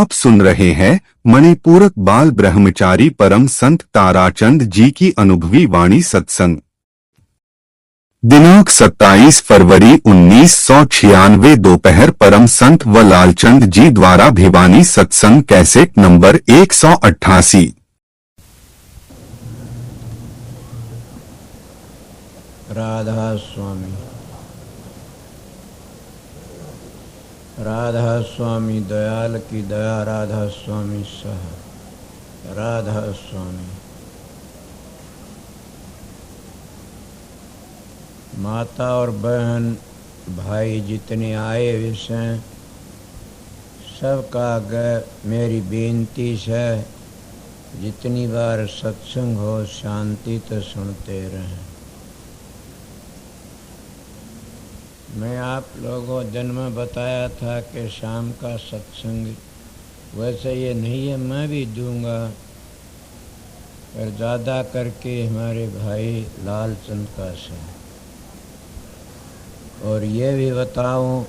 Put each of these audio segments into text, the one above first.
आप सुन रहे हैं मणिपूरक बाल ब्रह्मचारी परम संत ताराचंद जी की अनुभवी वाणी सत्संग। दिनांक 27 फरवरी 1996 दोपहर परम संत व लालचंद जी द्वारा भिवानी सत्संग कैसेट नंबर 188। राधा स्वामी, राधा स्वामी दयाल की दया, राधा स्वामी सह, राधा स्वामी। माता और बहन भाई जितने आए विषय सबका आगे मेरी बेनती है, जितनी बार सत्संग हो शांति तो सुनते रहें। मैं आप लोगों दिन में बताया था कि शाम का सत्संग वैसे ये नहीं है, मैं भी दूंगा, पर ज़्यादा करके हमारे भाई लालचंद का से। और ये भी बताऊं,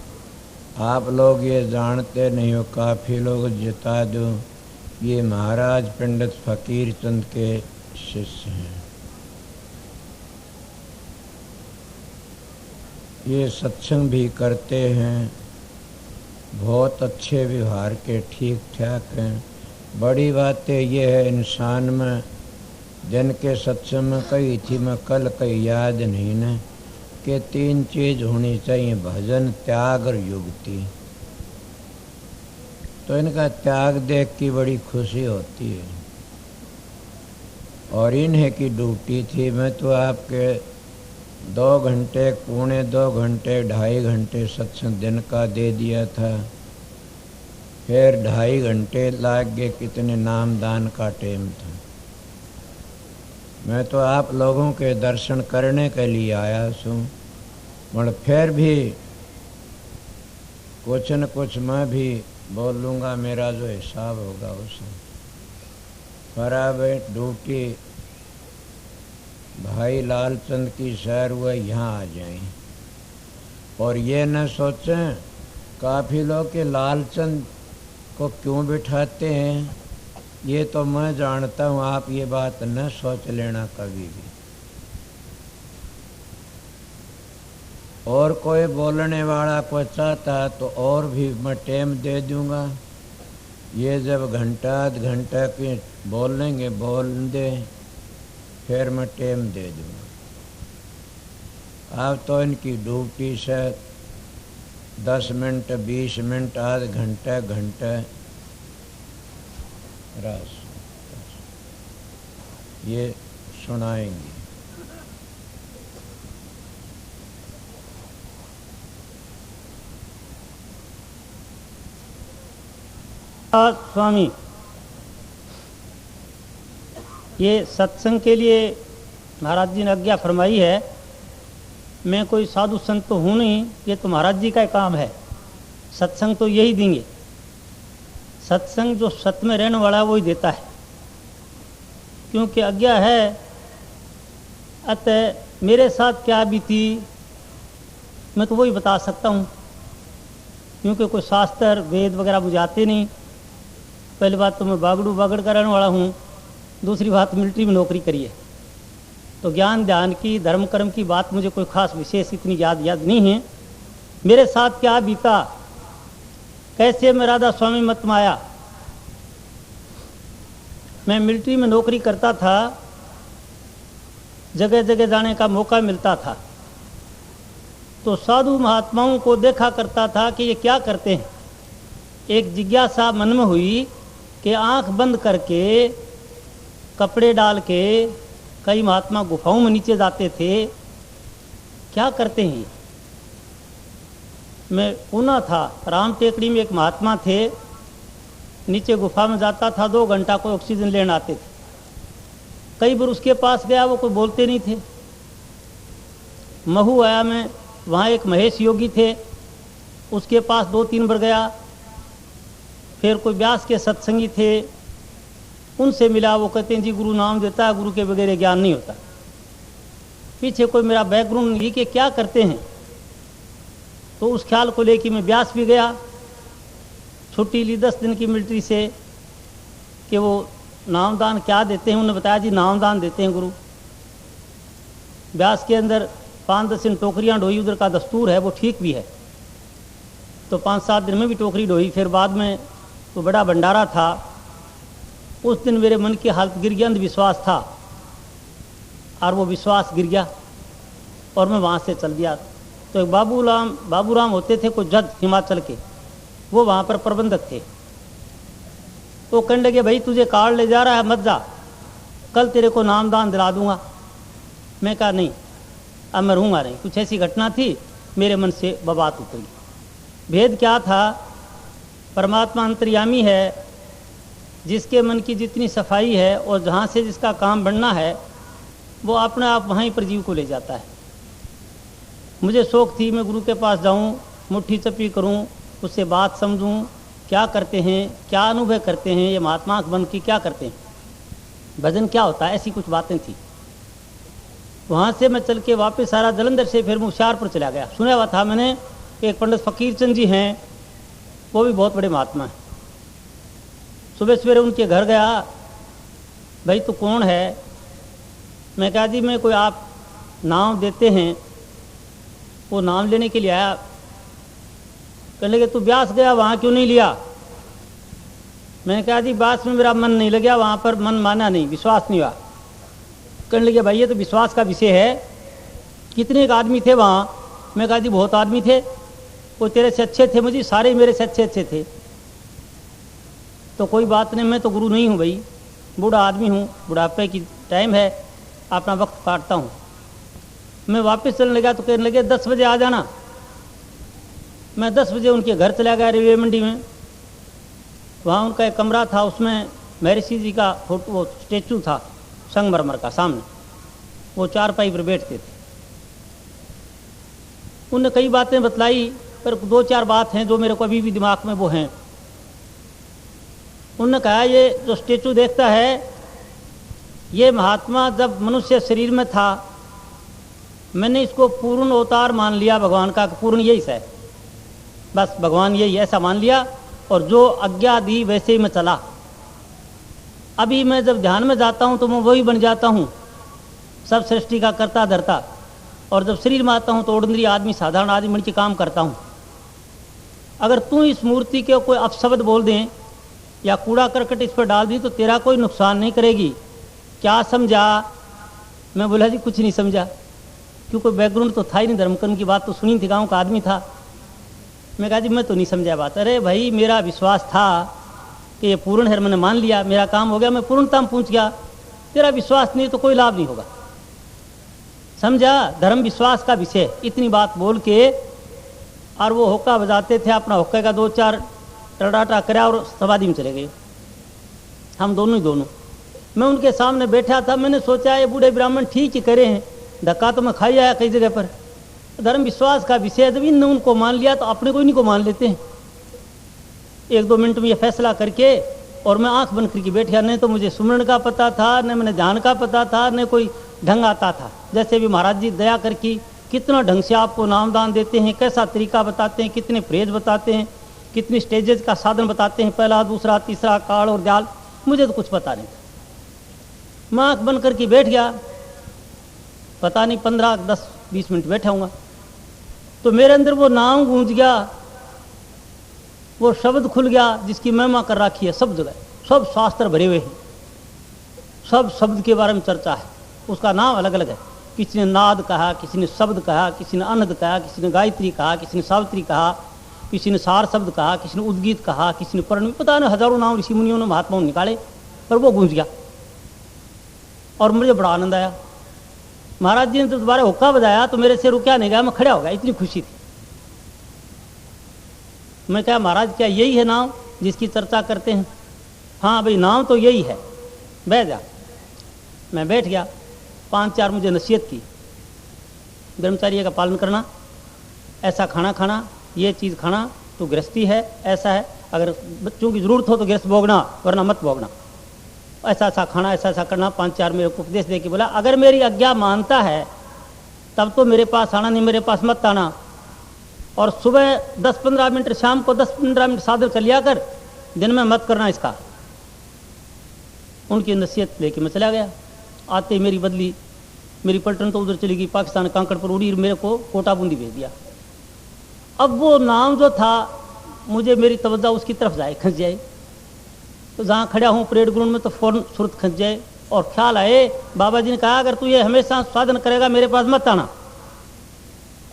आप लोग ये जानते नहीं हो, काफ़ी लोग जिता दूं, ये महाराज पंडित फकीर चंद के शिष्य हैं। ये सत्संग भी करते हैं, बहुत अच्छे व्यवहार के, ठीक ठाक हैं। बड़ी बातें ये है इंसान में, दिन के सत्संग में कही थी मैं कल, कहीं याद नहीं न, कि 3 चीज़ होनी चाहिए, भजन, त्याग और युक्ति। तो इनका त्याग देख की बड़ी खुशी होती है। और इन्हें की ड्यूटी थी, मैं तो आपके 2 घंटे, पौने 2 घंटे, 2.5 घंटे सत्संग दिन का दे दिया था। फिर 2.5 घंटे लाग गए, कितने नामदान का टाइम था। मैं तो आप लोगों के दर्शन करने के लिए आया हूँ, मगर फिर भी कुछ न कुछ मैं भी बोलूँगा, मेरा जो हिसाब होगा उसे। पर अब ड्यूटी भाई लालचंद की सैर हुआ, यहाँ आ जाएं। और ये न सोचें काफ़ी लोग के लालचंद को क्यों बिठाते हैं, ये तो मैं जानता हूँ, आप ये बात न सोच लेना कभी भी। और कोई बोलने वाला कोई चाहता है तो और भी मैं टाइम दे दूँगा। ये जब घंटा आध घंटा के बोलेंगे बोल दे, फिर मैं टाइम दे दूँगा। अब तो इनकी ड्यूटी से 10 मिनट, 20 मिनट, आध घंटा रस ये सुनाएंगे। स्वामी, ये सत्संग के लिए महाराज जी ने आज्ञा फरमाई है। मैं कोई साधु संत तो हूँ नहीं, ये तो महाराज जी का काम है। सत्संग तो यही देंगे। सत्संग जो सत में रहने वाला है वही देता है, क्योंकि आज्ञा है। अतः मेरे साथ क्या बीती मैं तो वही बता सकता हूँ, क्योंकि कोई शास्त्र वेद वगैरह मुझे आते नहीं। पहली बात तो मैं बागड़ का रहने वाला हूँ, दूसरी बात मिलिट्री में नौकरी करी है, तो ज्ञान ध्यान की, धर्म कर्म की बात मुझे कोई खास विशेष इतनी याद नहीं है। मेरे साथ क्या बीता, कैसे मैं राधा स्वामी मत में आया। मैं मिलिट्री में नौकरी करता था, जगह जगह जाने का मौका मिलता था, तो साधु महात्माओं को देखा करता था कि ये क्या करते हैं। एक जिज्ञासा मन में हुई कि आंख बंद करके कपड़े डाल के कई महात्मा गुफाओं में नीचे जाते थे, क्या करते हैं। मैं पूना था, राम टेकड़ी में एक महात्मा थे, नीचे गुफा में जाता था, 2 घंटा कोई ऑक्सीजन लेने आते थे। कई बार उसके पास गया, वो कोई बोलते नहीं थे। महू आया मैं, वहाँ एक महेश योगी थे, उसके पास 2-3 बार गया। फिर कोई व्यास के सत्संगी थे, उनसे मिला, वो कहते हैं जी गुरु नाम देता है, गुरु के बगैर ज्ञान नहीं होता। पीछे कोई मेरा बैकग्राउंड नहीं कि क्या करते हैं, तो उस ख्याल को लेकर मैं व्यास भी गया। छुट्टी ली 10 दिन की मिलिट्री से कि वो नामदान क्या देते हैं। उन्होंने बताया जी नामदान देते हैं गुरु। ब्यास के अंदर 5-10 दिन टोकरियाँ ढोई, उधर का दस्तूर है, वो ठीक भी है। तो 5-7 दिन में भी टोकरी ढोई। फिर बाद में तो बड़ा भंडारा था। उस दिन मेरे मन की हालत गिर गया, अंधविश्वास था और वो विश्वास गिर गया और मैं वहाँ से चल दिया। तो एक बाबूराम होते थे कुछ जज हिमाचल के, वो वहाँ पर प्रबंधक थे। वो कहने लगे भाई तुझे कार्ड ले जा रहा है, मत जा, कल तेरे को नामदान दिला दूंगा। मैं कहा नहीं, अब मैं रहूँगा नहीं। कुछ ऐसी घटना थी, मेरे मन से बात उतरी। भेद क्या था? परमात्मा अंतर्यामी है, जिसके मन की जितनी सफाई है और जहाँ से जिसका काम बनना है वो अपने आप वहीं पर जीव को ले जाता है। मुझे शौक थी मैं गुरु के पास जाऊँ, मुट्ठी चप्पी करूँ, उससे बात समझूँ, क्या करते हैं, क्या अनुभव करते हैं, ये महात्मा बन के क्या करते हैं, भजन क्या होता है, ऐसी कुछ बातें थी। वहाँ से मैं चल के वापस आ रहा जलंधर से, फिर मैं होशियारपुर चला गया। सुना हुआ था मैंने एक पंडित फकीर चंद जी हैं, वो भी बहुत बड़े महात्मा हैं। सुबह सवेरे उनके घर गया, भाई तू कौन है? मैं कहा जी मैं कोई आप नाम देते हैं, वो नाम लेने के लिए आया। कहने लगे तू ब्यास गया, वहाँ क्यों नहीं लिया? मैंने कहा जी ब्यास में मेरा मन नहीं लगा, वहाँ पर मन माना नहीं, विश्वास नहीं हुआ। कहने लगे भाई ये तो विश्वास का विषय है, कितने एक आदमी थे वहाँ? मैं कहा जी बहुत आदमी थे, वो तेरे से अच्छे थे, मुझे सारे मेरे से अच्छे थे। तो कोई बात नहीं, मैं तो गुरु नहीं हूँ भाई, बूढ़ा आदमी हूँ, बुढ़ापे की टाइम है, अपना वक्त काटता हूँ। मैं वापस चलने लगा तो कहने लगे 10 बजे आ जाना। मैं 10 बजे उनके घर चला गया रेलवे मंडी में। वहाँ उनका एक कमरा था, उसमें महर्षि जी का फोटो, वो स्टेचू था संगमरमर का सामने, वो चारपाई पर बैठते थे। उनने कई बातें बतलाई, पर 2-4 बात हैं जो मेरे को अभी भी दिमाग में वो हैं। उन्होंने कहा ये जो स्टेचू देखता है, ये महात्मा जब मनुष्य शरीर में था, मैंने इसको पूर्ण अवतार मान लिया भगवान का, पूर्ण यही है, बस भगवान यही ऐसा मान लिया, और जो आज्ञा दी वैसे ही मैं चला। अभी मैं जब ध्यान में जाता हूँ तो मैं वही बन जाता हूँ, सब सृष्टि का करता धरता, और जब शरीर में आता हूँ तो ऑर्डिनरी आदमी, साधारण आदमी बन के काम करता हूँ। अगर तू इस मूर्ति के कोई अपशब्द बोल दें या कूड़ा करकट इस पर डाल दी तो तेरा कोई नुकसान नहीं करेगी, क्या समझा? मैं बोला जी कुछ नहीं समझा, क्योंकि बैकग्राउंड तो था ही नहीं, धर्मकर्म की बात तो सुनी थी, गाँव का आदमी था। मैं कहा जी मैं तो नहीं समझा बात। अरे भाई मेरा विश्वास था कि ये पूर्ण है, मैंने मान लिया, मेरा काम हो गया, मैं पूर्णता में पहुँच गया। तेरा विश्वास नहीं तो कोई लाभ नहीं होगा, समझा? धर्म विश्वास का विषय। इतनी बात बोल के और वो होक्का बजाते थे, अपना होक्के का 2-4 टड़ाटा कराया और समाधि में चले गए, हम दोनों। मैं उनके सामने बैठा था, मैंने सोचा ये बूढ़े ब्राह्मण ठीक ही करे हैं, धक्का तो मैं खाई आया कई जगह पर। धर्म विश्वास का विषय, जब इन उनको मान लिया तो अपने को इन्हीं को मान लेते हैं। 1-2 मिनट में ये फैसला करके और मैं आंख बंद करके बैठ गया। नहीं तो मुझे सुमरण का पता था, न मैंने ध्यान का पता था, न कोई ढंग आता था। जैसे भी महाराज जी दया करके कितना ढंग से आपको नामदान देते हैं, कैसा तरीका बताते हैं, कितने फ्रेज बताते हैं, कितनी स्टेजेस का साधन बताते हैं, पहला, दूसरा, तीसरा, काल और दयाल, मुझे तो कुछ पता नहीं था। मैं आँख बंद करके बैठ गया, पता नहीं 15-10-20 मिनट बैठा हूँगा, तो मेरे अंदर वो नाम गूंज गया, वो शब्द खुल गया जिसकी महिमा कर रखी है सब जगह, सब शास्त्र भरे हुए हैं, सब शब्द के बारे में चर्चा है। उसका नाम अलग अलग है, किसी ने नाद कहा, किसी ने शब्द कहा, किसी ने अनद कहा, किसी ने गायत्री कहा, किसी ने सावित्री कहा, किसी ने सार शब्द कहा, किसी ने उद्गीत कहा, किसी ने परण, पता नहीं हजारों नाम ऋषि मुनियों ने महात्माओं ने निकाले, पर वो गूंज गया और मुझे बड़ा आनंद आया। महाराज जी ने तो दोबारा हुक्का बजाया तो मेरे से रुका नहीं गया, मैं खड़ा हो गया, इतनी खुशी थी। मैं क्या महाराज क्या यही है नाम जिसकी चर्चा करते हैं? हाँ भाई नाम तो यही है, बैठ जा। मैं बैठ गया, 5-4 मुझे नसीहत की, ब्रह्मचार्य का पालन करना, ऐसा खाना खाना, ये चीज़ खाना, तो गृहस्थी है, ऐसा है, अगर बच्चों की ज़रूरत हो तो गृहस्थ भोगना, वरना मत भोगना, ऐसा ऐसा खाना, ऐसा ऐसा करना। 5-4 मेरे को उपदेश दे के बोला अगर मेरी आज्ञा मानता है तब तो मेरे पास आना, नहीं मेरे पास मत आना। और सुबह 10-15 मिनट, शाम को 10-15 मिनट साधन कर लिया कर, दिन में मत करना इसका। उनकी नसीहत लेके मैं चला गया। आते मेरी बदली, मेरी पलटन तो उधर चली गई, पाकिस्तान कांकड़ पर उड़ी, मेरे को कोटा बूंदी भेज दिया। अब वो नाम जो था, मुझे मेरी तवज्जो उसकी तरफ जाए, खंच जाए, तो जहाँ खड़ा हूँ परेड ग्राउंड में तो फौरन सूरत खंच जाए और ख्याल आए, बाबा जी ने कहा अगर तू ये हमेशा साधन करेगा मेरे पास मत आना।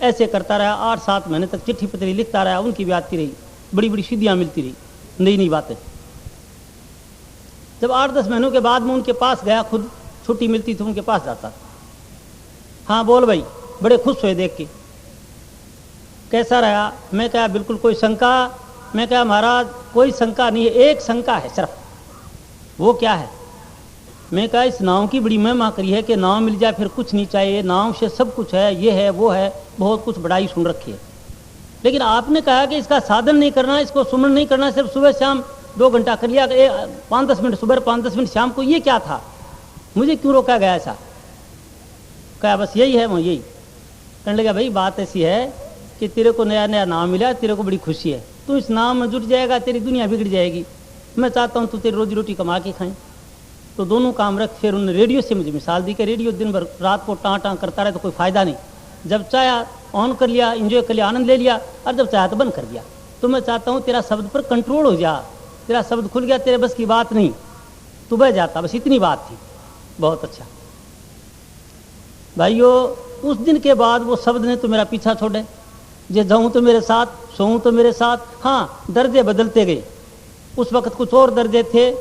ऐसे करता रहा, 8-7 महीने तक चिट्ठी पत्री लिखता रहा, उनकी भी आती रही, बड़ी बड़ी सीधियाँ मिलती रही, नई नई बातें। जब 8-10 महीनों के बाद मैं उनके पास गया, खुद छुट्टी मिलती थी उनके पास जाता। हाँ बोल भाई, बड़े खुश हुए देख के, कैसा रहा? मैं कहा बिल्कुल कोई शंका? मैं कहा महाराज कोई शंका नहीं है, एक शंका है सिर्फ। वो क्या है? मैं कहा इस नाव की बड़ी महिमा करी है कि नाव मिल जाए फिर कुछ नहीं चाहिए, नाव से सब कुछ है, ये है वो है, बहुत कुछ बड़ाई सुन रखी है। लेकिन आपने कहा कि इसका साधन नहीं करना, इसको सुमरण नहीं करना, सिर्फ सुबह शाम 2 घंटा कर लिया, 5-10 मिनट सुबह, 5-10 मिनट शाम को, ये क्या था? मुझे क्यों रोका गया ऐसा? कहा बस यही है, वो यही। कहने लगा भाई बात ऐसी है कि तेरे को नया नया नाम मिला, तेरे को बड़ी खुशी है, तू इस नाम में जुट जाएगा, तेरी दुनिया बिगड़ जाएगी। मैं चाहता हूँ तू तेरी रोजी रोटी कमा के खाएं, तो दोनों काम रख। फिर उन्होंने रेडियो से मुझे मिसाल दी कि रेडियो दिन भर रात को टाँ करता रहे तो कोई फ़ायदा नहीं, जब चाहे ऑन कर लिया, इंजॉय कर लिया, आनंद ले लिया, और जब चाहे तो बंद कर दिया। तो मैं चाहता हूँ तेरा शब्द पर कंट्रोल हो जा, तेरा शब्द खुल गया, तेरे बस की बात नहीं, तू बह जाता, बस इतनी बात थी। बहुत अच्छा भाइयों, उस दिन के बाद वो शब्द ने तो मेरा पीछा छोड़े, जे जाऊँ तो मेरे साथ, सोऊँ तो मेरे साथ। हाँ, दर्जे बदलते गए, उस वक्त कुछ और दर्जे थे,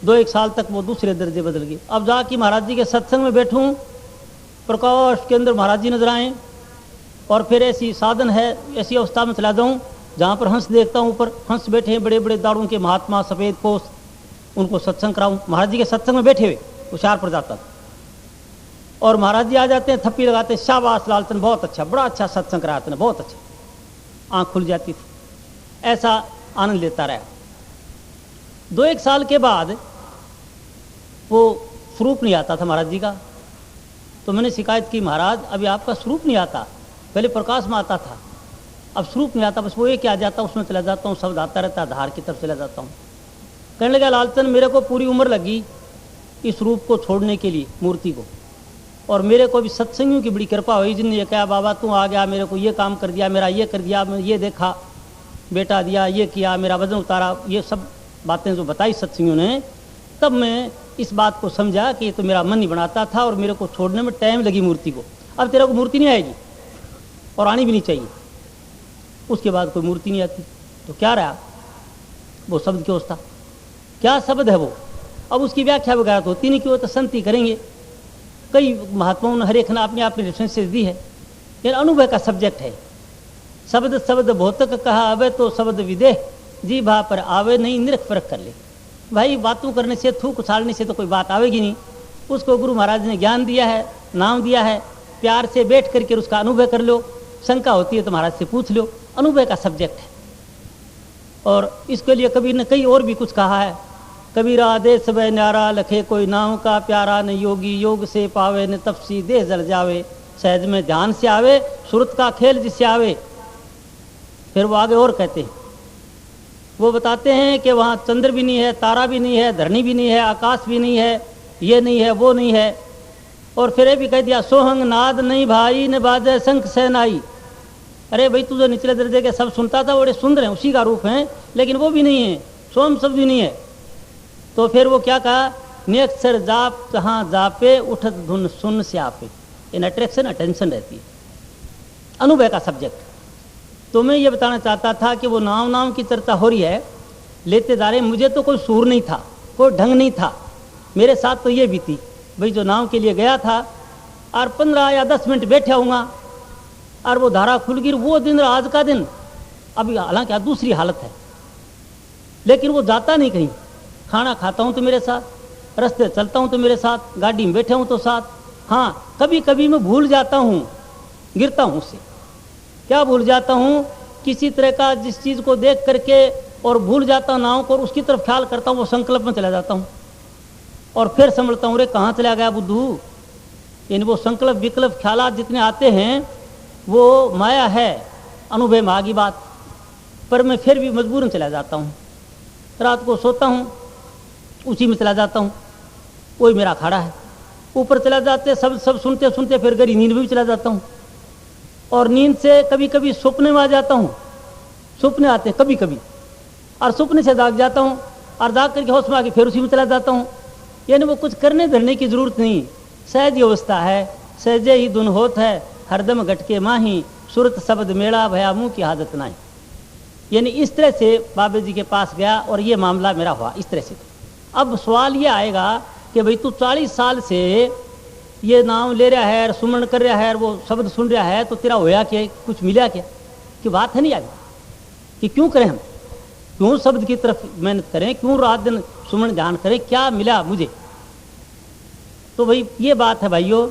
2-1 साल तक वो दूसरे दर्जे बदल गए। अब जाके महाराज जी के सत्संग में बैठूं, प्रकाश के अंदर महाराज जी नजर आए, और फिर ऐसी साधन है, ऐसी अवस्था में चला जाऊं जहाँ पर हंस देखता हूँ, ऊपर हंस बैठे हैं बड़े बड़े दाढ़ों के महात्मा, सफ़ेद पोष, उनको सत्संग कराऊं। महाराज जी के सत्संग में बैठे हुए होशियार पर जाता था, और महाराज जी आ जाते हैं, थप्पी लगाते, शाबाश लालचंद, बहुत अच्छा, बड़ा अच्छा सत्संग कराते हैं, बहुत अच्छा। आँख खुल जाती थी, ऐसा आनंद लेता रहा। 2-1 साल के बाद वो स्वरूप नहीं आता था महाराज जी का, तो मैंने शिकायत की, महाराज अभी आपका स्वरूप नहीं आता, पहले प्रकाश में आता था, अब स्वरूप नहीं आता, बस वो एक आ जाता, उसमें चला जाता हूँ, शब्द आता रहता है, धार की तरफ चला जाता हूँ। कहने लगा लालचंद मेरे को पूरी उम्र लगी इस रूप को छोड़ने के लिए, मूर्ति को, और मेरे को भी सत्संगियों की बड़ी कृपा हुई, जिनने ये कहा बाबा तू आ गया, मेरे को ये काम कर दिया, मेरा ये कर दिया, मैं ये देखा, बेटा दिया, ये किया, मेरा वजन उतारा, ये सब बातें जो बताई सत्संगियों ने, तब मैं इस बात को समझा कि ये तो मेरा मन नहीं बनाता था, और मेरे को छोड़ने में टाइम लगी मूर्ति को। अब तेरे को मूर्ति नहीं आएगी और आनी भी नहीं चाहिए, उसके बाद कोई मूर्ति नहीं आती, तो क्या रहा? वो शब्द क्यों था? क्या शब्द है वो? अब उसकी व्याख्या वगैरह तो होती नहीं, क्यों तो संति करेंगे। कई महात्माओं ने हर एक ने अपनी अपनी रेफरेंसेस दी है, ये अनुभव का सब्जेक्ट है। शब्द शब्द भौतक कहा अवे तो शब्द विदेह, जी भा पर आवे नहीं निरख परख कर ले। भाई बातों करने से, थूक उछालने से तो कोई बात आवेगी नहीं। उसको गुरु महाराज ने ज्ञान दिया है, नाम दिया है, प्यार से बैठ करके उसका अनुभव कर लो, शंका होती है तो महाराज से पूछ लो, अनुभव का सब्जेक्ट है। और इसके लिए कबीर ने कई और भी कुछ कहा है, कबीरा दे सब न्यारा लखे कोई नाम का प्यारा न योगी, योग से पावे न तपसी देह जल जावे, सहज में ध्यान से आवे सुरत का खेल जिससे आवे। फिर वो आगे और कहते हैं, वो बताते हैं कि वहाँ चंद्र भी नहीं है, तारा भी नहीं है, धरनी भी नहीं है, आकाश भी नहीं है, ये नहीं है, वो नहीं है। और फिर ये भी कह दिया सोहंग नाद नहीं भाई न बाजे शंख सहनाई। अरे भाई तू जो निचले दर्जे के सब सुनता था, बड़े सुंदर हैं, उसी का रूप है, लेकिन वो भी नहीं है, सोम शब्द भी नहीं है। तो फिर वो क्या कहा, नियक्षर जाप जहाँ जापे उठत धुन सुन से आपे। इन अट्रैक्शन अटेंशन रहती है, अनुभव का सब्जेक्ट। तो मैं ये बताना चाहता था कि वो नाम नाम की चर्चा हो रही है, लेते जा रहे, मुझे तो कोई सूर नहीं था, कोई ढंग नहीं था। मेरे साथ तो ये भी थी भाई, जो नाम के लिए गया था और 15 या 10 मिनट बैठा हूँगा और वो धारा खुल गिर, वो दिन आज का दिन। अभी हालांकि दूसरी हालत है, लेकिन वो जाता नहीं कहीं। खाना खाता हूँ तो मेरे साथ, रास्ते चलता हूँ तो मेरे साथ, गाड़ी में बैठा हूँ तो साथ। हाँ, कभी कभी मैं भूल जाता हूँ, गिरता हूँ उससे। क्या भूल जाता हूँ? किसी तरह का जिस चीज़ को देख करके और भूल जाता हूँ नाव को, और उसकी तरफ ख्याल करता हूँ, वो संकल्प में चला जाता हूँ और फिर समझता हूँ रे कहाँ चला गया बुद्धू। इन वो संकल्प विकल्प ख्यालात जितने आते हैं वो माया है, अनुभव में आ गई बात, पर मैं फिर भी मजबूरन चला जाता हूँ। रात को सोता हूँ उसी में चला जाता हूँ, वही मेरा अखाड़ा है। ऊपर चला जाते सब सुनते सुनते फिर गहरी नींद में भी चला जाता हूँ, और नींद से कभी कभी सपने में आ जाता हूँ, सपने आते कभी कभी, और सपने से जाग जाता हूँ, और जाग करके होश में आके फिर उसी में चला जाता हूँ। यानी वो कुछ करने धरने की जरूरत नहीं, सहज ही अवस्था है, सहजे ही धुन होत है, हरदम घटके माही, सुरत शब्द मेला भया मुँह की हादत नाई। यानी इस तरह से बाबा जी के पास गया और ये मामला मेरा हुआ इस तरह से। अब सवाल ये आएगा कि भाई तू 40 साल से ये नाम ले रहा है, सुमरण कर रहा है, वो शब्द सुन रहा है, तो तेरा होया क्या, कुछ मिला क्या? कि बात है नहीं आगे कि क्यों करें हम, क्यों शब्द की तरफ मेहनत करें, क्यों रात दिन सुमरण ध्यान करें, क्या मिला मुझे? तो भाई ये बात है भाइयों,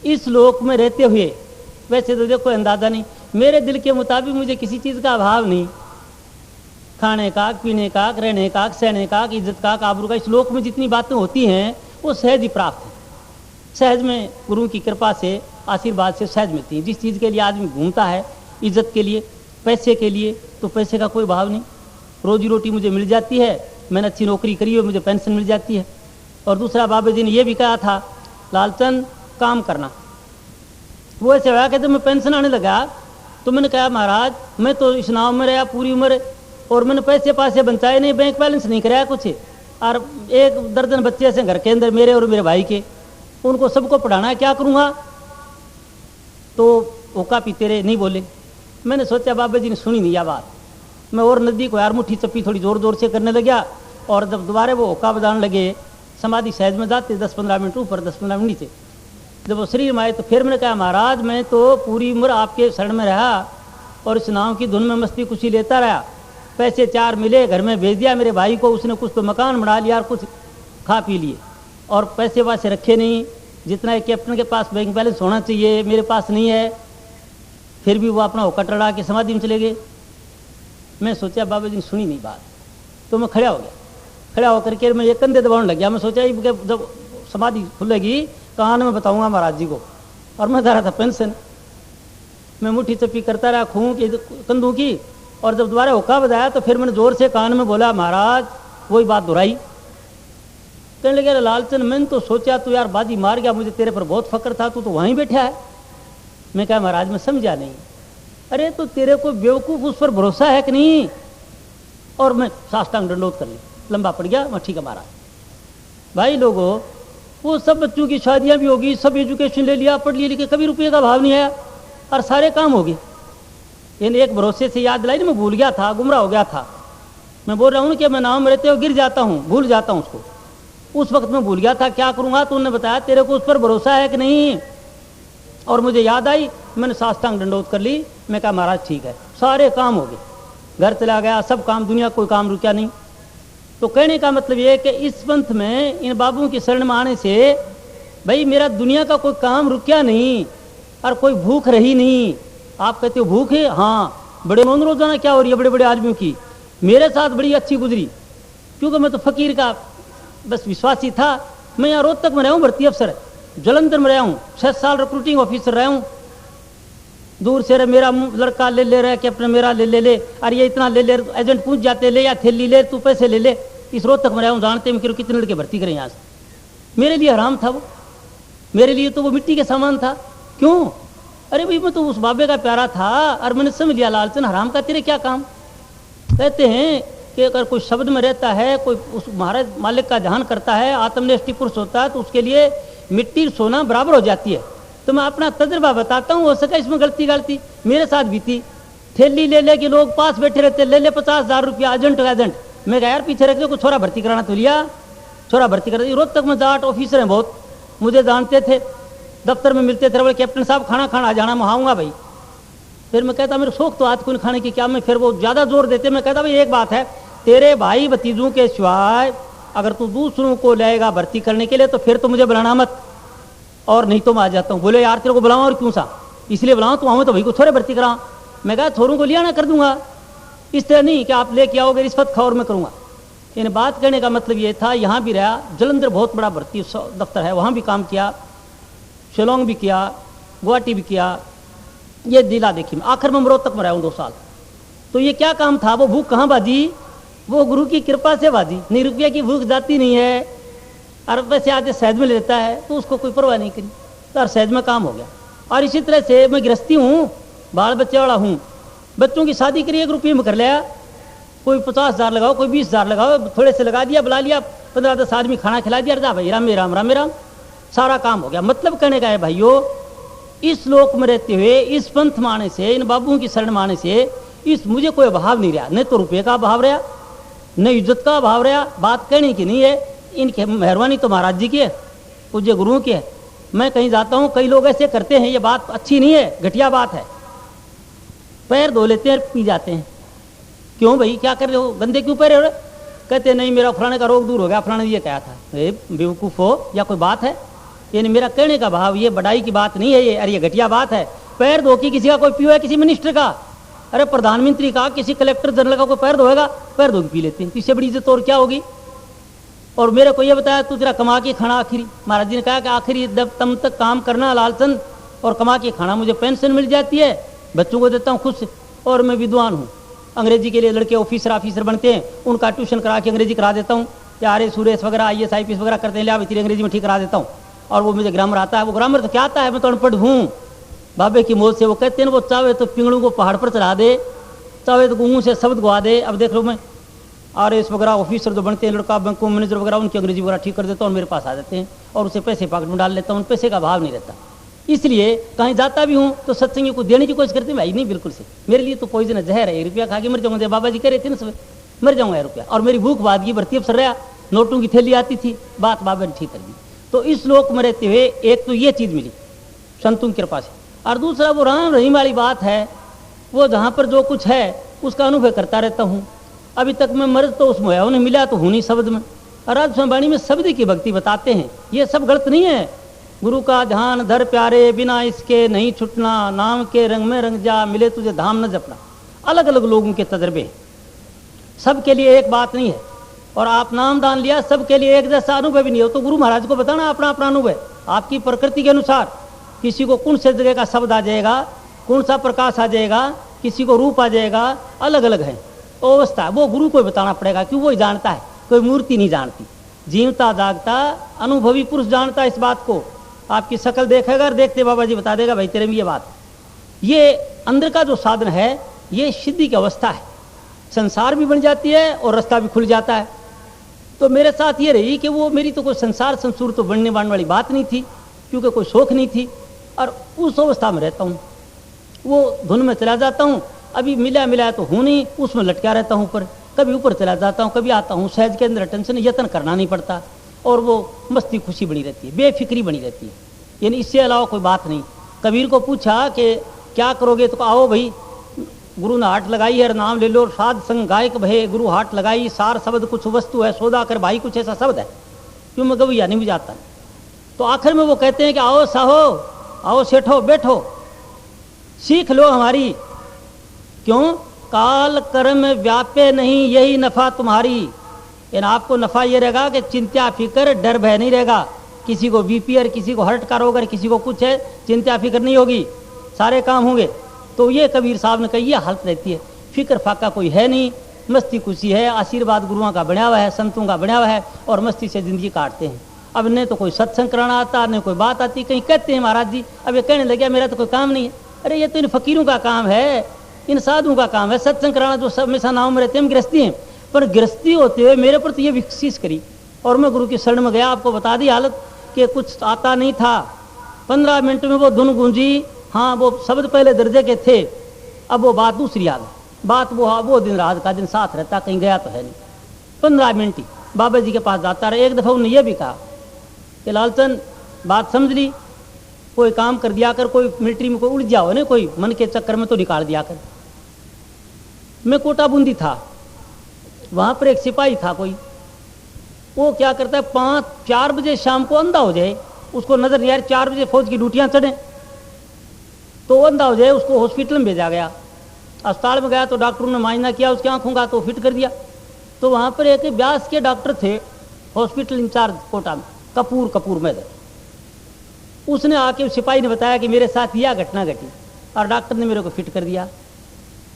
इस लोक में रहते हुए वैसे तो देखो अंदाजा नहीं, मेरे दिल के मुताबिक मुझे किसी चीज़ का अभाव नहीं, खाने का, पीने का, रहने का, सहने का, इज्जत का, आबरू का। इस लोक में जितनी बातें होती हैं वो सहज ही प्राप्त है, सहज में गुरु की कृपा से, आशीर्वाद से सहज मिलती है। जिस चीज़ के लिए आदमी घूमता है, इज्जत के लिए, पैसे के लिए, तो पैसे का कोई भाव नहीं, रोजी रोटी मुझे मिल जाती है, मैंने अच्छी नौकरी करी है, मुझे पेंशन मिल जाती है। और दूसरा बाबा जी ने यह भी कहा था, लालचंद काम करना। वो ऐसे हुआ कि जब मैं पेंशन आने लगा तो मैंने कहा महाराज मैं तो इस नाव में रहा पूरी उम्र, और मैंने पैसे पासे बचाए नहीं, बैंक बैलेंस नहीं कराया कुछ, और 1 दर्जन बच्चे से घर के अंदर मेरे और मेरे भाई के, उनको सबको पढ़ाना है, क्या करूँगा? तो ओका पीते रहे, नहीं बोले। मैंने सोचा बाबा जी ने सुनी नहीं यह बात, मैं और नदी को यार मुट्ठी चप्पी थोड़ी ज़ोर ज़ोर से करने लगा, और जब दोबारा वो ओका बजाने लगे, समाधि सहज में जाते 10-15 मिनट ऊपर, 10-15 मिनट नीचे, जब वो शरीर में आए तो फिर मैंने कहा महाराज मैं तो पूरी उम्र आपके शरण में रहा और इस नाव की धुन में मस्ती खुशी लेता रहा, पैसे 4 मिले, घर में भेज दिया मेरे भाई को, उसने कुछ तो मकान बना लिया और कुछ खा पी लिए, और पैसे वासे रखे नहीं, जितना कैप्टन के पास बैंक बैलेंस होना चाहिए मेरे पास नहीं है। फिर भी वो अपना होकर टड़ा के समाधि में चले गए। मैं सोचा बाबा जी ने सुनी नहीं बात, तो मैं खड़ा हो गया, खड़ा होकर के मैं ये कंधे दबाने लग गया। मैं सोचा जब समाधि खुलेगी कान में बताऊंगा महाराज जी को, और मैं जा रहा था पेंशन, मैं मुट्ठी चप्पी करता रहा खूं की कंधों की, और जब दोबारा हुक्का बजाया तो फिर मैंने जोर से कान में बोला महाराज, वही बात दोहराई। कहने लगे लालचंद मैंने तो सोचा तू यार बाजी मार गया, मुझे तेरे पर बहुत फक्र था, तू तो वहीं बैठा है। मैं कहा महाराज मैं समझा नहीं। अरे तो तेरे को बेवकूफ़ उस पर भरोसा है कि नहीं? और मैं साष्टांग दंडोत कर ली, लंबा पड़ गया। मैं ठीक है महाराज। भाई लोगों, वो सब बच्चों की शादियां भी होगी, सब एजुकेशन ले लिया, पढ़ लिया, लेकिन कभी रुपये का भाव नहीं आया, और सारे काम हो गए। यानी एक भरोसे से याद दिलाई ना, मैं भूल गया था, गुमराह हो गया था। मैं बोल रहा हूँ कि मैं नाव में रहते हुए गिर जाता हूँ, भूल जाता हूँ उसको, उस वक्त मैं भूल गया था क्या करूँगा। तो उन्होंने बताया तेरे को उस पर भरोसा है कि नहीं, और मुझे याद आई, मैंने साष्टांग दंडोत कर ली। मैं कहा महाराज ठीक है, सारे काम हो गए, घर चला गया, सब काम, दुनिया कोई काम रुका नहीं। तो कहने का मतलब ये है कि इस पंथ में इन बाबुओं की शरण में आने से भाई मेरा दुनिया का कोई काम रुका नहीं, और कोई भूख रही नहीं। आप कहते हो भूख है, हाँ, बड़े मन रोजाना क्या हो रही है बड़े बड़े आदमियों की, मेरे साथ बड़ी अच्छी गुजरी, क्योंकि मैं तो फकीर का बस विश्वासी था। मैं यहाँ रोहतक में रहा हूँ, भर्ती अफसर, जलंधर में रहा हूँ, 6 साल रिक्रूटिंग ऑफिसर रहा हूँ। दूर से मेरा लड़का ले रहा है कि अपना मेरा ले, अरे ये इतना ले, एजेंट पूछ जाते ले या थैली ले, तू पैसे ले। इस रोहतक में रहा हूँ, जानते हैं कितने लड़के भर्ती करें यहाँ से। मेरे लिए हराम था वो, मेरे लिए तो वो मिट्टी के सामान था। क्यों? अरे भाई मैं तो उस बाबे का प्यारा था, और मैंने समझ लिया लालचंद हराम का तेरे क्या काम। कहते हैं कि अगर कोई शब्द में रहता है, कोई उस महाराज मालिक का ध्यान करता है, आत्मनिष्ठ पुरुष होता है, तो उसके लिए मिट्टी सोना बराबर हो जाती है। तो मैं अपना तजुर्बा बताता हूँ, हो सका इसमें गलती मेरे साथ भी थी। थैली ले के लोग पास बैठे रहते, ले 50,000 रुपया एजेंट। मैं कहा यार पीछे रख दे, को छोरा भर्ती कराना तो लिया, छोरा भर्ती करा। रोहतक में जाट ऑफिसर हैं बहुत, मुझे जानते थे, दफ्तर में मिलते थे, बोले कैप्टन साहब खाना खाना आ जाना, मैं आऊँगा भाई। फिर मैं कहता मेरे शौक तो आज कोई खाने की क्या, मैं फिर वो ज़्यादा जोर देते। मैं कहता भाई एक बात है, तेरे भाई भतीजों के सिवाय अगर तू दूसरों को लाएगा भर्ती करने के लिए तो फिर तो मुझे बुलाना मत, और नहीं तो मैं आ जाता हूँ। बोले यार तेरे को बुलाऊँ और क्यों सा, इसलिए बुलाऊँ तो वहाँ तो भाई को थोड़े भर्ती कराऊँ। मैं कहा थोरों को लिया ना कर दूंगा, इस तरह नहीं कि आप लेके आओगे रिश्वत खाओ और मैं करूँगा। इन बात कहने का मतलब ये था, यहाँ भी रहा, जलंधर बहुत बड़ा भर्ती दफ्तर है, वहाँ भी काम किया, शिलोंग भी किया, गुवाहाटी भी किया। ये दिला देखी, आखिर में मरोतक में रहा हूँ 2 साल। तो ये क्या काम था, वो भूख कहाँ बाजी, वो गुरु की कृपा से बाजी। नहीं रुपया की भूख जाती नहीं है, और पैसे आते सहज में लेता है तो उसको कोई परवाह नहीं करी, तो सहज में काम हो गया। और इसी तरह से मैं गृहस्थी हूँ, बाल बच्चे वाला हूँ, बच्चों की शादी करी 1 रुपये में कर लिया, कोई 50,000 लगाओ, कोई 20,000 लगाओ, थोड़े से लगा दिया, बुला लिया 15-10 आदमी, खाना खिला दिया, जा भाई राम राम राम राम, सारा काम हो गया। मतलब कहने का है भाइयों, इस लोक में रहते हुए, इस पंथ माने से, इन बाबुओं की शरण माने से, इस मुझे कोई अभाव नहीं रहा, न तो रुपये का अभाव रहा, न इज्जत का अभाव रहा। बात कहने की नहीं है, इनकी मेहरबानी तो महाराज जी की है, पूज्य गुरुओं की है। मैं कहीं जाता हूँ, कई लोग ऐसे करते हैं, ये बात अच्छी नहीं है, घटिया बात है। पैर धो लेते हैं, पी जाते हैं। क्यों भाई, क्या कर रहे हो, गंदे क्यों पैर हो रहे? कहते नहीं मेरा फलाने का रोग दूर हो गया, फलाने ये कहा था। बेवकूफ़ हो या कोई बात है? यानी मेरा कहने का भाव, ये बड़ाई की बात नहीं है ये, अरे ये घटिया बात है। पैर धो के किसी का कोई पियो है, किसी मिनिस्टर का, अरे प्रधानमंत्री का, किसी कलेक्टर जनरल का कोई पैर धोएगा? पैर धो के पी लेते हैं, इससे बड़ी इज्जत और क्या होगी? और मेरे को ये बताया तू तेरा कमा के खाना आखिरी, महाराज जी ने कहा कि आखिरी जब तम तक काम करना लालचंद और कमा के खाना, मुझे पेंशन मिल जाती है, बच्चों को देता हूँ खुश, और मैं विद्वान हूँ। अंग्रेजी के लिए लड़के ऑफिसर बनते हैं, उनका ट्यूशन करा के अंग्रेजी करा देता हूँ, या आर सुरेश वगैरह IAS IPS वगैरह करते हैं, लिया तेरी अंग्रेजी में ठीक करा देता हूँ। और वो मुझे ग्रामर आता है, वो ग्रामर तो क्या आता है, मैं तो अनपढ़ हूँ बाबे की मौत से। वो कहते हैं वो चाहे तो पिंगड़ू को पहाड़ पर चढ़ा दे, चाहे तो मुँह से शब्द गवा दे। अब देख लो, मैं RAS वगैरह ऑफिसर जो बनते हैं, लड़का बैंकों मैनेजर वगैरह, उनकी अंग्रेजी वगैरह ठीक कर देता हूँ और मेरे पास आ जाते हैं, और उसे पैसे पॉकेट में डाल लेता हूँ, उन पैसे का भाव नहीं रहता। इसलिए कहीं जाता भी हूँ तो सत्संगी को देने की कोशिश करते हैं, भाई नहीं बिल्कुल से, मेरे लिए तो पॉइजन है, जहर है, 1 रुपया खा के मर जाऊंगा। बाबा जी कह रहे थे ना, सब मर जाऊंगा 1 रुपया। और मेरी भूख बादगी बढ़ती, अब सर रहा, नोटों की थैली आती थी, बात बाबा ने ठीक कर दी। तो इस लोक में रहते हुए एक तो ये चीज़ मिली संतों की कृपा से, और दूसरा वो राम रहीम वाली बात है, वो जहाँ पर जो कुछ है उसका अनुभव करता रहता हूँ। अभी तक मैं मर्ज तो उसमें है, उन्हें मिला तो हूँ नहीं शब्द में। और आज वाणी में शब्द की भक्ति बताते हैं, ये सब गलत नहीं है। गुरु का ध्यान धर प्यारे, बिना इसके नहीं छुटना, नाम के रंग में रंग जा, मिले तुझे धाम न जपना। अलग अलग लोगों के तजर्बे हैं, सबके लिए एक बात नहीं है। और आप नाम दान लिया, सबके लिए एक जैसा अनुभव भी नहीं हो, तो गुरु महाराज को बताना अपना अपना अनुभव, आपकी प्रकृति के अनुसार। किसी को कौन से जगह का शब्द आ जाएगा, कौन सा प्रकाश आ जाएगा, किसी को रूप आ जाएगा, अलग अलग है अवस्था, वो गुरु को बताना पड़ेगा, क्यों वो जानता है, कोई मूर्ति नहीं जानती। जीवता जागता अनुभवी पुरुष जानता है इस बात को। आपकी शक्ल देखेगा और देखते बाबा जी बता देगा, भाई तेरे में ये बात। ये अंदर का जो साधन है, ये सिद्धि की अवस्था है, संसार भी बन जाती है और रास्ता भी खुल जाता है। तो मेरे साथ ये रही कि वो मेरी तो कोई संसार संसूर तो बनने बांधने वाली बात नहीं थी, क्योंकि कोई शौक नहीं थी, और उस अवस्था में रहता हूँ, वो धुन में चला जाता हूँ। अभी मिला तो हूँ नहीं, उसमें लटका रहता हूँ ऊपर, कभी ऊपर चला जाता हूँ, कभी आता हूँ, सहज के अंदर टेंशन यत्न करना नहीं पड़ता, और वो मस्ती खुशी बनी रहती है, बेफिक्री बनी रहती है। यानी इससे अलावा कोई बात नहीं। कबीर को पूछा कि क्या करोगे, तो आओ भाई गुरु ने हाट लगाई है, नाम ले लो, साध संग गायक भय, गुरु हाट लगाई, सार शब्द कुछ वस्तु है, सौदा कर भाई, कुछ ऐसा शब्द है, क्यों मैं कभी या नहीं बुझाता। तो आखिर में वो कहते हैं कि आओ साहो, आओ सेठो, बैठो, सीख लो हमारी। क्यों? काल कर्म व्यापे नहीं, यही नफा तुम्हारी। इन आपको नफा ये रहेगा कि चिंता फिक्र डर भय नहीं रहेगा, किसी को BP और किसी को हार्ट का रोग और किसी को कुछ है, चिंता फिक्र नहीं होगी, सारे काम होंगे। तो ये कबीर साहब ने कही, ये हालत रहती है, फिक्र फाका कोई है नहीं, मस्ती खुशी है, आशीर्वाद गुरुओं का बना हुआ है, संतों का बना हुआ है, और मस्ती से जिंदगी काटते हैं। अब न तो कोई सत्संग कराना आता, न कोई बात आती। कहीं कहते हैं महाराज जी, अब ये कहने लगे मेरा तो कोई काम नहीं है। अरे ये तो इन फकीरों का काम है, इन साधुओं का काम है सत्संग कराना, जो सब हमेशा नाम में रहते हैं, हम गृहस्थी हैं। पर गृहस्थी होते हुए मेरे पर तो ये विकसित करी, और मैं गुरु की शरण में गया। आपको बता दी हालत कि कुछ आता नहीं था, 15 मिनट में वो धुन गूंजी। हाँ, वो शब्द पहले दर्जे के थे, अब वो बात दूसरी आ गई। बात वो दिन रात का दिन साथ रहता, कहीं गया तो है नहीं। 15 मिनट ही बाबा जी के पास जाता रहा। एक दफ़ा उन्होंने ये भी कहा कि लालचंद बात समझ ली, कोई काम कर दिया कर, कोई मिलिट्री में कोई उलझा हो ना, कोई मन के चक्कर में तो निकाल दिया कर। मैं कोटा बूंदी था, वहाँ पर एक सिपाही था कोई, वो क्या करता है 4 बजे शाम को अंधा हो जाए, उसको नजर नहीं आ रही, 4 बजे फौज की ड्यूटियाँ चढ़े तो अंधा हो जाए, उसको हॉस्पिटल में भेजा गया। अस्पताल में गया तो डॉक्टरों ने मायना किया उसकी आंखों का, तो फिट कर दिया। तो वहाँ पर एक व्यास के डॉक्टर थे, हॉस्पिटल इंचार्ज कोटा में, कपूर में। उसने आके उस सिपाही ने बताया कि मेरे साथ यह घटना घटी। और डॉक्टर ने मेरे को फिट कर दिया।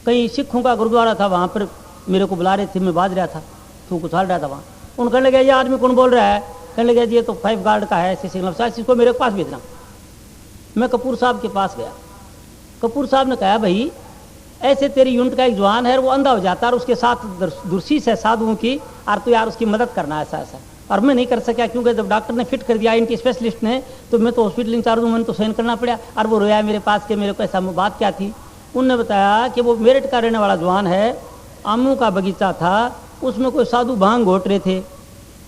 कहीं सिखों का गुरुद्वारा था, वहाँ पर मेरे को बुला रहे थे, मैं बाज रहा था, थूक उछाल रहा था वहाँ। उन कहने लगे ये आदमी कौन बोल रहा है? कहने लगे ये तो 5 गार्ड का है, सिग्नल साहब, इसको मेरे पास भेजना। मैं कपूर साहब के पास गया। कपूर साहब ने कहा भाई ऐसे तेरी यूनिट का एक जवान है, वो अंधा हो जाता है और उसके साथ दुर्शीष है साधुओं की, और तो यार उसकी मदद करना ऐसा ऐसा। और मैं नहीं कर सका, क्योंकि जब डॉक्टर ने फिट कर दिया इनकी स्पेशलिस्ट ने, तो मैं तो हॉस्पिटल इंचार्ज हूँ, मैंने तो साइन करना पड़ा। और वो रोया मेरे पास कि मेरे को ऐसा बात क्या थी। उनने बताया कि वो मेरठ का रहने वाला जवान है, आमों का बगीचा था, उसमें कोई साधु भांग घोट रहे थे।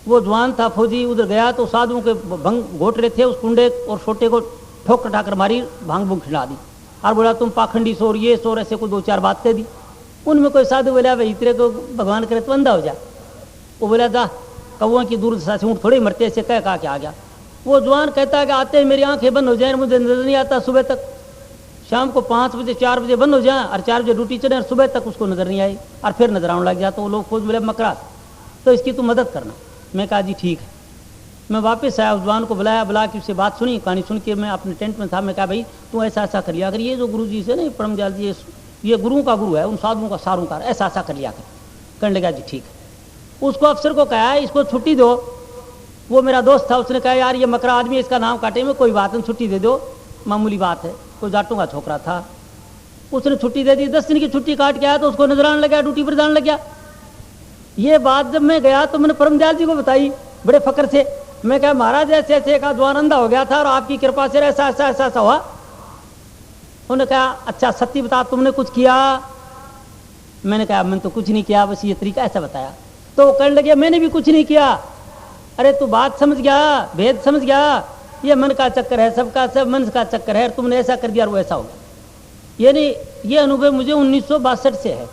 वो जवान था फौजी, उधर गया तो साधुओं के भंग घोट रहे थे, उस कुंडे और छोटे को ठोक ठाकर मारी, भांग भूंग खिला दी और बोला तुम पाखंडी सोर, ये सोर, ऐसे को 2-4 बात कह दी। उनमें कोई साधु बोला भाई तेरे को भगवान करे तो अंधा हो जा। वो बोला जा कौआ की दूर से ऊँट थोड़े मरते, ऐसे कह के आ गया। वो जवान कहता है कि आते ही मेरी आंखें बंद हो जाए, मुझे नजर नहीं आता सुबह तक। शाम को 5 बजे 4 बजे बंद हो जाए और 4 बजे ड्यूटी चले और सुबह तक उसको नजर नहीं आई और फिर नजर आने लग गया। तो वो लोग खोज बोले मकरास, तो इसकी तू मदद करना। मैं कहा जी ठीक है। मैं वापस आया, उस जवान को बुलाया, बुला के उससे बात सुनी, कहानी सुन के मैं अपने टेंट में था। मैं कहा भाई तू ऐसा ऐसा कर लिया कर, ये जो गुरु जी से नहीं परमदयाल जी, ये गुरुओं का गुरु है, उन साधुओं का सारूकार, ऐसा ऐसा कर लिया कर। कहने लगा जी ठीक है। उसको अफसर को कहा इसको छुट्टी दो। वो मेरा दोस्त था, उसने कहा यार ये मकरा आदमी, इसका नाम काटे में, कोई बात नहीं, छुट्टी दे दो, मामूली बात है। कोई जाटों का छोकरा था, उसने छुट्टी दे दी। 10 दिन की छुट्टी काट के आया तो उसको नजर आने लगा, ड्यूटी पर जाने लग गया। ये बात जब मैं गया तो मैंने परमदयाल जी को बताई बड़े फक्र से। मैं कहा महाराज ऐसे ऐसे एक जवान अंधा हो गया था और आपकी कृपा से ऐसा ऐसा ऐसा ऐसा हुआ। उन्होंने कहा अच्छा सत्य बता, तुमने कुछ किया? मैंने कहा मैंने तो कुछ नहीं किया, बस ये तरीका ऐसा बताया। तो वो कहने लगे मैंने भी कुछ नहीं किया। अरे तू बात समझ गया, भेद समझ गया, ये मन का चक्कर है, सबका सब मन का चक्कर है, तुमने ऐसा कर दिया और वो ऐसा हो गया। ये नहीं, ये अनुभव मुझे 1962 से है।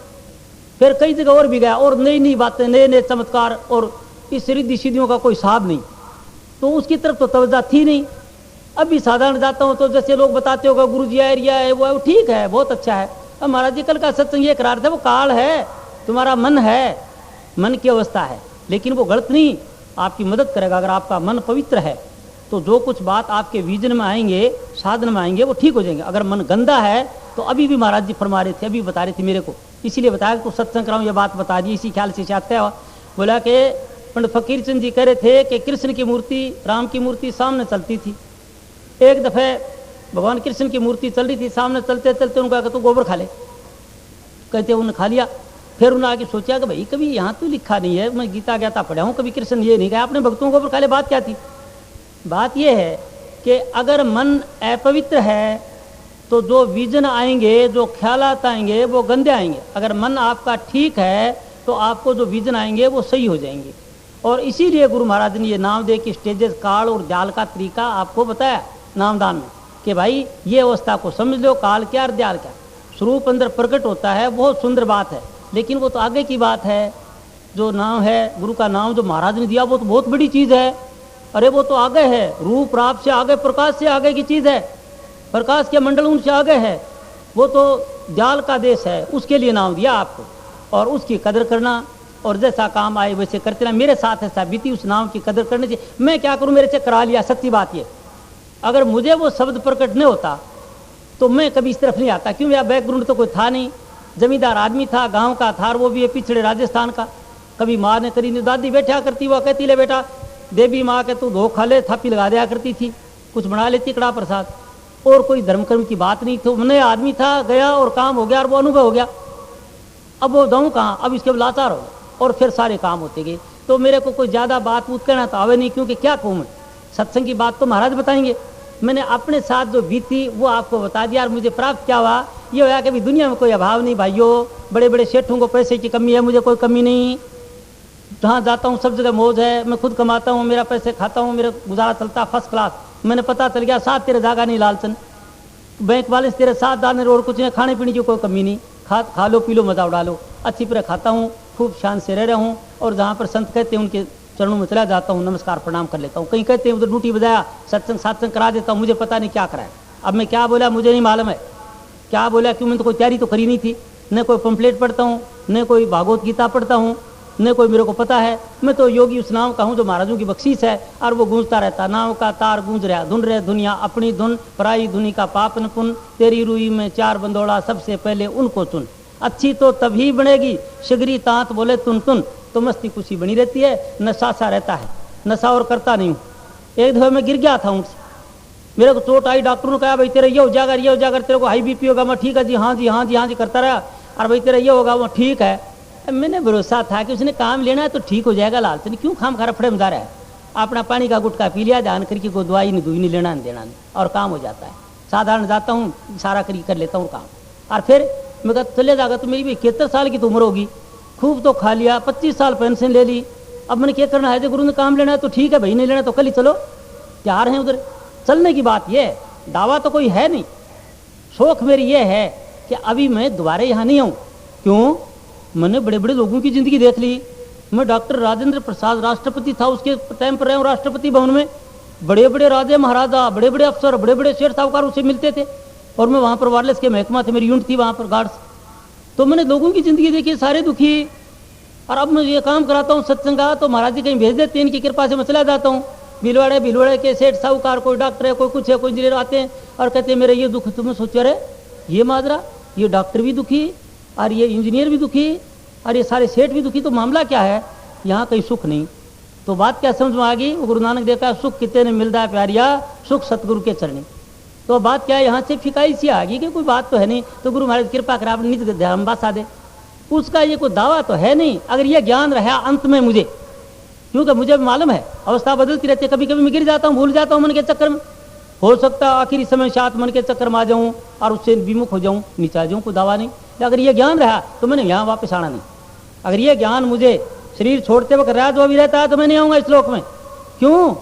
फिर कई जगह और भी गया और नई नई बातें, नए नए चमत्कार, और इस रिद्धि सिद्धियों का कोई हिसाब नहीं। तो उसकी तरफ तो तवज्जो थी नहीं। अभी साधारण जाता हूँ तो जैसे लोग बताते हो गुरु जी एरिया है, वो ठीक है, बहुत अच्छा है। अब महाराज जी कल का सत्संग ये करा रहे थे, वो काल है, तुम्हारा मन है, मन की अवस्था है, लेकिन वो गलत नहीं, आपकी मदद करेगा। अगर आपका मन पवित्र है तो जो कुछ बात आपके विजन में आएंगे, साधन में आएंगे, वो ठीक हो जाएंगे। अगर मन गंदा है तो अभी भी महाराज जी फरमा रहे थे, अभी बता रहे थे मेरे को, इसीलिए बताया कि तो सत्संग कराऊँ, ये बात बता दी, इसी ख्याल से चाहते हो। बोला कि पंडित फकीर चंद जी कह रहे थे कि कृष्ण की मूर्ति, राम की मूर्ति सामने चलती थी। एक दफ़े भगवान कृष्ण की मूर्ति चल रही थी सामने, चलते चलते उनको कहा तो गोबर खा ले। कहते उन्होंने खा लिया। फिर उन्होंने आगे सोचा कि भाई कभी यहाँ तो लिखा नहीं है, मैं गीता गीता पढ़ा हूँ, कभी कृष्ण ये नहीं कहा, अपने भक्तों को गोबर खा ले। बात क्या थी? बात यह है कि अगर मन अपवित्र है तो जो विजन आएंगे, जो ख्यालात आएंगे, वो गंदे आएंगे। अगर मन आपका ठीक है तो आपको जो विजन आएंगे वो सही हो जाएंगे। और इसीलिए गुरु महाराज ने ये नाम दे कि स्टेजेस, काल और दयाल का तरीका आपको बताया नामदान में, कि भाई ये अवस्था को समझ लो, काल क्या और दयाल क्या। स्वरूप अंदर प्रकट होता है, बहुत सुंदर बात है, लेकिन वो तो आगे की बात है। जो नाम है, गुरु का नाम जो महाराज ने दिया, वो तो बहुत बड़ी चीज़ है। अरे वो तो आगे है, रूप राप से आगे, प्रकाश से आगे की चीज़ है, प्रकाश के मंडल उनसे आगे है। वो तो दयाल का देश है, उसके लिए नाम दिया आपको, और उसकी कदर करना, और जैसा काम आए वैसे करते रहना। मेरे साथ ऐसा बीती, उस नाम की कदर करनी चाहिए। मैं क्या करूं, मेरे से करा लिया, सच्ची बात ये। अगर मुझे वो शब्द प्रकट नहीं होता तो मैं कभी इस तरफ नहीं आता, क्यों, मेरा बैकग्राउंड तो कोई था नहीं। जमींदार आदमी था, गांव का था, वो भी पिछड़े राजस्थान का। कभी माँ ने करी नहीं, दादी बैठा करती, वो कहती ले बेटा देवी माँ के तू धो खा ले, थापी लगा दिया करती थी, कुछ बना लेती कड़ा प्रसाद। और कोई धर्म कर्म की बात नहीं थी, नया आदमी था, गया और काम हो गया और वो अनुभव हो गया। अब वो जाऊँ कहाँ, अब इसके लाचार हो गया, और फिर सारे काम होते गए। तो मेरे को कोई ज़्यादा बात पूछ कहना तो आवे नहीं, क्योंकि क्या कहूँ मैं, सत्संग की बात तो महाराज बताएंगे। मैंने अपने साथ जो बीती वो आपको बता दिया। और मुझे प्राप्त क्या हुआ, ये होया कि दुनिया में कोई अभाव नहीं भाइयों। बड़े बड़े सेठों को पैसे की कमी है, मुझे कोई कमी नहीं। जहाँ जाता हूँ सब जगह मौज है, मैं खुद कमाता हूँ, मेरा पैसे खाता हूँ, मेरा गुजारा चलता फर्स्ट क्लास। मैंने पता चल गया, साथ तेरे जागा नहीं लालचन, बैंक वाले तेरे साथ डालने और कुछ नहीं, खाने पीने की कोई कमी नहीं, खा लो पी लो मजा उड़ा लो, अच्छी तरह खाता हूँ, खूब शान से रह रहा हूँ। और जहाँ पर संत कहते हैं उनके चरणों में चला जाता हूँ, नमस्कार प्रणाम कर लेता हूँ। कहीं कहते हैं उधर ड्यूटी बजाया, सत्संग सात्संग करा देता हूँ, मुझे पता नहीं क्या कराया। अब मैं क्या बोला मुझे नहीं मालूम है, क्या बोला, क्यों, मैंने तो कोई तैयारी तो करी नहीं थी, न कोई पंपलेट पढ़ता हूँ, न कोई भागवत गीता पढ़ता हूँ, न कोई मेरे को पता है। मैं तो योगी उस नाम का हूँ जो महाराजों की बख्शीश है, और वो गूंजता रहता। नाव का तार गूंज रहा, धुन रहे दुनिया अपनी धुन, पराई धुनी का पाप न पुन, तेरी रूई में चार बंदोड़ा, सबसे पहले उनको चुन। अच्छी तो तभी बनेगी, शिगरी तांत बोले तुन तुन, तो मस्ती खुशी बनी रहती है, नशा सा रहता है। नशा और करता नहीं हूँ। एक दफे मैं गिर गया था ऊँट से, मेरे को चोट आई। डॉक्टर ने कहा भाई तेरे ये हो जाकर तेरे को हाई बीपी होगा। मैं ठीक है जी, हाँ जी हाँ जी हाँ जी करता रहा। और भाई तेरा ये होगा, वो ठीक है। मैंने भरोसा था कि उसने काम लेना है तो ठीक हो जाएगा, लालच नहीं, क्यों खाम खा रफड़े में जा रहा है। अपना पानी का गुटका पी लिया, जान करके कोई दवाई नहीं लेना नहीं देना नहीं, और काम हो जाता है। साधारण जाता हूँ, सारा कर लेता हूँ काम। और फिर मैं कहा चले जाएगा तो मेरी भी 71 साल की तो उम्र होगी, खूब तो खा लिया, 25 साल पेंशन ले ली। अब मैंने क्या करना है, जो गुरु ने काम लेना है तो ठीक है भाई, नहीं लेना तो कल ही चलो, तैयार हैं उधर चलने की। बात ये है, दावा तो कोई है नहीं। शौक मेरी ये है कि अभी मैं दोबारा यहाँ नहीं आऊँ। क्यों? मैंने बड़े बड़े लोगों की जिंदगी देख ली। मैं डॉक्टर राजेंद्र प्रसाद राष्ट्रपति था, उसके टाइम पर रहा हूँ राष्ट्रपति भवन में। बड़े बड़े राजे महाराजा, बड़े बड़े अफसर, बड़े बड़े शेर साहूकार उससे मिलते थे, और मैं वहाँ पर वायरलेस के महकमा थे, मेरी यूनिट थी वहाँ पर गार्ड्स। तो मैंने लोगों की जिंदगी देखी, सारे दुखी। और अब मैं ये काम कराता हूँ सत्संग का, तो महाराज जी कहीं भेज देते हैं, इनकी कृपा से मैं चला जाता हूँ। भिलवाड़े के सेठ साहूकार, कोई डॉक्टर है, कोई कुछ है, कोई इंजीनियर आते हैं और कहते हैं मेरे ये दुख। तुम्हें सोचो रे ये माजरा, ये डॉक्टर भी दुखी और ये इंजीनियर भी दुखी और ये सारे सेठ भी दुखी, तो मामला क्या है? यहाँ कहीं सुख नहीं। तो बात क्या समझ में आ गई? गुरु नानक देव का सुख कितने ने मिलता है प्यारिया, सुख सतगुरु के चरणी। तो बात क्या है, यहाँ से फिकाई सी आ गई कि कोई बात तो है नहीं। तो गुरु महाराज कृपा करा नित्य ध्यान बासा दे, उसका ये कोई दावा तो है नहीं। अगर ये ज्ञान रहा अंत में मुझे, क्योंकि मुझे मालूम है अवस्था बदलती रहती है, कभी कभी मैं गिर जाता हूँ, भूल जाता हूँ मन के चक्कर में। हो सकता है आखिरी समय साथ मन के चक्कर में आ जाऊँ और उससे विमुख हो जाऊँ, नीचा जाऊँ, कोई दावा नहीं। अगर ये ज्ञान रहा तो मैंने यहाँ वापस आना नहीं। अगर ये ज्ञान मुझे शरीर छोड़ते वक्त रात वो भी रहता है तो मैं नहीं आऊँगा इस लोक में। क्यों?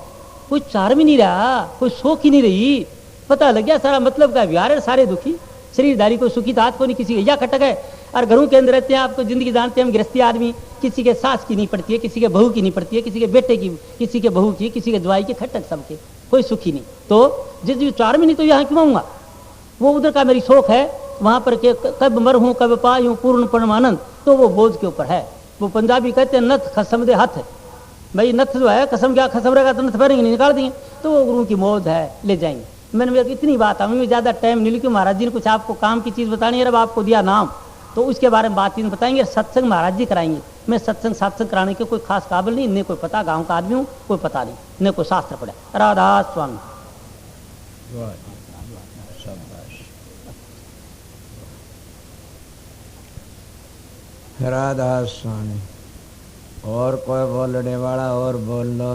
कोई चार भी नहीं रहा, कोई शोक ही नहीं रही। पता लग गया सारा मतलब का व्यवहार है, सारे दुखी। शरीरधारी को सुखी तात को नहीं, किसी या खटक है। और घरों के अंदर रहते हैं, आपको जिंदगी जानते हैं हम गृहस्थी आदमी, किसी के सास की नहीं पड़ती है, किसी के बहू की नहीं पड़ती है, किसी के बेटे की, किसी के बहू की, किसी के जवाई की, खटक सबके, कोई सुखी नहीं। तो जिस विचार में नहीं तो यहाँ क्यों आऊँगा? वो उधर का मेरी शौक है, वहाँ पर के कब मर हूँ कब पाई हूँ पूर्ण परमानंद, तो वो बोझ के ऊपर है। वो पंजाबी कहते हैं नथ खसम दे हाथ। भाई नथ जो है कसम क्या खसम रहेगा तो नथ पहनेंगे नहीं, निकाल देंगे। तो वो गुरु की मौज है, ले जाएंगे। मैंने इतनी बात है, मैं ज़्यादा टाइम नहीं लिखी। महाराज जी ने कुछ आपको काम की चीज़ बतानी है, अब आपको दिया नाम तो उसके बारे में बातचीत बताएंगे। सत्संग महाराज जी कराएंगे। मैं सत्संग कराने के कोई खास काबिल नहीं, न कोई पता, गांव का आदमी हूँ, कोई पता नहीं, न कोई शास्त्र पढ़ा। राधा स्वामी राधा स्वामी। और कोई बोलने वाला और बोल लो।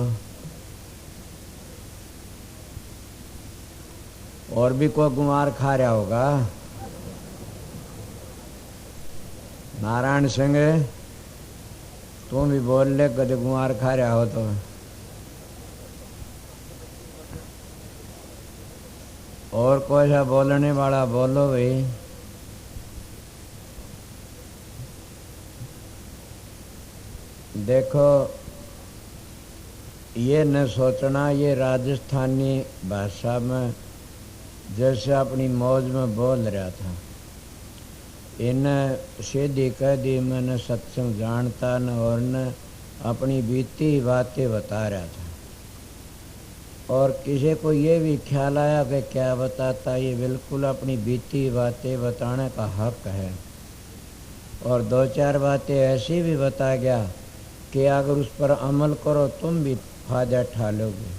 और भी कोई गुमार खा रहा होगा। नारायण सिंह तुम भी बोल ले, कद गुमार खा रहा हो तो। और कोई सा बोलने वाला बोलो भाई। देखो ये न सोचना, ये राजस्थानी भाषा में जैसे अपनी मौज में बोल रहा था। इन सीधी कह दी मैंने सत्संग जानता न, और न अपनी बीती बातें बता रहा था। और किसी को ये भी ख्याल आया कि क्या बताता, ये बिल्कुल अपनी बीती बातें बताने का हक है। और दो चार बातें ऐसी भी बता गया कि अगर उस पर अमल करो तुम भी फायदा ठा लोगे।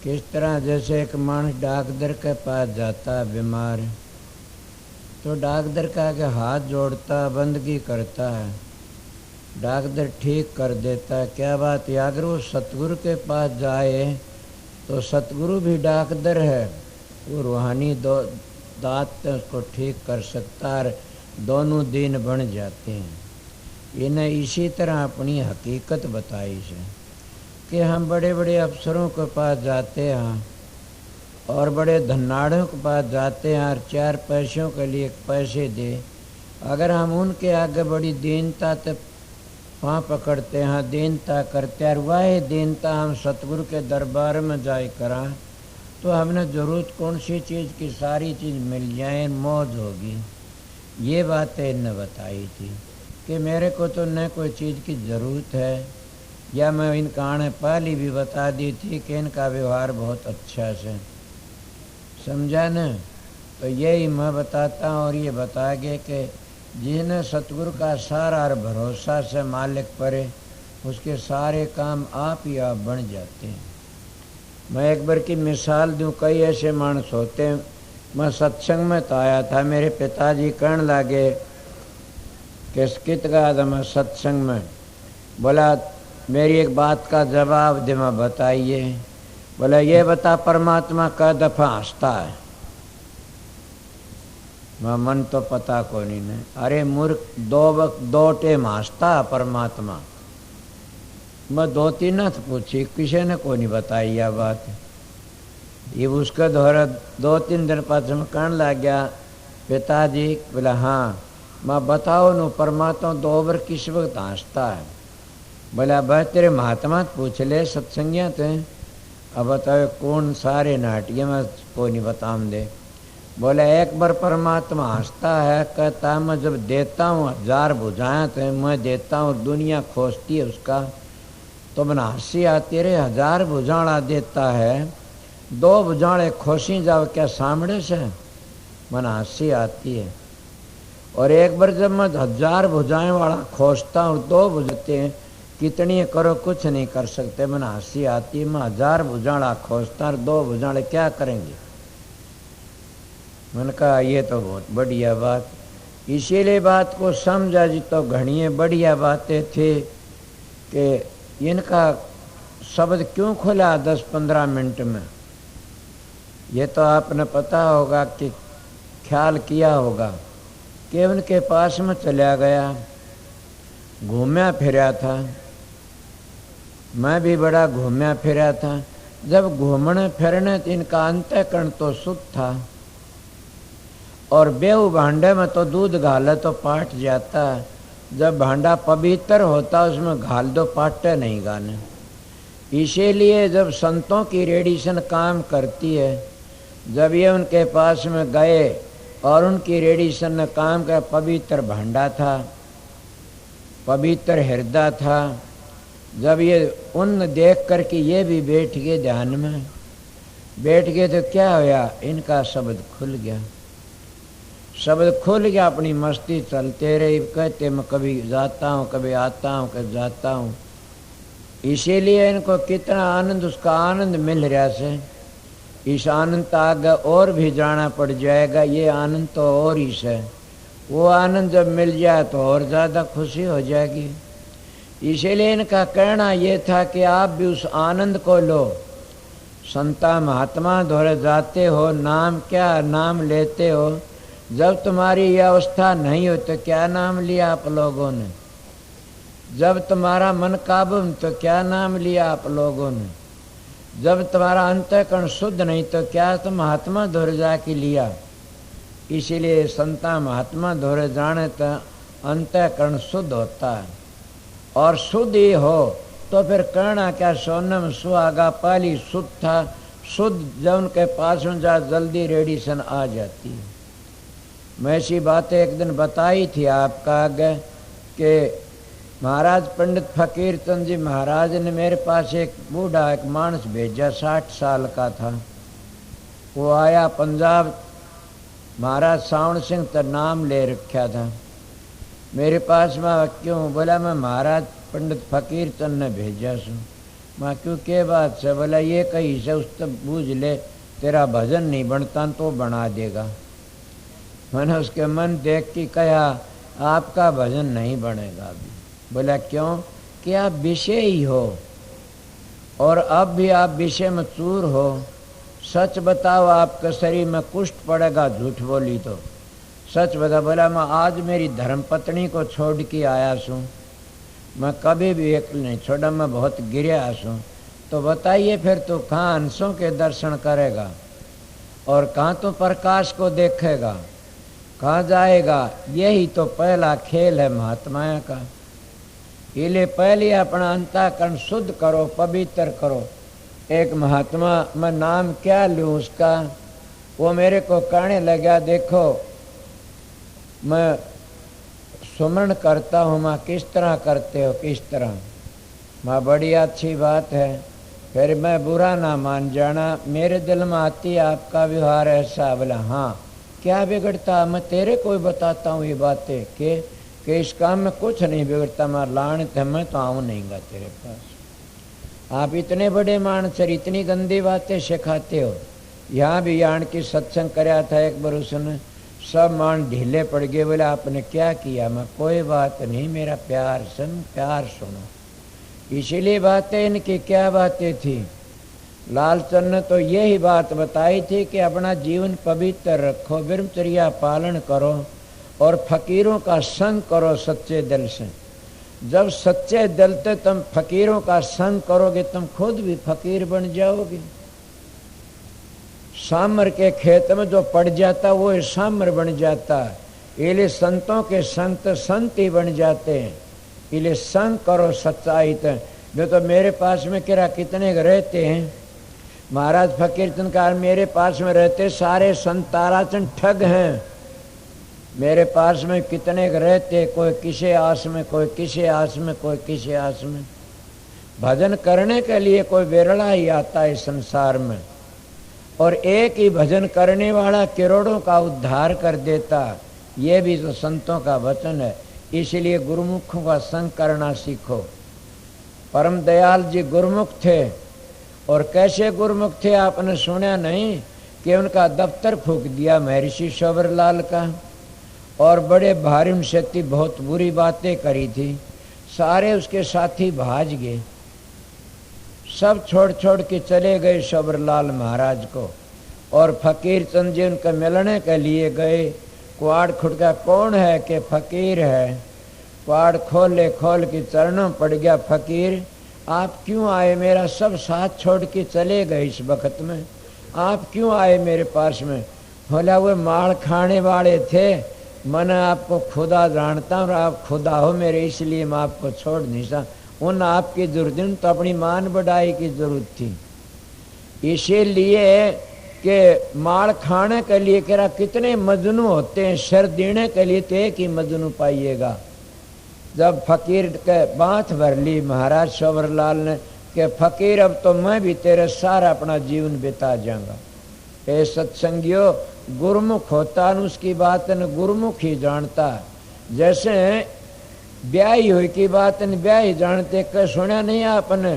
किस तरह, जैसे एक मानस डॉक्टर के पास जाता है बीमार, तो डॉक्टर का आगे हाथ जोड़ता, बंदगी करता है, डॉक्टर ठीक कर देता है। क्या बात है, अगर वो सतगुरु के पास जाए तो सतगुरु भी डॉक्टर है, वो रूहानी दात उसको ठीक कर सकता है, दोनों दिन बन जाते हैं। इन्हें इसी तरह अपनी हकीकत बताई है कि हम बड़े बड़े अफसरों के पास जाते हैं और बड़े धनाढ़ों के पास जाते हैं और चार पैसों के लिए पैसे दे। अगर हम उनके आगे बड़ी दीनता से पाँव पकड़ते हैं, दीनता करते हैं, और वह दीनता हम सतगुरु के दरबार में जाए करा, तो हमने ज़रूरत कौन सी चीज़ की, सारी चीज़ मिल जाए, मौज होगी। ये बातें इन्हें बताई थी। कि मेरे को तो न कोई चीज़ की ज़रूरत है, या मैं इनका आने पहले भी बता दी थी कि इनका व्यवहार बहुत अच्छा से, समझा न। तो यही मैं बताता हूँ और ये बता गए कि जिन्हें सतगुरु का सारा भरोसा से मालिक परे, उसके सारे काम आप ही आप बन जाते हैं। मैं एक बार की मिसाल दूं, कई ऐसे मानस होते हैं। मैं सत्संग में तो आया था, मेरे पिताजी कहने लगे कि कित गया था मैं सत्संग में, बोला मेरी एक बात का जवाब दे, मैं बताइए। बोला ये बता परमात्मा कै दफ़ा हंसता है। मैं मन तो पता को नहीं ने। अरे मूर्ख, दो टेम हंसता परमात्मा। मैं 2-3 न पूछी, किसी ने को नहीं बताई यह बात। ये उसके द्वारा 2-3 दिन बाद मैं कहने लग गया, पिताजी बोला हाँ। मैं बताओ नो परमात्मा 2 बार किस वक्त हंसता है। बोला भाई तेरे महात्मा पूछ ले, सत्संगिया थे। अब बताओ कौन सारे नाटिया में को नहीं बताम दे। बोले एक बार परमात्मा हंसता है, कहता मैं जब देता हूँ 1000 भुजाएं तो मैं देता हूँ, दुनिया खोजती है उसका, तो मैंने हंसी आती रे। 1000 भुजाड़ा देता है, 2 भुजाड़े खोसी जाओ क्या सामने से, मैंने हंसी आती है। और एक बार जब मैं 1000 भुजाएं वाला खोजता हूँ, 2 भुजते हैं, कितनी करो कुछ नहीं कर सकते, मैंने हंसी आती है। मैं 1000 भुजाड़ा खोजता हूँ, 2 भुजाड़े क्या करेंगे। मैंने कहा ये तो बहुत बढ़िया बात, इसीलिए बात को समझा जी। तो घनी बढ़िया बातें थी कि इनका शब्द क्यों खुला 10-15 मिनट में, ये तो आपने पता होगा कि ख्याल किया होगा कि उनके पास में चला गया, घूमया फिरा था, मैं भी बड़ा घूमया फिरा था। जब घूमने फिरने तो इनका अंतःकरण तो शुद्ध था, और बेहू भांडे में तो दूध घाले तो पाट जाता है। जब भांडा पवित्र होता उसमें घाल दो पाटे नहीं गाने। इसीलिए जब संतों की रेडिएशन काम करती है, जब ये उनके पास में गए और उनकी रेडिएशन ने काम किया, पवित्र भांडा था, पवित्र हृदय था। जब ये उन देख कर के ये भी बैठ गए, ध्यान में बैठ गए, तो क्या होया, इनका शब्द खुल गया। शब्द खुल गया, अपनी मस्ती चलते रही। कहते मैं कभी जाता हूँ, कभी आता हूँ, कभी जाता हूँ। इसीलिए इनको कितना आनंद, उसका आनंद मिल रहा से। इस आनंद तो आगे और भी जाना पड़ जाएगा, ये आनंद तो और ही से। वो आनंद जब मिल जाए तो और ज़्यादा खुशी हो जाएगी। इसीलिए इनका कहना ये था कि आप भी उस आनंद को लो। संता महात्मा द्वारा जाते हो, नाम क्या नाम लेते हो। जब तुम्हारी यह अवस्था नहीं हो तो क्या नाम लिया आप लोगों ने। जब तुम्हारा मन काबू में तो क्या नाम लिया आप लोगों ने। जब तुम्हारा अंतःकरण शुद्ध नहीं तो क्या तुम महात्मा धोरे जाके लिया। इसीलिए संता महात्मा धोरे जाने तो अंतःकरण शुद्ध होता है, और शुद्ध ही हो तो फिर कहना क्या, सोनम सुहागा पहली शुद्ध था। शुद्ध जब उनके पास में जा जल्दी रेडिएशन आ जाती है। मैं ऐसी बातें एक दिन बताई थी आपका आगे कि महाराज पंडित फकीर चंद जी महाराज ने मेरे पास एक बूढ़ा एक मानस भेजा, 60 साल का था। वो आया पंजाब, महाराज सावण सिंह तो नाम ले रखा था। मेरे पास में क्यों, बोला मैं महाराज पंडित फकीर चंद ने भेजा सू। मैं क्यों के बात से, बोला ये कहीं से उस तक बूझ ले, तेरा भजन नहीं बनता तो बना देगा। मैंने उसके मन देख के कहा आपका भजन नहीं बनेगा अभी। बोला क्यों, कि आप विषय ही हो, और अब भी आप विषय में चूर हो। सच बताओ आपके शरीर में कुष्ठ पड़ेगा, झूठ बोली तो सच बता। बोला मैं आज मेरी धर्मपत्नी को छोड़ के आया सूँ, मैं कभी भी एक नहीं छोड़ा, मैं बहुत गिरा सूँ। तो बताइए फिर तो कहाँ अंशों के दर्शन करेगा, और कहाँ तो प्रकाश को देखेगा, कहाँ जाएगा। यही तो पहला खेल है महात्माओं का। इसलिए पहले अपना अंतःकरण शुद्ध करो, पवित्र करो। एक महात्मा, मैं नाम क्या लूँ उसका, वो मेरे को कहने लगा, देखो मैं सुमरण करता हूँ माँ, किस तरह करते हो, किस तरह? माँ बड़ी अच्छी बात है, फिर मैं बुरा ना मान जाना, मेरे दिल में आती आपका व्यवहार ऐसा। बोला हाँ, क्या बिगड़ता, मैं तेरे को बताता हूँ ये बातें कि इस काम में कुछ नहीं बिगड़ता। मैं लानत है, मैं तो आऊँ नहींगा तेरे पास। आप इतने बड़े मानसर इतनी गंदी बातें सिखाते हो। यहाँ भी यान की सत्संग कराया था एक बार, उसने सब मान ढीले पड़ गए। बोले आपने क्या किया? मैं कोई बात नहीं, मेरा प्यार सुनो। इसीलिए बातें इनकी क्या बातें थी? लालचंद ने तो यही बात बताई थी कि अपना जीवन पवित्र रखो, ब्रह्मचर्या पालन करो और फकीरों का संग करो सच्चे दिल से। जब सच्चे दिल से तुम फकीरों का संग करोगे, तुम खुद भी फकीर बन जाओगे। सामर के खेत में जो पड़ जाता वो सामर बन जाता। इले संतों के संत संत ही बन जाते हैं। इले संग करो सच्चाई तो। जो तो मेरे पास में कितने रहते हैं महाराज फकीर चंदकार, मेरे पास में रहते सारे संत ताराचंद ठग हैं। मेरे पास में कितने रहते, कोई किसे आस में, कोई किसे आस में, कोई किसे आस में। भजन करने के लिए कोई विरला ही आता है संसार में, और एक ही भजन करने वाला करोड़ों का उद्धार कर देता। ये भी तो संतों का वचन है। इसलिए गुरुमुखों का संग करना सीखो। परम दयाल जी गुरुमुख थे, और कैसे गुरुमुख थे आपने सुना नहीं कि उनका दफ्तर फूंक दिया महर्षि शबरलाल का, और बड़े भारी उनसे बहुत बुरी बातें करी थी। सारे उसके साथी भाज गए, सब छोड़ छोड़ के चले गए शबरलाल महाराज को। और फकीर चंद जी उनके मिलने के लिए गए। कुआड़ खुटका कौन है कि फकीर है। कुआड़ खोल के चरणों पड़ गया, फकीर आप क्यों आए? मेरा सब साथ छोड़ के चले गए इस वक्त में, आप क्यों आए मेरे पास में? बोला वो माल खाने वाले थे, मैंने आपको खुदा जानता हूँ, आप खुदा हो मेरे, इसलिए मैं आपको छोड़ नहीं सकता। उन आपकी जरूरत तो अपनी मान बढ़ाई की जरूरत थी। इसीलिए कि माल खाने के लिए कह रहा कितने मजनू होते हैं, शर देने के लिए तो एक ही मजनू पाइएगा। जब फकीर के बात भर ली महाराज शबरलाल ने कि फकीर अब तो मैं भी तेरे सारा अपना जीवन बिता जाऊंगा। ए सत्संगियों, गुरुमुख होता न उसकी बात न गुरुमुख ही जानता। जैसे ब्याही हुई की बात न ब्याही जानते, कह सुना नहीं आपने?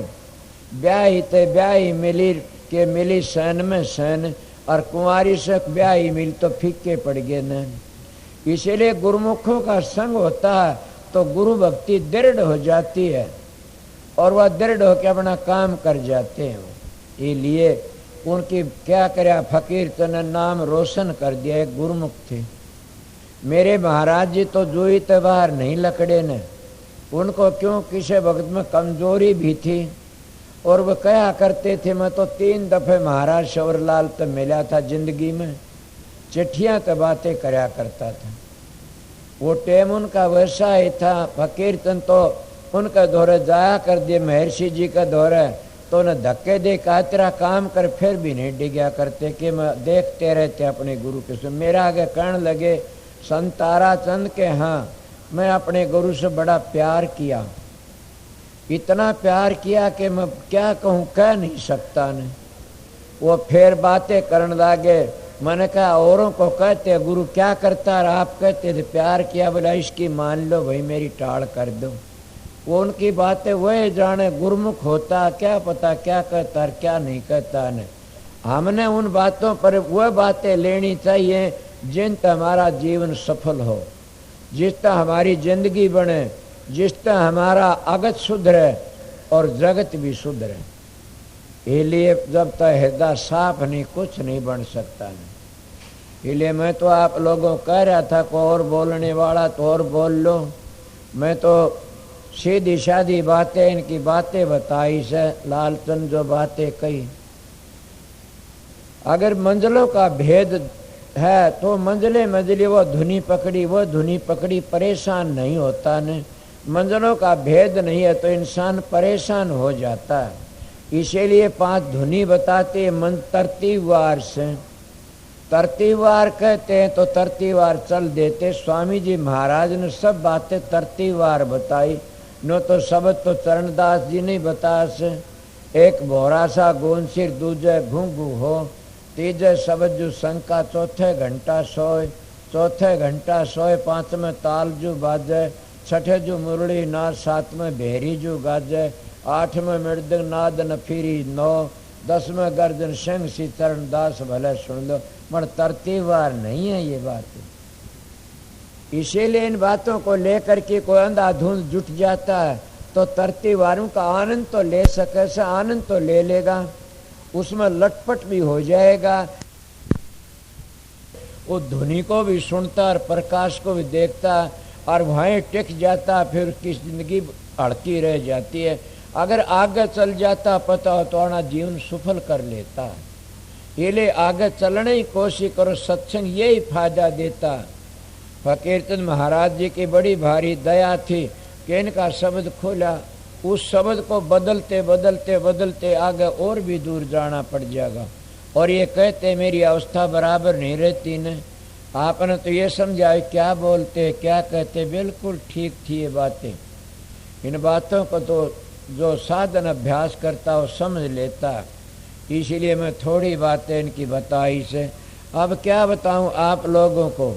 ब्याही ते ब्याही मिली के मिली सैन में सैन, और कुंवारी से ब्याही मिल तो फीके पड़ गए न। इसीलिए गुरुमुखों का संग होता है तो गुरु भक्ति दृढ़ हो जाती है, और वह दृढ़ होकर अपना काम कर जाते हैं। इसलिए उनकी क्या करे, फकीर तो ने नाम रोशन कर दिया, एक गुरुमुख थे। मेरे महाराज जी तो जो ही त्योहार नहीं लकड़े ने, उनको क्यों किसी वक्त में कमजोरी भी थी, और वह कहा करते थे, मैं तो 3 दफे महाराज शबरलाल तो मिला था जिंदगी में, चिट्ठियां तो बातें कराया करता था। वो टेम उनका वैसा ही था। फकीर चंद तो उनका दौरे जाया कर दिए, महर्षि जी का दौरे, तो उन्हें धक्के दे कहा तेरा काम कर, फिर भी नहीं डिग्या करते कि मैं देखते रहते अपने गुरु के सुन। मेरा आगे कहने लगे संत ताराचंद के हाँ, मैं अपने गुरु से बड़ा प्यार किया, इतना प्यार किया कि मैं क्या कहूँ, कह नहीं सकता ने। वो फिर बातें करने लगे। मैंने कहा औरों को कहते गुरु क्या करता है, आप कहते थे प्यार किया। बोला इसकी मान लो भाई, मेरी टाल कर दो। वो उनकी बातें वह जाने, गुरुमुख होता क्या पता क्या कहता है क्या नहीं कहता ने। हमने उन बातों पर वह बातें लेनी चाहिए जिनसे हमारा जीवन सफल हो, जिससे हमारी जिंदगी बने, जिससे हमारा अगत सुधरे और जगत भी सुधरे। इसलिए जब तक हृदय साफ नहीं कुछ नहीं बन सकता नहीं। इसलिए मैं तो आप लोगों कह रहा था को और बोलने वाला तो और बोल लो। मैं तो सीधी सादी बातें इनकी बातें बताई से, लालचंद जो बातें कही। अगर मंजिलों का भेद है तो मंजिले मंजिले वो धुनी पकड़ी परेशान नहीं होता ने। मंजिलों का भेद नहीं है तो इंसान परेशान हो जाता है। इसीलिए 5 धुनी बताते मन तरतीब वार से। तरतीवार कहते हैं तो तरतीवार चल देते। स्वामी जी महाराज ने सब बातें तरतीवार बताई। नो तो शब्द तो चरणदास जी ने बताया से। एक भोरा सा गोन सिर, दूजे घूंघू हो, तीजे शब्द जो शंका, चौथे घंटा सोए, चौथे घंटा सोए, पांचवें ताल जो बाजे, छठे जो मुरली नाद, सातवें भेरी जो गाजे, आठवें मृदंग नाद न फिरी नौ, 10वें गर्जन सिंह सी चरणदास भले सुन लो। मगर तरतीवार नहीं है ये बात। इसीलिए इन बातों को लेकर के कोई अंधाधुंध जुट जाता है तो तरतीवारों का आनंद तो ले सके से आनंद तो ले लेगा, उसमें लटपट भी हो जाएगा, वो धुनी को भी सुनता और प्रकाश को भी देखता और वहीं टिक जाता, फिर उसकी जिंदगी अड़ती रह जाती है। अगर आगे चल जाता पता हो तो अपना जीवन सफल कर लेता। इसलिए आगे चलने की कोशिश करो, सत्संग यही फायदा देता। फकीरचंद महाराज जी की बड़ी भारी दया थी कि इनका शब्द खोला, उस शब्द को बदलते बदलते बदलते आगे और भी दूर जाना पड़ जाएगा। और ये कहते मेरी अवस्था बराबर नहीं रहती न। आपने तो ये समझा क्या बोलते क्या कहते, बिल्कुल ठीक थी ये बातें। इन बातों को तो जो साधन अभ्यास करता वो समझ लेता। इसीलिए मैं थोड़ी बातें इनकी बताई से। अब क्या बताऊं आप लोगों को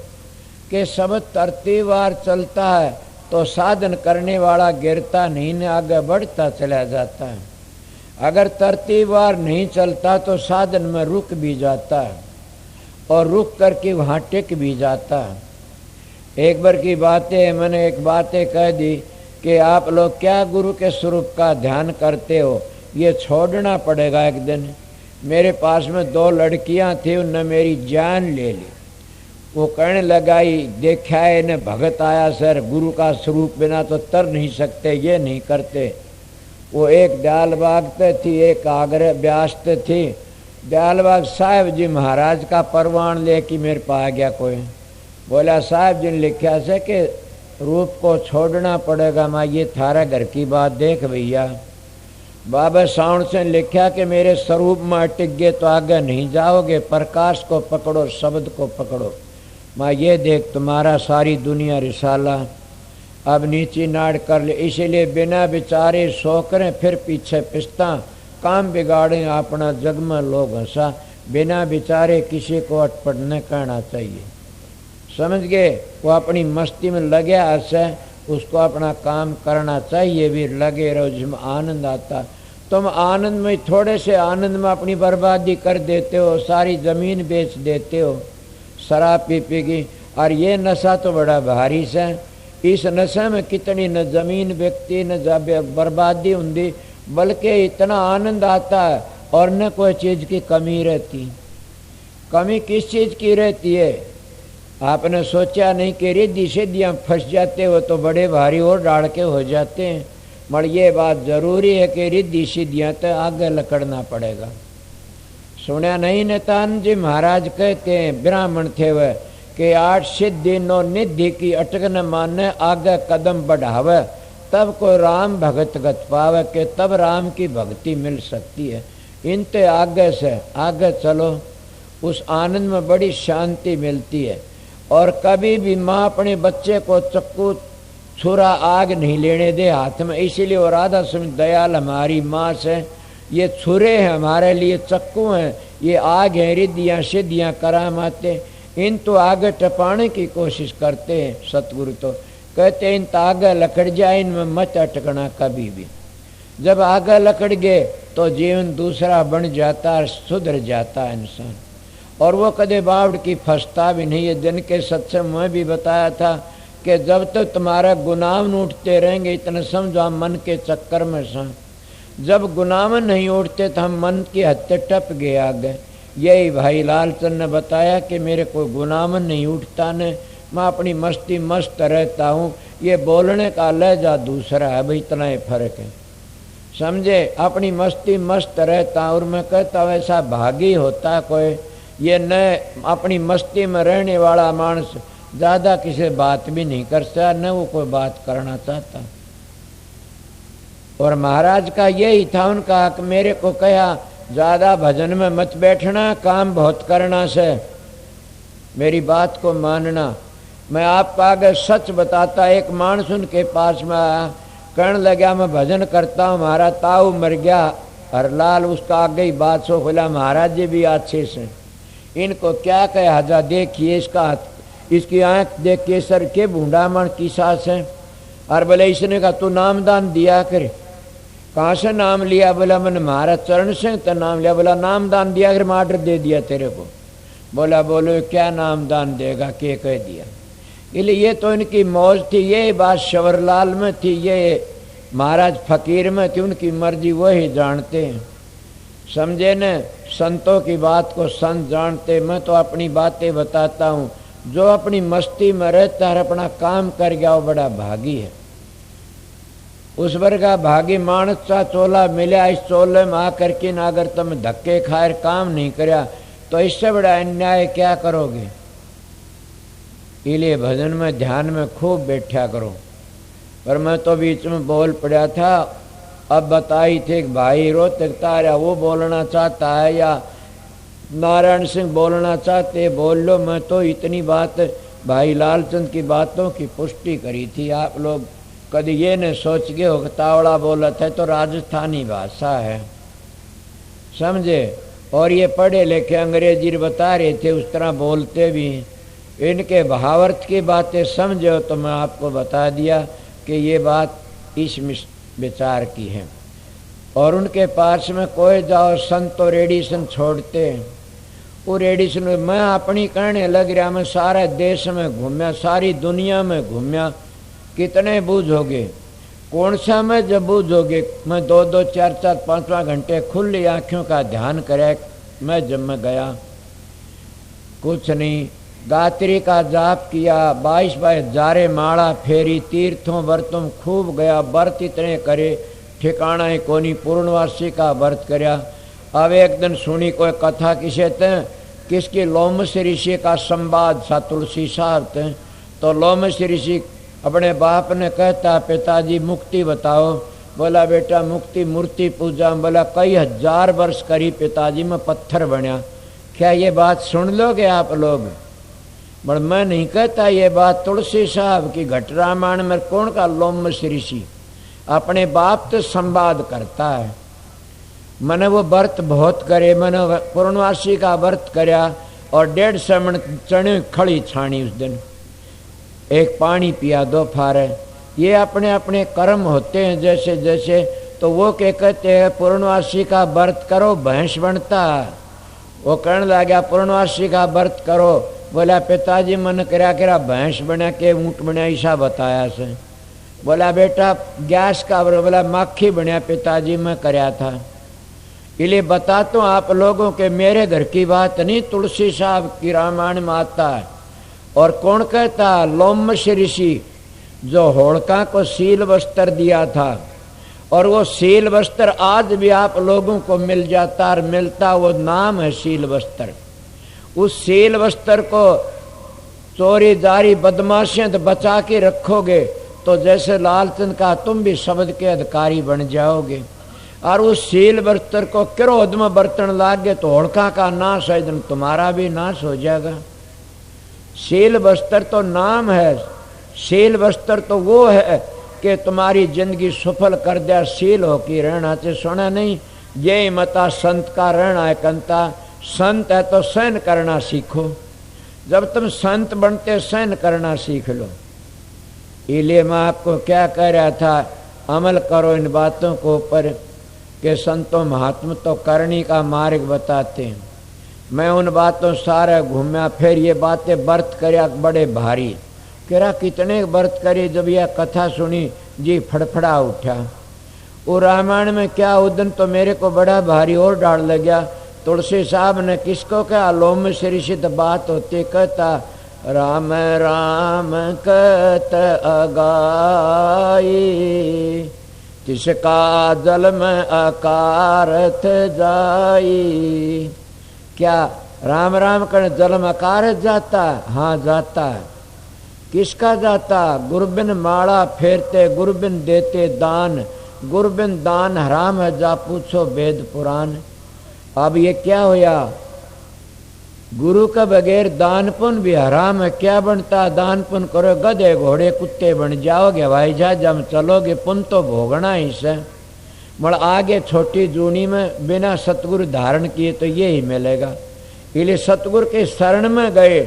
कि शब्द तरतीवार चलता है तो साधन करने वाला गिरता नहीं न, आगे बढ़ता चला जाता है। अगर तरतीवार नहीं चलता तो साधन में रुक भी जाता है और रुक करके वहाँ टिक भी जाता है। एक बार की बातें मैंने एक बातें कह दी कि आप लोग क्या गुरु के स्वरूप का ध्यान करते हो, ये छोड़ना पड़ेगा एक दिन। मेरे पास में 2 लड़कियां थी, उनने मेरी जान ले ली। वो कहने लगाई देखा है ने भगत आया सर, गुरु का स्वरूप बिना तो तर नहीं सकते, ये नहीं करते। वो एक दयालबाग पे थी, एक आगरे ब्यास पे थी। दयालबाग साहब जी महाराज का परवान लेके मेरे पास आ गया कोई, बोला साहब जी ने लिखा से कि रूप को छोड़ना पड़ेगा। मैं ये थारा घर की बात देख भैया। बाबा साउंड से लिखा कि मेरे स्वरूप में अटक गए तो आगे नहीं जाओगे, प्रकाश को पकड़ो, शब्द को पकड़ो। मैं ये देख तुम्हारा सारी दुनिया रिसाला अब नीची नाड़ कर ले। इसीलिए बिना विचारे सो करें फिर पीछे पिस्ता, काम बिगाड़े अपना जग में लोग हंसा। बिना विचारे किसी को अटपट न कहना चाहिए, समझ गए। वो अपनी मस्ती में लगे हंसे, उसको अपना काम करना चाहिए, भी लगे रहो जिसमें आनंद आता। तुम आनंद में थोड़े से आनंद में अपनी बर्बादी कर देते हो, सारी ज़मीन बेच देते हो शराब पी पी की। और ये नशा तो बड़ा भारी से, इस नशे में कितनी न ज़मीन बिकती न बर्बादी होती, बल्कि इतना आनंद आता है और न कोई चीज़ की कमी रहती। कमी किस चीज़ की रहती है? आपने सोचा नहीं कि रिद्धि सिद्धियाँ फंस जाते हो तो बड़े भारी और डाल के हो जाते हैं। मगर ये बात जरूरी है कि रिद्धि सिद्धियाँ तो आगे लकड़ना पड़ेगा। सुना नहीं नेतान जी महाराज कहते हैं, ब्राह्मण थे वह, कि 8 सिद्धि 9 निधि की अटक न माने, आगे कदम बढ़ावे तब को राम भगत गत पावे, के तब राम की भक्ति मिल सकती है। इनते आगे से आगे चलो, उस आनंद में बड़ी शांति मिलती है। और कभी भी माँ अपने बच्चे को चक्कू छुरा आग नहीं लेने दे हाथ में। इसीलिए वो राधा स्वामी दयाल हमारी माँ से, ये छुरे हैं हमारे लिए, चक्कू हैं, ये आग हैं, रिद्धियाँ सिद्धियाँ करामाते, इन तो आगे टपाने की कोशिश करते हैं। सतगुरु तो कहते हैं इन तो आगे लकड़ जाए, इनमें मत अटकना कभी भी। जब आगे लकड़ गए तो जीवन दूसरा बन जाता है, सुधर जाता है इंसान। और वो कदे बावड़ की फंसता भी नहीं है। दिन के सत्संग में भी बताया था कि जब तक तो तुम्हारा गुनाह उठते रहेंगे, इतना समझो हम मन के चक्कर में सा। जब गुनाह नहीं उठते तो हम मन की हद तक टप गए आगे। यही भाई लालचंद ने बताया कि मेरे कोई गुनाह नहीं उठता न, मैं अपनी मस्ती मस्त रहता हूँ। ये बोलने का लहजा दूसरा है भाई, इतना ही फर्क है, समझे। अपनी मस्ती मस्त रहता और मैं कहता हूँ ऐसा भागी होता कोई। ये न अपनी मस्ती में रहने वाला मानस ज़्यादा किसी बात भी नहीं कर सकता, न वो कोई बात करना चाहता। और महाराज का यही था, उनका कि मेरे को कहा ज़्यादा भजन में मत बैठना, काम बहुत करना से। मेरी बात को मानना। मैं आपको आगे सच बताता। एक मानस उनके पास में आया, कहने लगा मैं भजन करता हूँ, हमारा ताऊ मर गया। हरलाल उसका आगे ही बात सो खोला, महाराज जी भी अच्छे से, इनको क्या कहे हजा, देखिए इसका इसकी आंख देख के सर के भूडा मन की सास है। और बोले इसने कहा तू नामदान दिया कर। कहाँ से नाम लिया? बोला मैंने महाराज चरण से तो नाम लिया। बोला नामदान दिया कर, मैं ऑर्डर दे दिया तेरे को। बोला बोलो क्या नामदान देगा, के कह दिया। इसलिए ये तो इनकी मौज थी, ये बात शवरलाल में थी, ये महाराज फकीर में थी, उनकी मर्जी वही जानते हैं। समझे न, संतों की बात को संत जानते। मैं तो अपनी बातें बताता हूँ। जो अपनी मस्ती में रहता है, अपना काम कर गया, वो बड़ा भागी है। उस वर्ग का भागी मानस सा चोला मिला, इस चोले में आकर के ना अगर तुम धक्के खाए काम नहीं करया तो इससे बड़ा अन्याय क्या करोगे। इसलिए भजन में ध्यान में खूब बैठा करो। पर मैं तो बीच में बोल पड़ा था। अब बताई थे कि भाई रोहतक तारा वो बोलना चाहता है या नारायण सिंह बोलना चाहते, बोल लो। मैं तो इतनी बात भाई लालचंद की बातों की पुष्टि करी थी। आप लोग कभी ये न सोच गए हो तावड़ा बोला था तो राजस्थानी भाषा है, समझे। और ये पढ़े लिखे अंग्रेजी बता रहे थे, उस तरह बोलते भी। इनके भावार्थ की बातें समझो तो मैं आपको बता दिया कि ये बात इस विचार की है। और उनके पास में कोई जाओ संत तो रेडिएशन छोड़ते हैं। वो रेडिएशन मैं अपनी कहने लग रहा, मैं सारे देश में घूमया, सारी दुनिया में घूमया, कितने बूझोगे, कौन सा में जब बूझोगे। मैं 2-2, 4-4, 5 घंटे खुली आँखों का ध्यान करे। मैं जब मैं गया कुछ नहीं, गायत्री का जाप किया, 22 जारे माला फेरी, तीर्थों व्रतों खूब गया, व्रत इतने करे ठिकाना ही कोनी, पूर्णवासी का व्रत करया। अब एक दिन सुनी कोई कथा किसे थे, किसकी लोमस ऋषि का संवाद सा तुलसी साहब थे। तो लोमस ऋषि अपने बाप ने कहता पिताजी मुक्ति बताओ। बोला बेटा मुक्ति मूर्ति पूजा। बोला कई 1000 वर्ष करी पिताजी, में पत्थर बना। क्या ये बात सुन लोगे आप लोग? पर मैं नहीं कहता ये बात तुलसी साहब की घट रामायण में कौन का लोमस ऋषि अपने बाप तो संवाद करता है। मैंने वो व्रत बहुत करे, मैंने पूर्णवासी का व्रत करया और 1.5 सेमण चने खड़ी छानी उस दिन, एक पानी पिया 2 फारे। ये अपने अपने कर्म होते हैं जैसे जैसे। तो वो क्या कहते हैं पूर्णवासी का व्रत करो भैंस बनता। वो कहने लगा पूर्णवासी का व्रत करो। बोला पिताजी मन करा भैंस बना के ऊँट बना ऐसा बताया से। बोला बेटा गैस का, बोला माखी बनया पिताजी मैं करया था। इसलिए बताता हूँ आप लोगों के, मेरे घर की बात नहीं, तुलसी साहब की रामायण में आता है। और कौन कहता? लोमश ऋषि जो होड़का को सील वस्त्र दिया था। और वो सील वस्त्र आज भी आप लोगों को मिल जाता और मिलता, वो नाम है सील वस्त्र। उस सील वस्त्र को चोरी जारी बदमाशियां तो बचा के रखोगे तो जैसे लालचंद का तुम भी शब्द के अधिकारी बन जाओगे। और उस सील वस्त्र को क्रोध में बर्तन लागे तो होड़का का नाश है, दिन तुम्हारा भी नाश हो जाएगा। सील वस्त्र तो नाम है, सील वस्त्र तो वो है कि तुम्हारी जिंदगी सफल कर दिया। सील हो कि रहना चाहिए, सुना नहीं ये मता संत का रहना है कंता। संत है तो सहन करना सीखो। जब तुम संत बनते सहन करना सीख लो। इसलिए मैं आपको क्या कह रहा था, अमल करो इन बातों को ऊपर कि संतों महात्मा तो करनी का मार्ग बताते हैं। मैं उन बातों सारा घूमया, फिर ये बातें व्रत करया बड़े भारी। कह कितने व्रत करे, जब यह कथा सुनी जी फड़फड़ा उठा। वो रामायण में क्या उदन तो मेरे को बड़ा भारी और डाल लग गया। तुलसी साहब ने किसको कहा? लोम ऋषि बात होती, कहता राम राम कहत अगाई, तिसका जल में अकारथ जाई। क्या राम राम कर जल में अकारथ जाता? हाँ जाता है। किसका जाता? गुरबिन माला फेरते, गुरबिन देते दान, गुरबिन दान हराम है जा पूछो वेद पुराण। अब ये क्या होया? गुरु का बगैर दान पुण्य भी हराम है। क्या बनता दान पुण्य करो, गधे घोड़े कुत्ते बन जाओगे, हवाई जहाज में चलोगे, पुण्य तो भोगना ही से। मगर आगे छोटी जूनी में बिना सतगुरु धारण किए तो ये ही मिलेगा। इसलिए सतगुरु के शरण में गए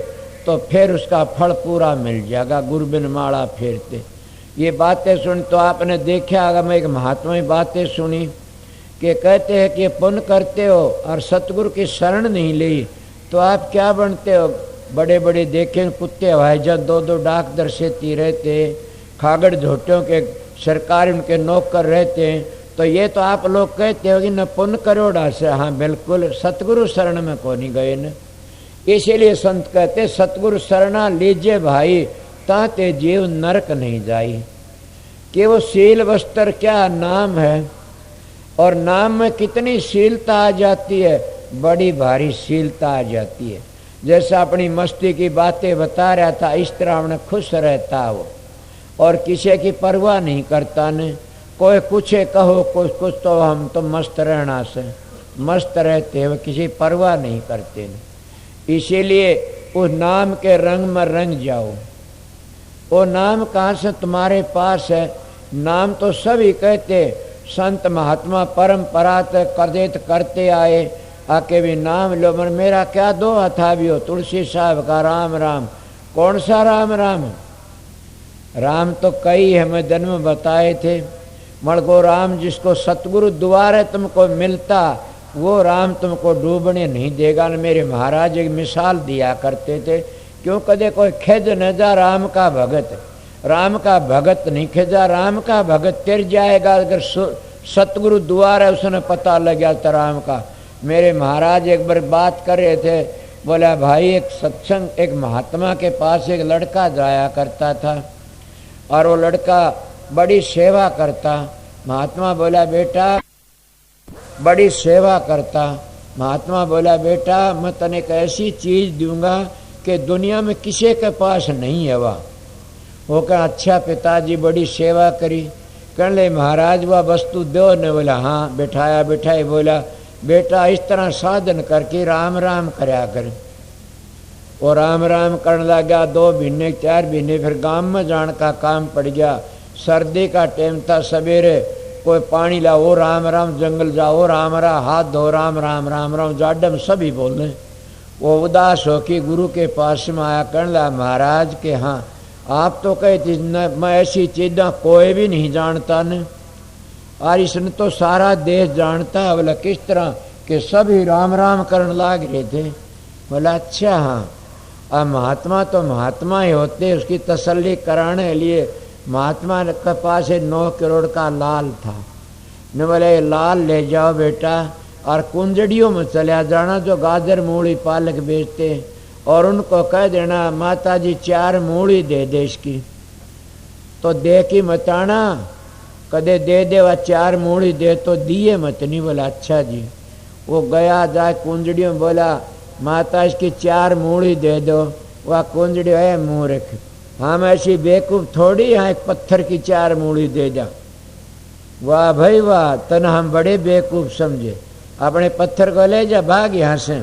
तो फिर उसका फल पूरा मिल जाएगा। गुरु बिन माला फेरते। ये बातें सुन तो आपने देखा अगर मैं एक महात्मा की बातें सुनी कि कहते हैं कि पुण्य करते हो और सतगुरु की शरण नहीं ली तो आप क्या बनते हो। बड़े बड़े देखे कुत्ते हवाई जहाज 2-2 डाक दर्शेती रहते, खागड़ झोटियों के सरकारी उनके नौकर रहते हैं। तो ये तो आप लोग कहते हो कि न पुण्य करोड़ा से। हाँ बिल्कुल, सतगुरु शरण में को नहीं गए न। इसीलिए संत कहते सतगुरु शरणा लीजिए भाई, ताते जीव नरक नहीं जाई। कि वो शील वस्त्र क्या नाम है, और नाम में कितनी शीलता आ जाती है, बड़ी भारी शीलता आ जाती है। जैसे अपनी मस्ती की बातें बता रहा था, इस तरह हमने खुश रहता वो, और किसी की परवाह नहीं करता ने। कोई कुछ कहो कुछ तो हम तो मस्त रहना से मस्त रहते हैं, किसी परवाह नहीं करते ने। इसीलिए उस नाम के रंग में रंग जाओ। वो नाम कहाँ से तुम्हारे पास है। नाम तो सभी कहते, संत महात्मा परंपरा करते आए, आके भी नाम लो। मन मेरा क्या दो था भी हो, तुलसी साहब का राम राम। कौन सा राम राम? राम तो कई हमें जन्म बताए थे, मड़को राम जिसको सतगुरु द्वारे तुमको मिलता वो राम तुमको डूबने नहीं देगा। न मेरे महाराज एक मिसाल दिया करते थे, क्यों कदे कोई खिज न जा राम का भगत। राम का भगत नहीं खिजा, राम का भगत तिर जाएगा अगर सतगुरु द्वारा उसने पता लग गया तो राम का। मेरे महाराज एक बार बात कर रहे थे, बोला भाई एक सत्संग एक महात्मा के पास एक लड़का जाया करता था और वो लड़का बड़ी सेवा करता। महात्मा बोला बेटा बड़ी सेवा करता। महात्मा बोला बेटा मैं तने एक ऐसी चीज दूंगा कि दुनिया में किसी के पास नहीं है। वो कहा अच्छा पिताजी बड़ी सेवा करी। कहने ले महाराज वह वस्तु दो ने। बोला हाँ। बिठाया बिठाई बोला बेटा इस तरह साधन करके राम राम करया कर। वो राम राम करने लगा। 2 महीने 4 महीने फिर गांव में जाने का काम पड़ गया। सर्दी का टाइम था, सवेरे कोई पानी लाओ राम राम, जंगल जाओ राम राम, हाथ धो राम राम राम राम, जाडम सभी बोले। वो उदास हो कि गुरु के पास में आया। कहने लगा महाराज के हाँ आप तो कहते मैं ऐसी चीज़ें कोई भी नहीं जानता न, और इसने तो सारा देश जानता है। बोला किस तरह कि सभी राम राम करने लाग रहे थे। बोला अच्छा हाँ। अब महात्मा तो महात्मा ही होते, उसकी तसल्ली कराने लिए महात्मा के पास 9 करोड़ का लाल था। न बोले लाल ले जाओ बेटा और कुंजड़ियों में चला जाना जो गाजर मूली पालक बेचते, और उनको कह देना माता जी 4 मूली दे दे इसकी। तो दे की मताना कदे दे दे वह 4 मूली दे तो दिए मत नहीं। बोला अच्छा जी। वो गया जाए कुंजड़ियों, बोला माता इसकी 4 मूली दे दो। वह कुंजड़ी है मूर्ख, हम ऐसी बेवकूफ थोड़ी यहाँ एक पत्थर की 4 मूली दे जा। वाह भाई वाह, तन हम बड़े बेवकूफ समझे। अपने पत्थर को ले जा, भाग यहाँ से।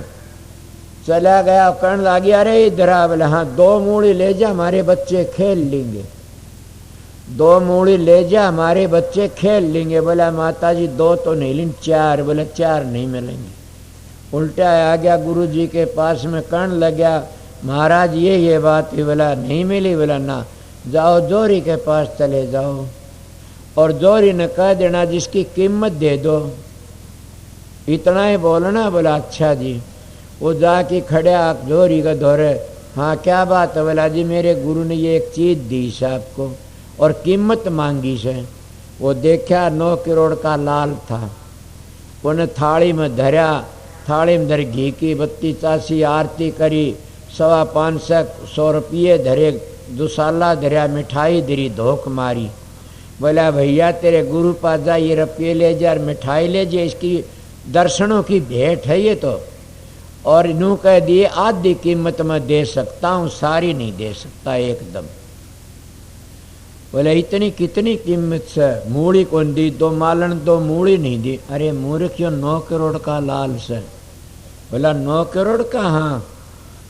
चला गया, कहने लगी अरे इधर आ। बोला हाँ 2 मूली ले जा, हमारे बच्चे खेल लेंगे। 2 मूली ले जा, हमारे बच्चे खेल लेंगे। बोला माता जी 2 तो नहीं लेंगे 4। बोला 4 नहीं मिलेंगे। उल्टा आ गया गुरु जी के पास में, कहने लग गया महाराज ये बात है। बोला नहीं मिली। बोला ना, जाओ जोरी के पास चले जाओ और जोरी ने कह देना जिसकी कीमत दे दो, इतना ही बोलना। बोला अच्छा जी। वो जाके खड़ा जोरी का धोरे, हाँ क्या बात है। बोला जी मेरे गुरु ने ये एक चीज़ दी साहब को और कीमत मांगी से। वो देखा 9 करोड़ का लाल था। उन्हें थाली में धरा, थाली में धर घी की बत्ती चासी, आरती करी, 500 रुपये धरे, दुसाला धरिया, मिठाई धरी, धोख मारी। बोला भैया तेरे गुरु पास जा, ये रुपये ले जा और मिठाई ले जा, इसकी दर्शनों की भेंट है ये तो। और इन्हों कह दिए आधी कीमत में दे सकता हूँ, सारी नहीं दे सकता एकदम। बोले इतनी कितनी कीमत से? मूड़ी कौन दी? 2 मालन 2 मूड़ी नहीं दी। अरे मूर्ख, 9 करोड़ का लाल से। बोला 9 करोड़ का? हाँ।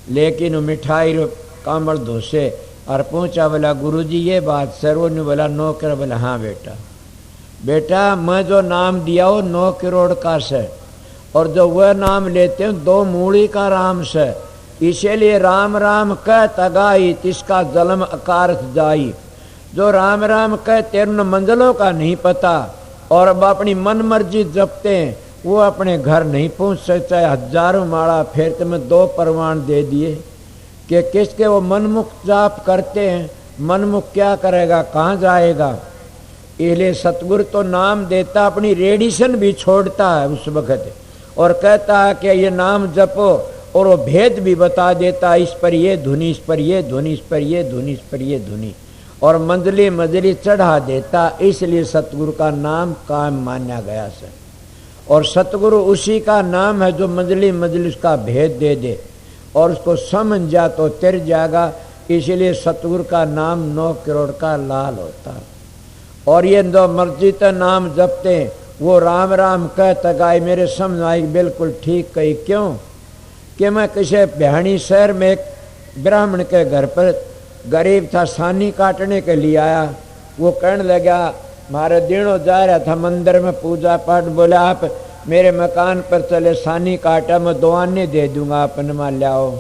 लेकिन वो मिठाई रो कामड़ धोसे और पूछा बोला गुरुजी ये बात सर ने बोला नौकर बोला हाँ बेटा बेटा मैं जो नाम दिया वो 9 करोड़ का से और जो वह नाम लेते हैं 2 मूली का राम से इसीलिए राम राम कह तगाई तिसका जन्म अकारथ जाई। जो राम राम कह तेरन मंजिलों का नहीं पता और अब अपनी मन मर्जी जपते हैं वो अपने घर नहीं पहुंच सकता। हजारों माला फिर तुम्हें 2 प्रमाण दे दिए कि किसके वो मनमुख जाप करते हैं। मनमुख क्या करेगा कहाँ जाएगा। इसलिए सतगुरु तो नाम देता अपनी रेडिशन भी छोड़ता है उस वक्त और कहता है कि ये नाम जपो और वो भेद भी बता देता इस पर ये धुनी इस पर ये धुनी इस पर ये धुनी इस पर ये धुनी और मंजली मंजली चढ़ा देता। इसलिए सतगुरु का नाम कायम माना गया से और सतगुरु उसी का नाम है जो मंजली मंजली उसका भेद दे दे और उसको समझ जा तो तिर जाएगा। इसलिए सतगुरु का नाम 9 करोड़ का लाल होता है और ये जो मर्जी तो नाम जपते हैं वो राम राम कह तकाई। मेरे समझ आई बिल्कुल ठीक कही। क्यों कि मैं किसी बिहानी शहर में एक ब्राह्मण के घर पर गरीब था सानी काटने के लिए आया। वो कहने लगा मारे दिनों जा रहा था मंदिर में पूजा पाठ। बोला आप मेरे मकान पर चले सानी काटा मैं 2 आने दे दूंगा अपन मान लाओ।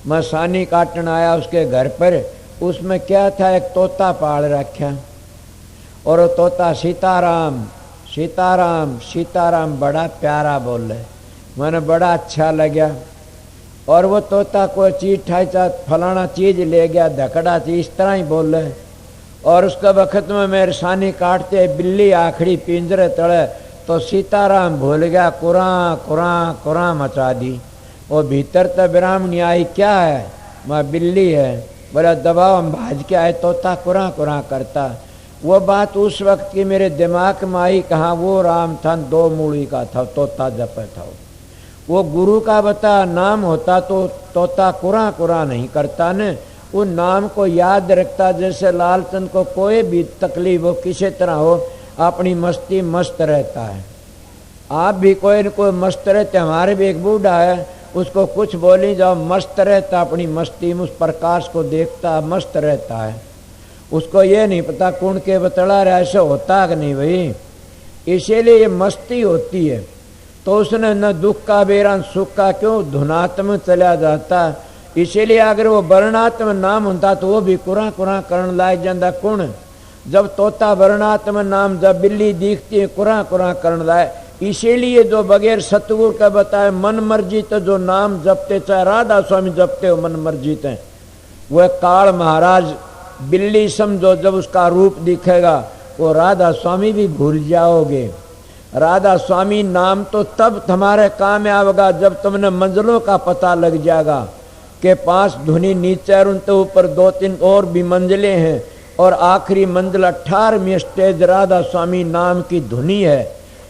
मैं सानी काटने आया उसके घर पर। उसमें क्या था एक तोता पाल रखा और वो तोता सीताराम सीताराम सीताराम बड़ा प्यारा बोले। मैंने बड़ा अच्छा लगा और वो तोता कोई चीज ठाई फलाना चीज ले गया धकड़ा चीज इस तरह ही बोले। और उसके वक्त में मेरे सानी काटते बिल्ली आखड़ी पिंजरे तड़े तो सीताराम भूल गया कुरां कुरां कुरां मचा दी। वो भीतर तो ब्राह्मणी आई क्या है मैं बिल्ली है। बोला दबाव हम भाज के आए तोता कुरां कुरां करता। वो बात उस वक्त की मेरे दिमाग में आई कहाँ वो राम था 2 मूली का था तोता जपे था। वो गुरु का बता नाम होता तो तोता कुरां कुरां नहीं करता न। वो नाम को याद रखता। जैसे लालचंद को कोई भी तकलीफ हो किसी तरह हो अपनी मस्ती मस्त रहता है। आप भी कोई न कोई मस्त रहते। हमारे भी एक बूढ़ा है उसको कुछ बोली जाओ मस्त रहता अपनी मस्ती में उस प्रकाश को देखता मस्त रहता है। उसको ये नहीं पता कौन के बतला रहा ऐसे होता कि नहीं भाई। इसीलिए ये मस्ती होती है तो उसने न दुख का बेरा सुख का क्यों धुनात्म चला जाता। इसीलिए अगर वो वर्णात्म नाम होता तो वो भी कुरां कुरां करने लायक जाता कौन। जब तोता वर्णात्म नाम जब बिल्ली दिखती है कुरां कुरां करने लायक। इसीलिए जो बगैर सतगुरु का बताए मन मर्जित जो नाम जपते चाहे राधा स्वामी जपते हो मन मर्जित है वह काल महाराज बिल्ली समझो जब उसका रूप दिखेगा वो राधा स्वामी भी भूल जाओगे। राधा स्वामी नाम तो तब तुम्हारे काम में आवेगा जब तुमने मंजिलों का पता लग जाएगा कि 5 धुनी नीचे और उनके ऊपर 2-3 और भी मंजिलें हैं और आखिरी मंजिल 18वीं स्टेज राधा स्वामी नाम की धुनी है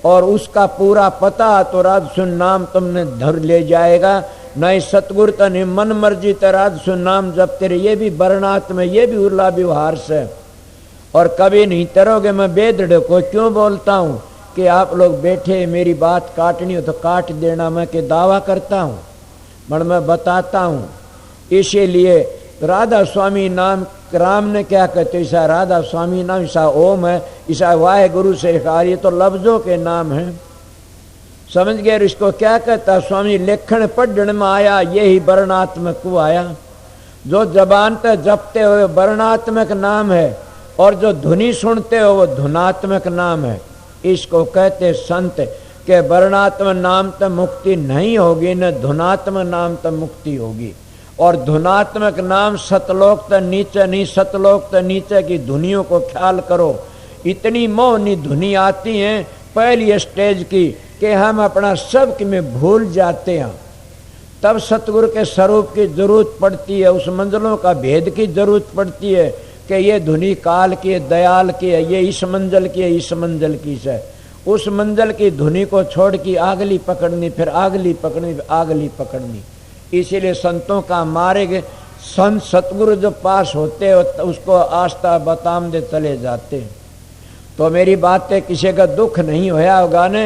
और उसका पूरा पता तो राधा स्वामी नाम तुमने धर ले जाएगा। नहीं सतगुरु तने मन मर्जी राधा स्वामी नाम जब तेरे ये भी वर्णात्म ये भी उर्ला व्यवहार से और कभी नहीं तरोगे। मैं बेदड़े को क्यों बोलता हूँ कि आप लोग बैठे मेरी बात काटनी हो तो काट देना मैं के दावा करता हूँ पर मैं बताता हूँ। इसीलिए राधा स्वामी नाम राम ने क्या कहते ईसा राधा स्वामी नाम ईसा ओम है ईसा वाहे गुरु से कार्य तो लफ्जों के नाम है समझ गए। इसको क्या कहता स्वामी लेखन पढ़ने में आया यही वर्णात्मक को आया। जो जबान पे जपते हुए वर्णात्मक नाम है और जो धुनी सुनते हो वो धुनात्मक नाम है। इसको कहते संत के वर्णात्मक नाम तो मुक्ति नहीं होगी न धुनात्मक नाम तो मुक्ति होगी। और धुनात्मक नाम सतलोक तो नीचे नहीं सतलोक तो नीचे की धुनियों को ख्याल करो। इतनी मोहनी धुनी आती हैं पहली स्टेज की कि हम अपना सब में भूल जाते हैं। तब सतगुरु के स्वरूप की जरूरत पड़ती है उस मंजिलों का भेद की जरूरत पड़ती है कि ये धुनी काल की है दयाल की है ये इस मंजिल की है इस मंजिल की है। उस मंजिल की धुनी को छोड़ के आगली पकड़नी फिर आगली पकड़नी आगली पकड़नी। इसीलिए संतों का मारे गए संत सतगुरु जो पास होते उसको आस्था बताम दे चले जाते। तो मेरी बातें किसी का दुख नहीं होया होगा ने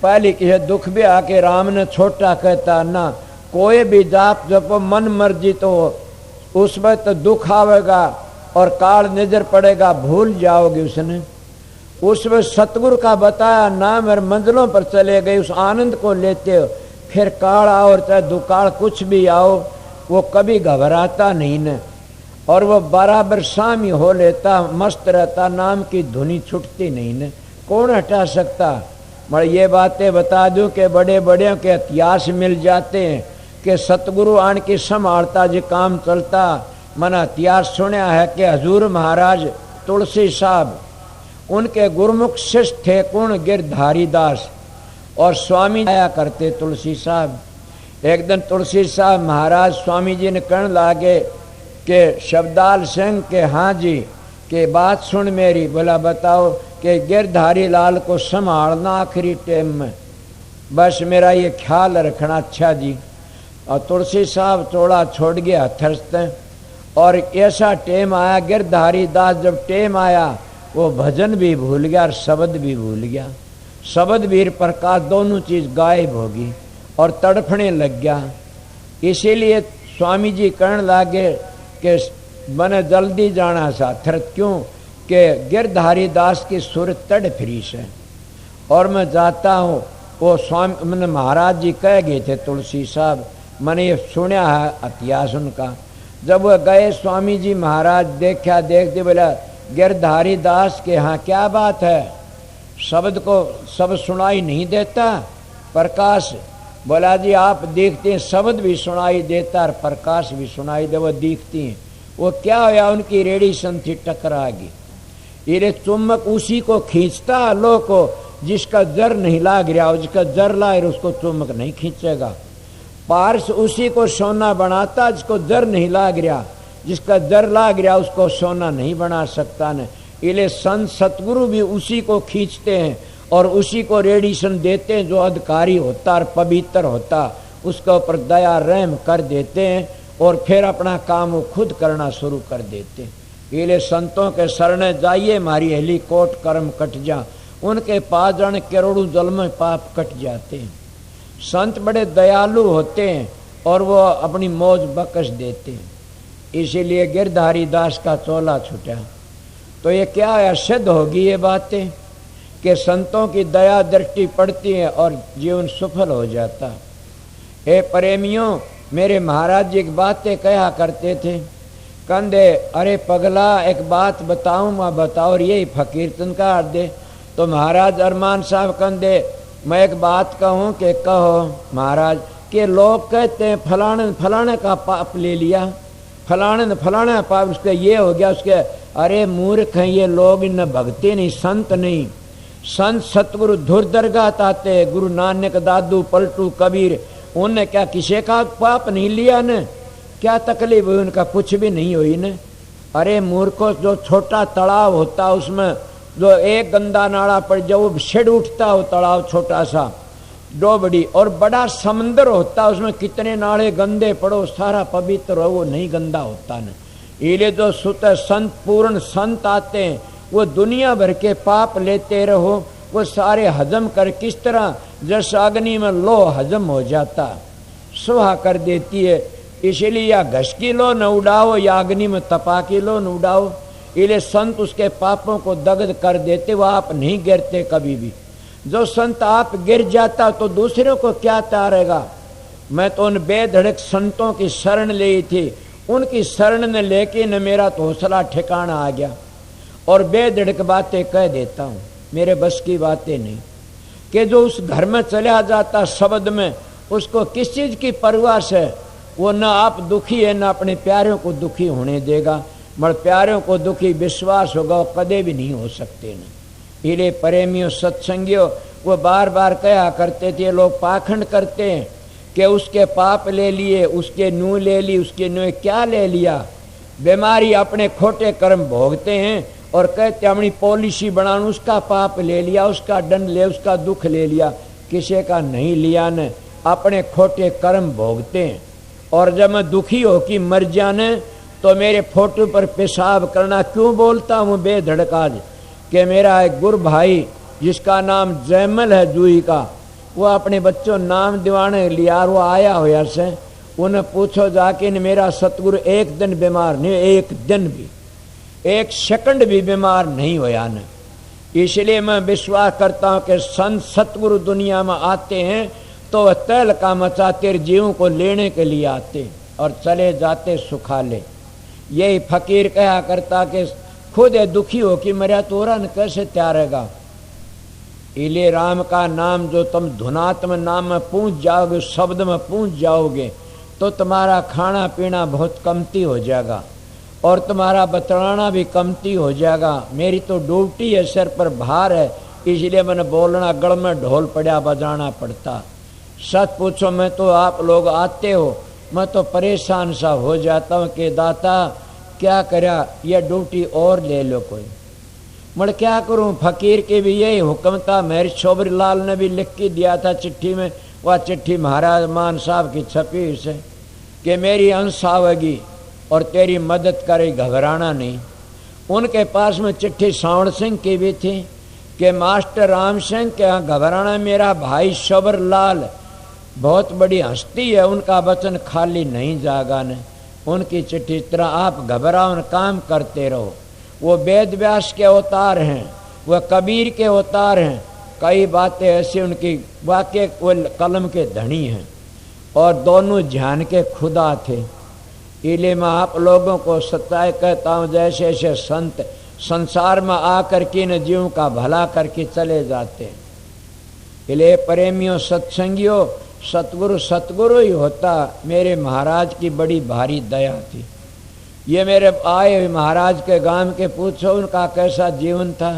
पहले किसी दुख भी आके राम ने छोटा कहता ना कोई भी जाप जपो मन मर्जी तो उसमें तो दुख आवेगा और काल नजर पड़ेगा, भूल जाओगे उसने। उसमें सतगुरु का बताया नाम और मंजिलों पर चले गए, उस आनंद को लेते हो। फिर काल आओ और चाहे दुकाल कुछ भी आओ, वो कभी घबराता नहीं न, और वो बराबर शामी हो लेता, मस्त रहता, नाम की धुनी छुटती नहीं न। कौन हटा सकता? मगर ये बातें बता दूं कि बड़े बड़े के इतिहास मिल जाते हैं कि सतगुरु आन की संभालता जो काम चलता। मैंने इतिहास सुना है कि हजूर महाराज तुलसी साहब, उनके गुरुमुख शिष्य थे कौन? गिरधारी दास, और स्वामी आया करते तुलसी साहब। एक दिन तुलसी साहब महाराज स्वामी जी ने कहने लागे कि शब्दाल सिंह के हाँ जी के बात सुन मेरी। बोला बताओ? कि गिरधारी लाल को संभालना आखिरी टाइम में, बस मेरा ये ख्याल रखना। अच्छा जी। और तुलसी साहब चौड़ा छोड़ गया थरसते, और ऐसा टेम आया गिरधारी दास, जब टेम आया वो भजन भी भूल गया और शब्द भी भूल गया। शब्द वीर प्रकाश दोनों चीज गायब होगी और तड़फने लग गया। इसीलिए स्वामी जी कहने लागे कि मैंने जल्दी जाना सा थरत, क्यों कि गिरधारी दास की सुर तड़ फ्री से, और मैं जाता हूँ। वो स्वामी मैंने महाराज जी कह गए थे तुलसी साहब, मैंने ये सुना है इतिहास उनका। जब वो गए स्वामी जी महाराज देखा, देखते बोला गिरधारी दास के हाँ क्या बात है? शब्द को सब सुनाई नहीं देता? प्रकाश बोला जी आप देखते हैं शब्द भी सुनाई देता और प्रकाश भी सुनाई दे, वो दिखती हैं। वो क्या होया? उनकी रेडिएशन थी, टकरा गई। ये चुम्बक उसी को खींचता लो को जिसका जर नहीं लाग रहा, जिसका जर लाग रहा उसको चुम्बक नहीं खींचेगा। पार्स उसी को सोना बनाता जिसको जर नहीं लाग रहा, जिसका जर लाग रहा उसको सोना नहीं बना सकता न। इले संत सतगुरु भी उसी को खींचते हैं और उसी को रेडिएशन देते हैं जो अधिकारी होता और पवित्र होता, उसके ऊपर दया रहम कर देते हैं और फिर अपना काम वो खुद करना शुरू कर देते हैं। इले संतों के शरण जाइए, मारी हेली कोट कर्म कट जा, उनके पास जाने करोड़ों जन्म में पाप कट जाते हैं। संत बड़े दयालु होते हैं और वो अपनी मौज बकस देते हैं। इसीलिए गिरधारी दास का चोला छूटा। तो ये क्या है? सिद्ध होगी ये बातें कि संतों की दया दृष्टि पड़ती है और जीवन सफल हो जाता। हे प्रेमियों, मेरे महाराज जी एक बातें कहा करते थे, कंधे अरे पगला एक बात बताऊं मैं, बताओ। और यही फकीर तनका दे। तो महाराज अरमान साहब कंधे मैं एक बात कहूं कि कहो महाराज, के लोग कहते हैं फलाने फलाने का पाप ले लिया, फलाने ने फलाना पाप उसके ये हो गया उसके। अरे मूर्ख हैं ये लोग, इन भक्ति नहीं, संत नहीं। संत सतगुरु धुर दरगाह आते, गुरु नानक दादू पलटू कबीर, उनने क्या किसी का पाप नहीं लिया न? क्या तकलीफ हुई उनका? कुछ भी नहीं हुई न। अरे मूर्खों, जो छोटा तालाब होता उसमें जो एक गंदा नाला पड़ जाए वो छिड़ उठता हो तालाब छोटा सा डोबड़ी, और बड़ा समंदर होता उसमें कितने नाले गंदे पड़ो सारा पवित्र हो, वो नहीं गंदा होता न। इले जो सुत संत पूर्ण संत आते हैं वो दुनिया भर के पाप लेते रहो, वो सारे हजम कर, किस तरह जैसे अग्नि में लो हजम हो जाता, सुहा कर देती है। इसीलिए या घस की लो न उड़ाओ या अग्नि में तपा की लो न उड़ाओ। इले संत उसके पापों को दग्ध कर देते, वो आप नहीं गिरते कभी भी। जो संत आप गिर जाता तो दूसरों को क्या तारेगा? मैं तो उन बेधड़क संतों की शरण ली थी, उनकी शरण ने लेके न मेरा तो हौसला ठिकाना आ गया, और बेधड़क बातें कह देता हूँ, मेरे बस की बातें नहीं। कि जो उस घर में चला जाता शब्द में, उसको किस चीज की परवाह है? वो न आप दुखी है न अपने प्यारों को दुखी होने देगा। मगर प्यारों को दुखी विश्वास होगा वो कदे भी नहीं हो सकते न। इले प्रेमियों सत्संगियों, वो बार बार कहा करते थे, लोग पाखंड करते हैं कि उसके पाप ले लिए, उसके नू ले ली, उसके नू क्या ले लिया। बीमारी अपने खोटे कर्म भोगते हैं और कहते अपनी पॉलिसी बनाना, उसका पाप ले लिया, उसका दंड ले, उसका दुख ले लिया। किसी का नहीं लिया न, अपने खोटे कर्म भोगते हैं। और जब मैं दुखी हो कि मर जाने तो मेरे फोटो पर पेशाब करना क्यों बोलता हूँ बेधड़क आज? कि मेरा एक गुरु भाई जिसका नाम जयमल है जुई का, वो अपने बच्चों नाम दिवाने लिया, वो आया होया से उन्हें पूछो जाके न मेरा सतगुरु एक दिन बीमार नहीं, एक दिन भी, एक सेकंड भी बीमार नहीं होया न। इसलिए मैं विश्वास करता हूं कि संत सतगुरु दुनिया में आते हैं तो वह तैल का मचाते जीवों को लेने के लिए आते और चले जाते सुखाले। यही फकीर कहा करता कि खुद दुखी हो कि मरा तोरा न कैसे त्यारेगा। इले राम का नाम जो तुम धुनात्म नाम में पूछ जाओगे, शब्द में पूछ जाओगे, तो तुम्हारा खाना पीना बहुत कमती हो जाएगा और तुम्हारा बतलाना भी कमती हो जाएगा। मेरी तो ड्यूटी है, सिर पर भार है, इसलिए मैंने बोलना, गल में ढोल पड़ा बजाना पड़ता। सच पूछो, मैं तो आप लोग आते हो, मैं तो परेशान सा हो जाता हूँ कि दाता क्या करा, यह ड्यूटी और ले लो कोई। मगर क्या करूं, फकीर के भी यही हुक्म था। मेरे शोभरी लाल ने भी लिख के दिया था चिट्ठी में, वह चिट्ठी महाराज मान साहब की छपी से कि मेरी अंश आवेगी और तेरी मदद करे, घबराना नहीं। उनके पास में चिट्ठी सावण सिंह की भी थी कि मास्टर राम सिंह के यहाँ घबराना, मेरा भाई शोभर लाल बहुत बड़ी हस्ती है, उनका वचन खाली नहीं जागा ने। उनकी चिट्ठी इस तरह, आप घबराओ न, काम करते रहो। वो वेद व्यास के अवतार हैं, वह कबीर के अवतार हैं। कई बातें ऐसी उनकी वाकई वो कलम के धनी हैं और दोनों ध्यान के खुदा थे। इले मैं आप लोगों को सच्चाई कहता हूँ, जैसे ऐसे संत संसार में आकर के न जीवों का भला करके चले जाते हैं। इले प्रेमियों सत्संगियों, सतगुरु सतगुरु ही होता। मेरे महाराज की बड़ी भारी दया थी। ये मेरे आए हुए महाराज के गांव के पूछो उनका कैसा जीवन था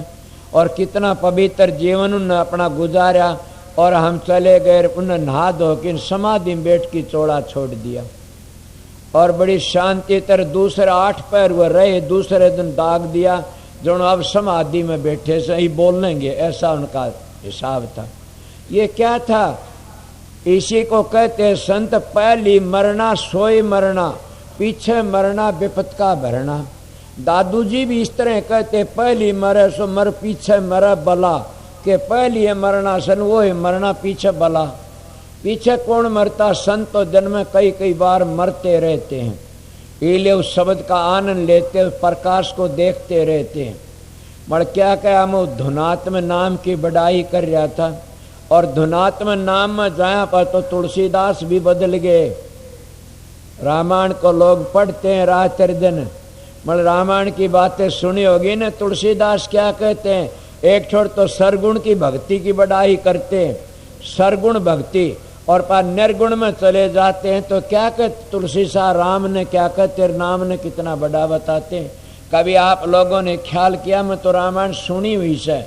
और कितना पवित्र जीवन उन्होंने अपना गुजारा। और हम चले गए, उन्हें नहा धो के समाधि में बैठ के चौड़ा छोड़ दिया और बड़ी शांति तरह दूसरे 8 पैर वो रहे। दूसरे दिन दाग दिया, जो अब समाधि में बैठे सही बोलेंगे, ऐसा उनका हिसाब था। ये क्या था, इसी को कहते संत, पहली मरना सोई मरना, पीछे मरना विपत का भरना। दादू जी भी इस तरह कहते, पहली मरे सो मर, पीछे मरे बला, के पहली है मरना सन, वो है मरना पीछे बला। पीछे कौन मरता, संत तो जन्म में कई कई बार मरते रहते हैं। इले उस शब्द का आनंद लेते, उस प्रकाश को देखते रहते हैं। मगर क्या क्या मैं धुनात्म नाम की बड़ाई कर रहा था और धुनात्म नाम में जाया पर तो तुलसीदास भी बदल गए। रामायण को लोग पढ़ते हैं रात दिन, मगर रामायण की बातें सुनी होगी ना। तुलसीदास क्या कहते हैं, एक छोड़ तो सरगुण की भक्ति की बड़ाई करते हैं, सरगुण भक्ति, और पर निर्गुण में चले जाते हैं तो क्या कहते तुलसी सा राम ने क्या कहते, नाम ने कितना बड़ा बताते हैं। कभी आप लोगों ने ख्याल किया, मैं तो रामायण सुनी हुई से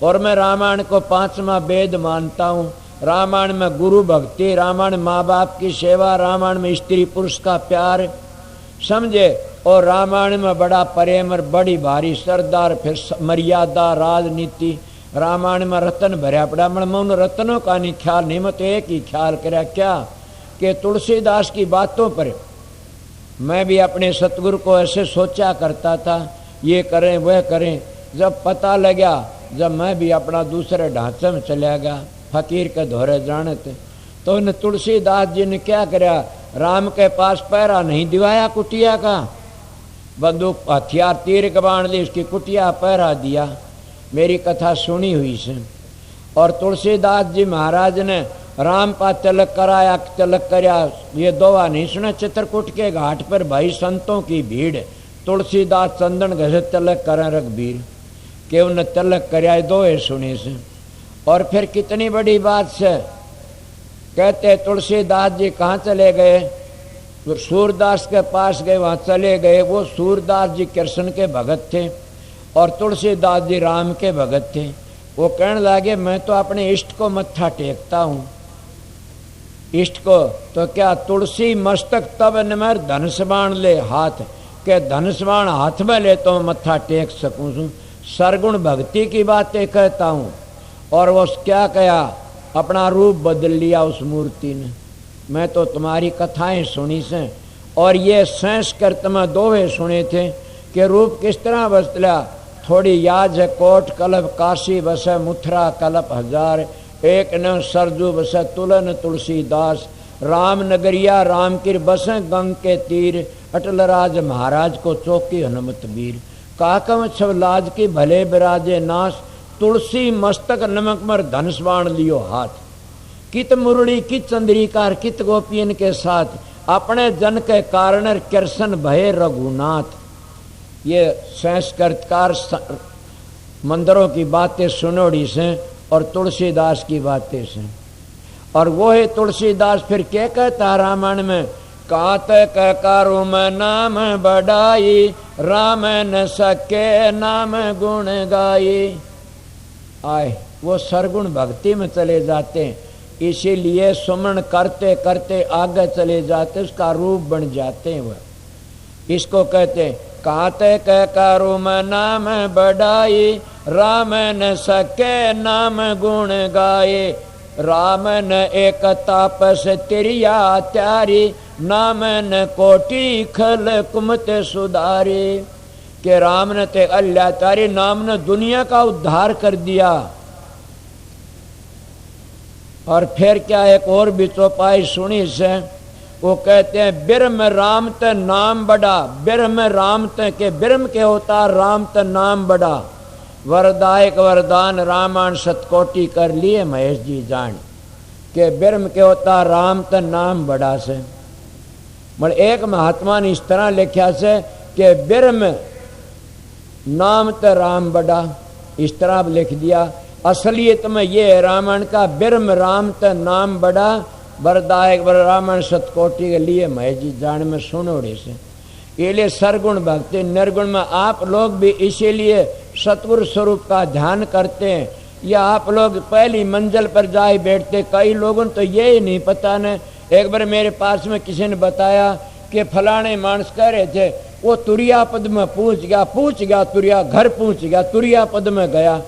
और मैं रामायण को 5वां वेद मानता हूँ। रामायण में गुरु भक्ति, रामायण माँ बाप की सेवा, रामायण में स्त्री पुरुष का प्यार, समझे, और रामायण में बड़ा प्रेम और बड़ी भारी सरदार, फिर मर्यादा, राजनीति। रामायण में रतन भरया पड़ा, मैं उन रतनों का नहीं ख्याल नहीं, मैं तो एक ही ख्याल करा क्या कि तुलसीदास की बातों पर मैं भी अपने सतगुरु को ऐसे सोचा करता था, ये करें वह करें। जब पता लगा, जब मैं भी अपना दूसरे ढांचे में चला गया, फकीर के धोरे जाने थे, तो इन तुलसीदास जी ने क्या करा, राम के पास पैरा नहीं दिवाया कुटिया का, बंदूक हथियार तीर कबाण ली, उसकी कुटिया पैरा दिया। मेरी कथा सुनी हुई से। और तुलसीदास जी महाराज ने राम पा तिलक कराया, तिलक कराया, ये दोहा नहीं सुना, चित्रकूट के घाट पर भाई संतों की भीड़, तुलसीदास चंदन घसे तिलक करें रघबीर के, उन्हें तिलक कराया, दोहे सुने से। और फिर कितनी बड़ी बात से कहते तुलसीदास जी कहाँ चले गए, तो सूरदास के पास गए, वहाँ चले गए। वो सूरदास जी कृष्ण के भगत थे और तुलसीदास जी राम के भगत थे। वो कहने लगे, मैं तो अपने इष्ट को मत्था टेकता हूँ, इष्ट को तो क्या तुलसी मस्तक तब निमर धनुष बाण ले हाथ, के धनुष बाण हाथ में ले तो मत्था टेक सकूँ। सरगुण भक्ति की बातें कहता हूँ। और वो क्या कहा, अपना रूप बदल लिया उस मूर्ति ने। मैं तो तुम्हारी कथाएं सुनी से, और ये संस्कृत में दोहे सुने थे कि रूप किस तरह बदला। थोड़ी याद है, कोट कलप काशी बसे मुथरा कलप हजार, एक न सरजू बस तुलन तुलसीदास, राम नगरिया राम किर बसें गंग के तीर, अटल राज महाराज को चौकी हनुमत वीर, काकम छव लाज की भले बिराजे नाश, तुलसी मस्तक नमक मर धनुष बाण लियो हाथ, कित मुरली कित चंद्रिकार कित गोपियन के साथ, अपने जन के कारण कृष्ण भय रघुनाथ। ये संस्कृतकार मंदिरों की बातें सुनोड़ी से और तुलसीदास की बातें से। और वो है तुलसीदास फिर क्या कहता रामायण में, कात करो मैं नाम बढ़ाई, राम न सके नाम गुण गाई। आए वो सरगुण भक्ति में चले जाते हैं, इसीलिए सुमन करते करते आगे चले जाते, उसका रूप बन जाते हैं। वह इसको कहते हैं काते करो मैं नाम बढ़ाई, राम न सके नाम गुण गाए, राम न एक तापस तिरिया त्यारी, नाम न कोटि खल कुमत सुधारी। के राम ने ते अल्लाह तारी नाम ने दुनिया का उद्धार कर दिया। और फिर क्या एक और भी चौपाई सुनी से, वो कहते हैं बिरम राम त नाम बड़ा, बिरम राम त के बिरम के होता राम त नाम बड़ा, वरदायक वरदान रामायण सतकोटि कर लिए महेश जी जान, के बिरम के होता राम त नाम बड़ा से। मगर एक महात्मा ने इस तरह लिखा से कि बिरम नाम त राम बड़ा, इस तरह लिख दिया। असलियत में ये रामायण का बिरम राम त नाम बड़ा, वरदायक वर रामायण सतकोटि के लिए महेश जी जान में सुनोड़े से। इसलिए सरगुण भक्ति निर्गुण में आप लोग भी इसीलिए सतगुरु स्वरूप का ध्यान करते हैं, या आप लोग पहली मंजिल पर जाए बैठते। कई लोगों तो ये ही नहीं पता न। एक बार मेरे पास में किसी ने बताया कि फलाने मानस कह रहे थे वो तुरिया पद में पूछ गया तुरिया घर पूछ गया, तुरिया पद में गया।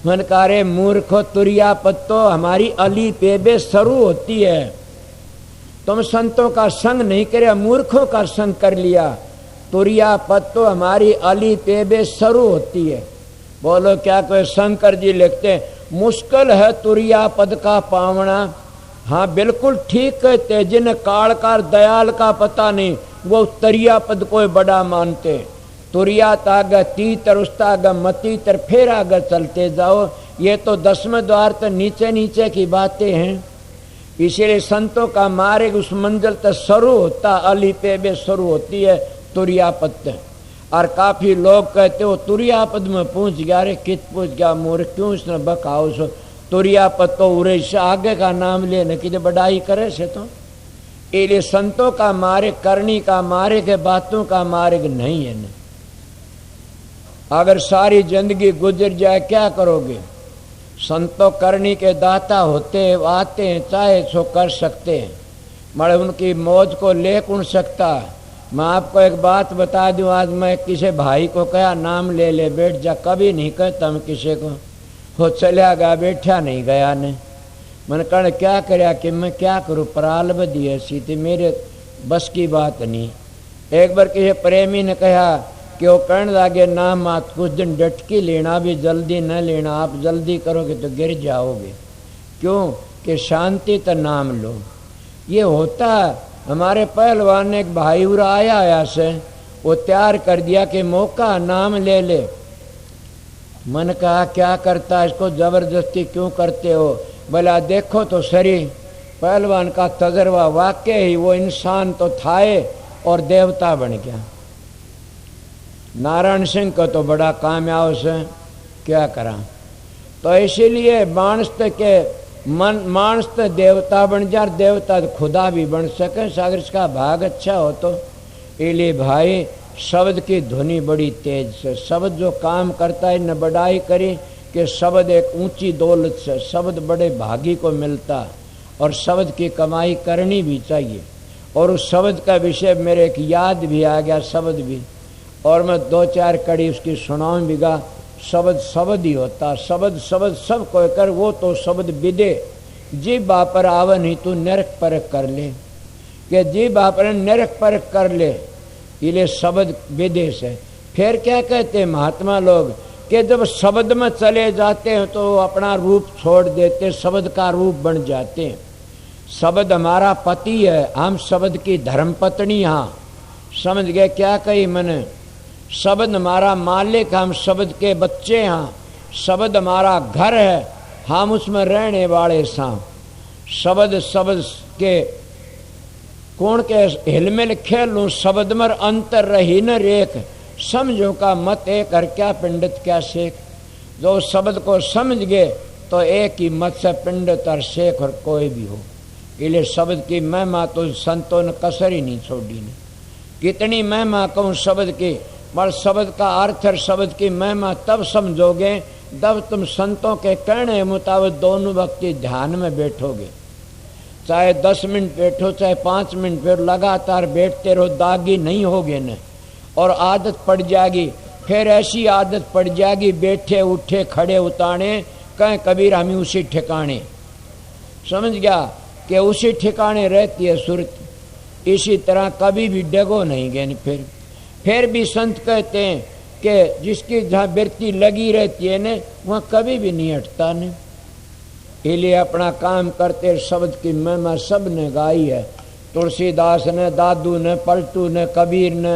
मन कहा रे मूर्खो, तुरिया पद तो हमारी अली पेबे शुरू होती है, तुम संतों का संग नहीं करे, मूर्खों का संग कर लिया। तुरिया पद तो हमारी अली पेबे शुरू होती है। बोलो क्या कोई शंकर जी लिखते हैं मुश्किल है तुरिया पद का पावना। हाँ बिल्कुल ठीक कहते, जिन कालकार दयाल का पता नहीं वो तुरिया पद को बड़ा मानते। तुरिया ताग तीतर उस्ताग मती तर फिर आगे चलते जाओ। ये तो 10वें द्वार तो नीचे नीचे की बातें हैं। इसीलिए संतों का मार्ग उस मंजिल तक शुरू होता, अली पे भी शुरू होती है तुरिया पद। और काफी लोग कहते हो तुरिया पद में पूछ गया, रे कित पूछ गया मोर, क्यों इसने बकाओ सो तुरिया पद तो उरे से आगे का नाम लेने की बढ़ाई करे से। तो इसलिए संतों का मार्ग करनी का मार्ग है, बातों का मार्ग नहीं है। न अगर सारी जिंदगी गुजर जाए क्या करोगे। संतों करनी के दाता होते आते हैं, चाहे सो कर सकते हैं, मगर उनकी मौज को ले कौन सकता। मैं आपको एक बात बता दूं, आज मैं किसी भाई को कहा नाम ले ले बैठ जा, कभी नहीं कहता मैं किसी को, वो चला गया बैठा नहीं गया ने। मैंने कहा क्या करया कि मैं क्या करूं, पराल बदी ऐसी थी, मेरे बस की बात नहीं। एक बार किसी प्रेमी ने कहा कि वो कहने लगे नाम मत, कुछ दिन डटकी लेना भी जल्दी न लेना, आप जल्दी करोगे तो गिर जाओगे। क्यों कि शांति तो नाम लो। ये होता हमारे पहलवान ने एक भाई उरा आया से वो तैयार कर दिया कि मौका नाम ले ले। मन कहा क्या करता इसको जबरदस्ती क्यों करते हो। भला देखो तो सही पहलवान का तजर्बा, वाकई ही वो इंसान तो था और देवता बन गया। नारायण सिंह को तो बड़ा कामयाब से क्या करा। तो इसीलिए मानस तो देवता बन जा, देवता तो खुदा भी बन सके अगर इसका भाग अच्छा हो तो। इसलिए भाई शब्द की ध्वनि बड़ी तेज से, शब्द जो काम करता है न बढ़ाई करी कि शब्द एक ऊंची दौलत से, शब्द बड़े भागी को मिलता और शब्द की कमाई करनी भी चाहिए। और उस शब्द का विषय मेरे एक याद भी आ गया, शब्द भी, और मैं 2-4 कड़ी उसकी सुनाऊं बिगा। शब्द शब्द ही होता, शब्द शब्द सब कोई कर, वो तो शब्द विदे जी बापर आवन ही तू नरक परख कर ले, कि जी बापर नरक परख कर ले। इले शब्द विदे से। फिर क्या कहते महात्मा लोग कि जब शब्द में चले जाते हैं तो अपना रूप छोड़ देते, शब्द का रूप बन जाते हैं। शब्द हमारा पति है, हम शब्द की धर्मपत्नी। हाँ समझ गए क्या कही मैंने? शब्द हमारा मालिक, हम शब्द के बच्चे। हाँ शब्द हमारा घर है, हम उसमें रहने वाले सां। शब्द शब्द के कौन के हिलमिल खेलूं, शब्द मर अंतर रही न रेख। समझो का मत एक हर क्या पंडित क्या शेख। जो शब्द को समझ गए तो एक ही मत से पंडित और शेख और कोई भी हो। इसलिए शब्द की महिमा तो संतों ने कसर ही नहीं छोड़ी ने। कितनी महिमा कहूँ शब्द की, पर शब्द का अर्थ और शब्द की महिमा तब समझोगे जब तुम संतों के कहने मुताबिक दोनों वक्त ध्यान में बैठोगे। चाहे 10 मिनट बैठो, चाहे 5 मिनट बैठो, लगातार बैठते रहो, दागी नहीं होगे न। और आदत पड़ जाएगी, फिर ऐसी आदत पड़ जाएगी बैठे उठे खड़े उताने कहें कबीर हमें उसी ठिकाने। समझ गया कि उसी ठिकाने रहती है सुरत। इसी तरह कभी भी डगो नहीं गए। फिर भी संत कहते हैं कि जिसकी जहाँ वृत्ति लगी रहती है न वहाँ कभी भी नहीं हटता न। इसलिए अपना काम करते शब्द की महिमा सब ने गाई है। तुलसीदास ने, दादू ने, पलटू ने, कबीर ने,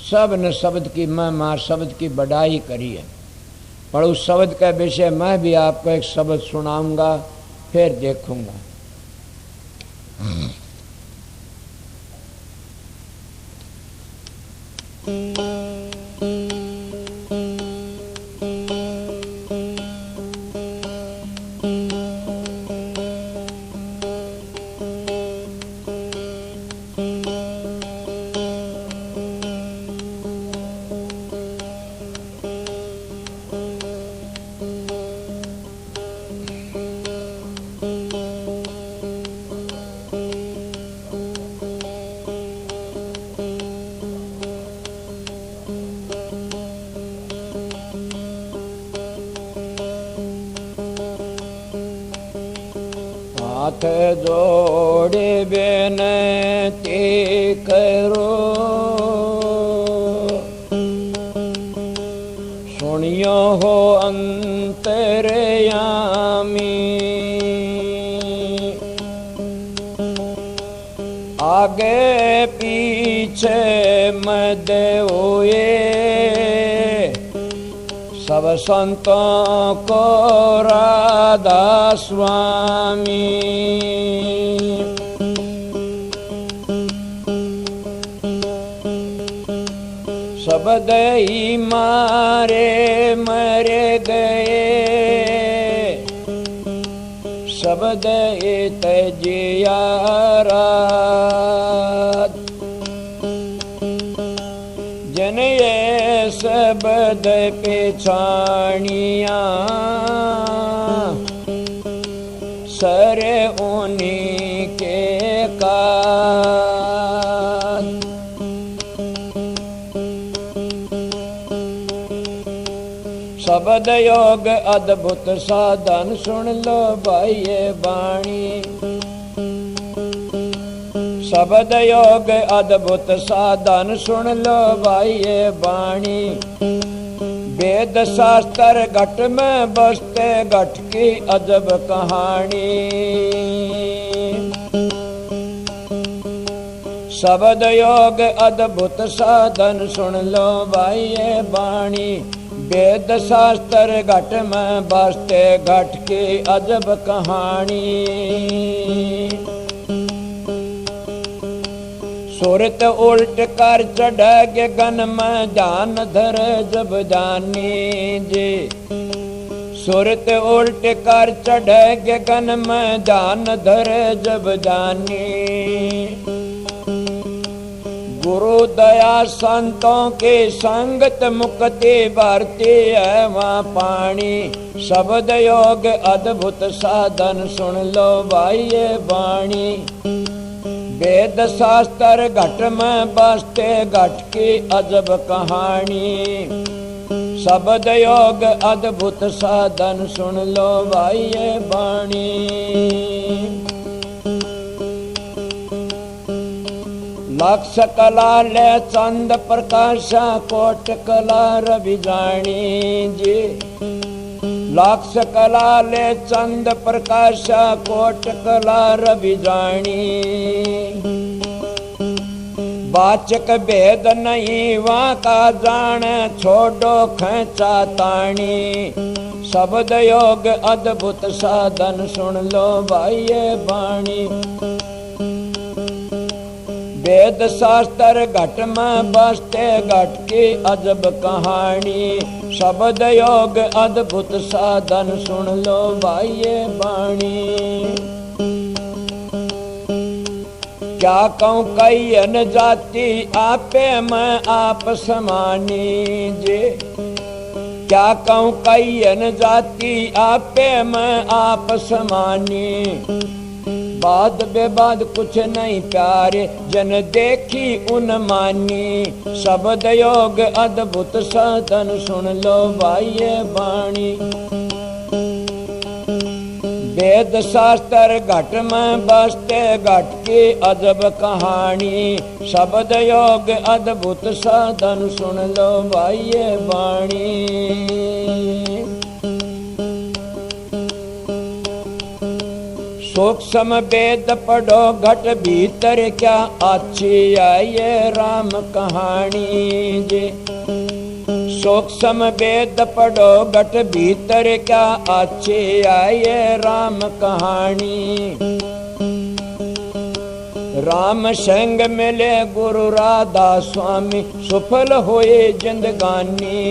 सब ने शब्द की महिमा शब्द की बढ़ाई करी है। पर उस शब्द के विषय मैं भी आपको एक शब्द सुनाऊंगा, फिर देखूंगा। हाथ जोड़े बेनती करो, सुनियो हो अंतरयामी। आगे पीछे मद हुए सब संतों को राधा स्वामी। सब दई मारे मरे गए, सब दई तजियारा। जन ये शब्द पेछानिया सरे उन्हीं के काज। शब्द योग अद्भुत साधन सुन लो भाई ये वाणी। शब्द योग अद्भुत साधन सुन लो भाई ये वाणी। वेद शास्त्र घट में बसते घट की अजब कहानी। शब्द योग अद्भुत साधन सुन लो भाई ये वाणी। वेद शास्त्र घट में बसते घट की अजब कहानी। सुरत उल्ट कर चढ़े गन में ध्यान धर जब जानी जी। सुरत उल्ट कर चढ़े गन में ध्यान धर जब जानी। गुरु दया संतों के संगत मुक्ति भरती है वहाँ पानी। शब्द योग अद्भुत साधन सुन लो भाई ये वाणी। वेद शास्त्र घट में बसते घट की अजब कहानी। शब्द योग अद्भुत साधन सुन लो भाई ये वाणी। लक्ष कला ले चंद प्रकाशा कोट कला रवि जानी जी। लक्ष कला ले चंद प्रकाशा कोट कला रवि जानी। वाचक भेद नहीं वहाँ का जान छोड़ो खेचा ताणी। शब्द योग अद्भुत साधन सुन लो भाई ये बाणी। वेद शास्त्र घट में बसते घट की अजब कहानी। शब्द योग अद्भुत साधन सुन लो भाई ये बाणी। क्या कहूँ कई अन जाति आपे मैं आप समानी जी। क्या कहूँ कई अन जाति आपे मैं आप समानी। बाद बेबाद कुछ नहीं प्यारे जन देखी उन मानी। शब्द योग अद्भुत साधन सुन लो भाई ये बाणी। वेद शास्त्र घट में बसते घट की अजब कहानी। शब्द योग अद्भुत साधन सुन लो भाई ये बाणी। सूक्ष्म वेद पढ़ो घट भीतर क्या अच्छी है ये राम कहानी जी। सूक्ष्म वेद पढ़ो घट भीतर क्या अच्छी है ये राम कहानी। राम संग मिले गुरु राधा स्वामी सफल होए जिंदगानी।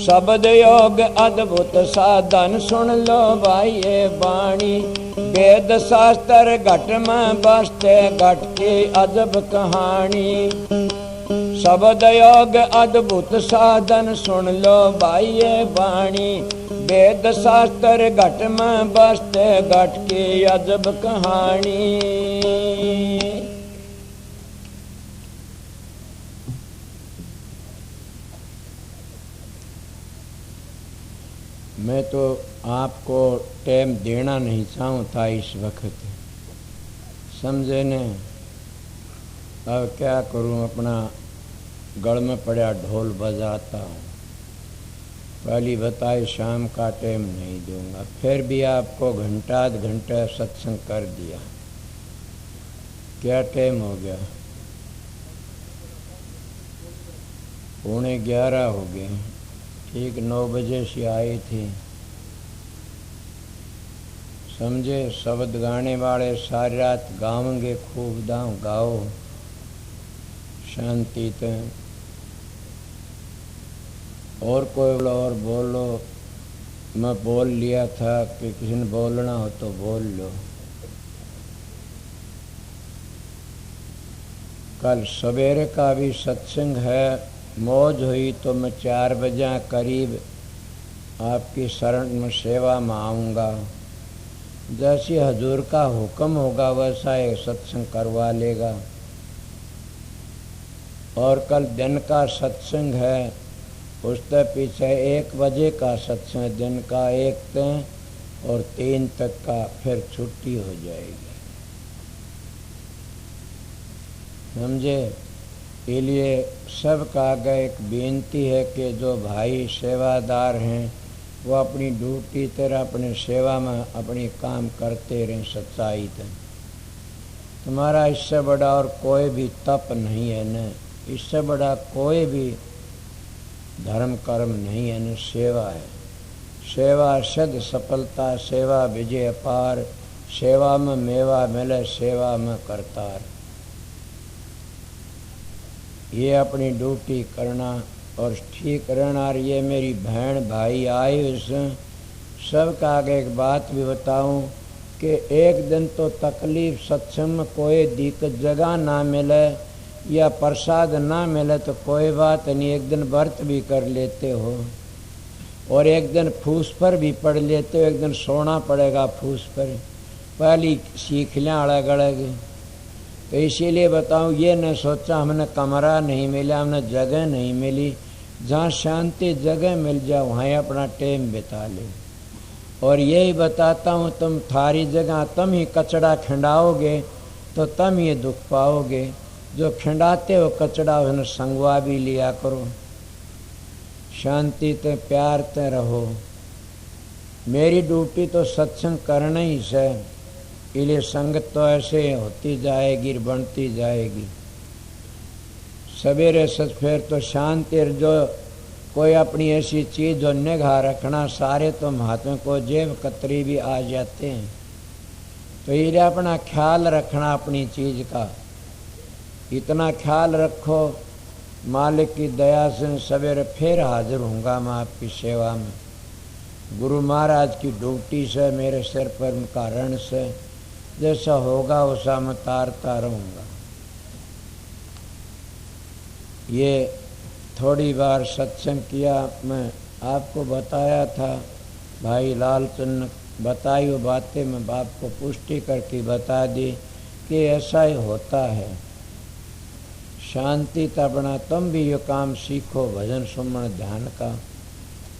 शब्द योग अद्भुत साधन सुन लो भाई ये बाणी। वेद शास्त्र घट में बसते घट की अजब कहानी। शब्द योग अद्भुत साधन सुन लो भाई ये बाणी। वेद शास्त्र घट में बसते घट की अजब कहानी। मैं तो आपको टाइम देना नहीं चाहूँ था इस वक्त, समझे न। अब क्या करूँ, अपना गल में पड़ा ढोल बजाता हूँ। पहली बताई शाम का टाइम नहीं दूंगा, फिर भी आपको घंटा आध घंटा सत्संग कर दिया। क्या टाइम हो गया? 11:15 हो गए। ठीक 9 बजे से आई थी, समझे। शब्द गाने वाले सारी रात गाओगे, खूब गाओ शांति से। और कोई और बोलो, मैं बोल लिया था कि किसी ने बोलना हो तो बोल लो। कल सवेरे का भी सत्संग है, मौज हुई तो मैं 4 बजे करीब आपकी शरण में सेवा में आऊँगा। जैसे हजूर का हुक्म होगा वैसा एक सत्संग करवा लेगा। और कल दिन का सत्संग है, उसके पीछे 1 बजे का सत्संग, दिन का 1 तक और 3 तक का, फिर छुट्टी हो जाएगी, समझे। इसलिए सबका आगे एक बेनती है कि जो भाई सेवादार हैं वो अपनी ड्यूटी तरह अपने सेवा में अपनी काम करते रहें सच्चाई से। तुम्हारा इससे बड़ा और कोई भी तप नहीं है न, इससे बड़ा कोई भी धर्म कर्म नहीं है न, सेवा है। सेवा सद सफलता, सेवा विजय अपार। सेवा में मेवा मिले, सेवा में करतार। ये अपनी ड्यूटी करना और ठीक रहना। और ये मेरी बहन भाई आए इस सबका आगे एक बात भी बताऊं कि एक दिन तो तकलीफ सत्संग में कोई दिक्कत जगह ना मिले या प्रसाद ना मिले तो कोई बात नहीं, एक दिन व्रत भी कर लेते हो और एक दिन फूस पर भी पढ़ लेते हो। एक दिन सोना पड़ेगा फूस पर, पहली सीख लें अलग अलग। तो इसीलिए बताऊं, ये न सोचा हमने कमरा नहीं मिला, हमने जगह नहीं मिली। जहाँ शांति जगह मिल जाए वहाँ अपना टाइम बिता ले। और यही बताता हूँ, तुम थारी जगह तुम ही कचड़ा खिंडाओगे तो तुम ये दुख पाओगे। जो खिंडाते हो कचड़ा उन्हें संगवा भी लिया करो। शांति ते प्यार ते रहो। मेरी ड्यूटी तो सत्संग करना ही है, इसलिए संगत तो ऐसे होती जाएगी, बनती जाएगी। सवेरे फिर तो शांति। जो कोई अपनी ऐसी चीज़ जो निगाह रखना, सारे तो महात्मा को जेब कतरी भी आ जाते हैं। तो ये अपना ख्याल रखना अपनी चीज़ का, इतना ख्याल रखो। मालिक की दया से सवेरे फिर हाजिर होऊंगा मैं आपकी सेवा में। गुरु महाराज की ड्यूटी से, मेरे सिर पर उनका ऋण से, जैसा होगा वैसा मैं तारता रहूँगा। ये थोड़ी बार सत्संग किया, मैं आपको बताया था, भाई लालचंद ने बताई वो बातें मैं बाप को पुष्टि करके बता दी कि ऐसा ही होता है। शांति तबना तुम भी ये काम सीखो, भजन सुमन ध्यान का।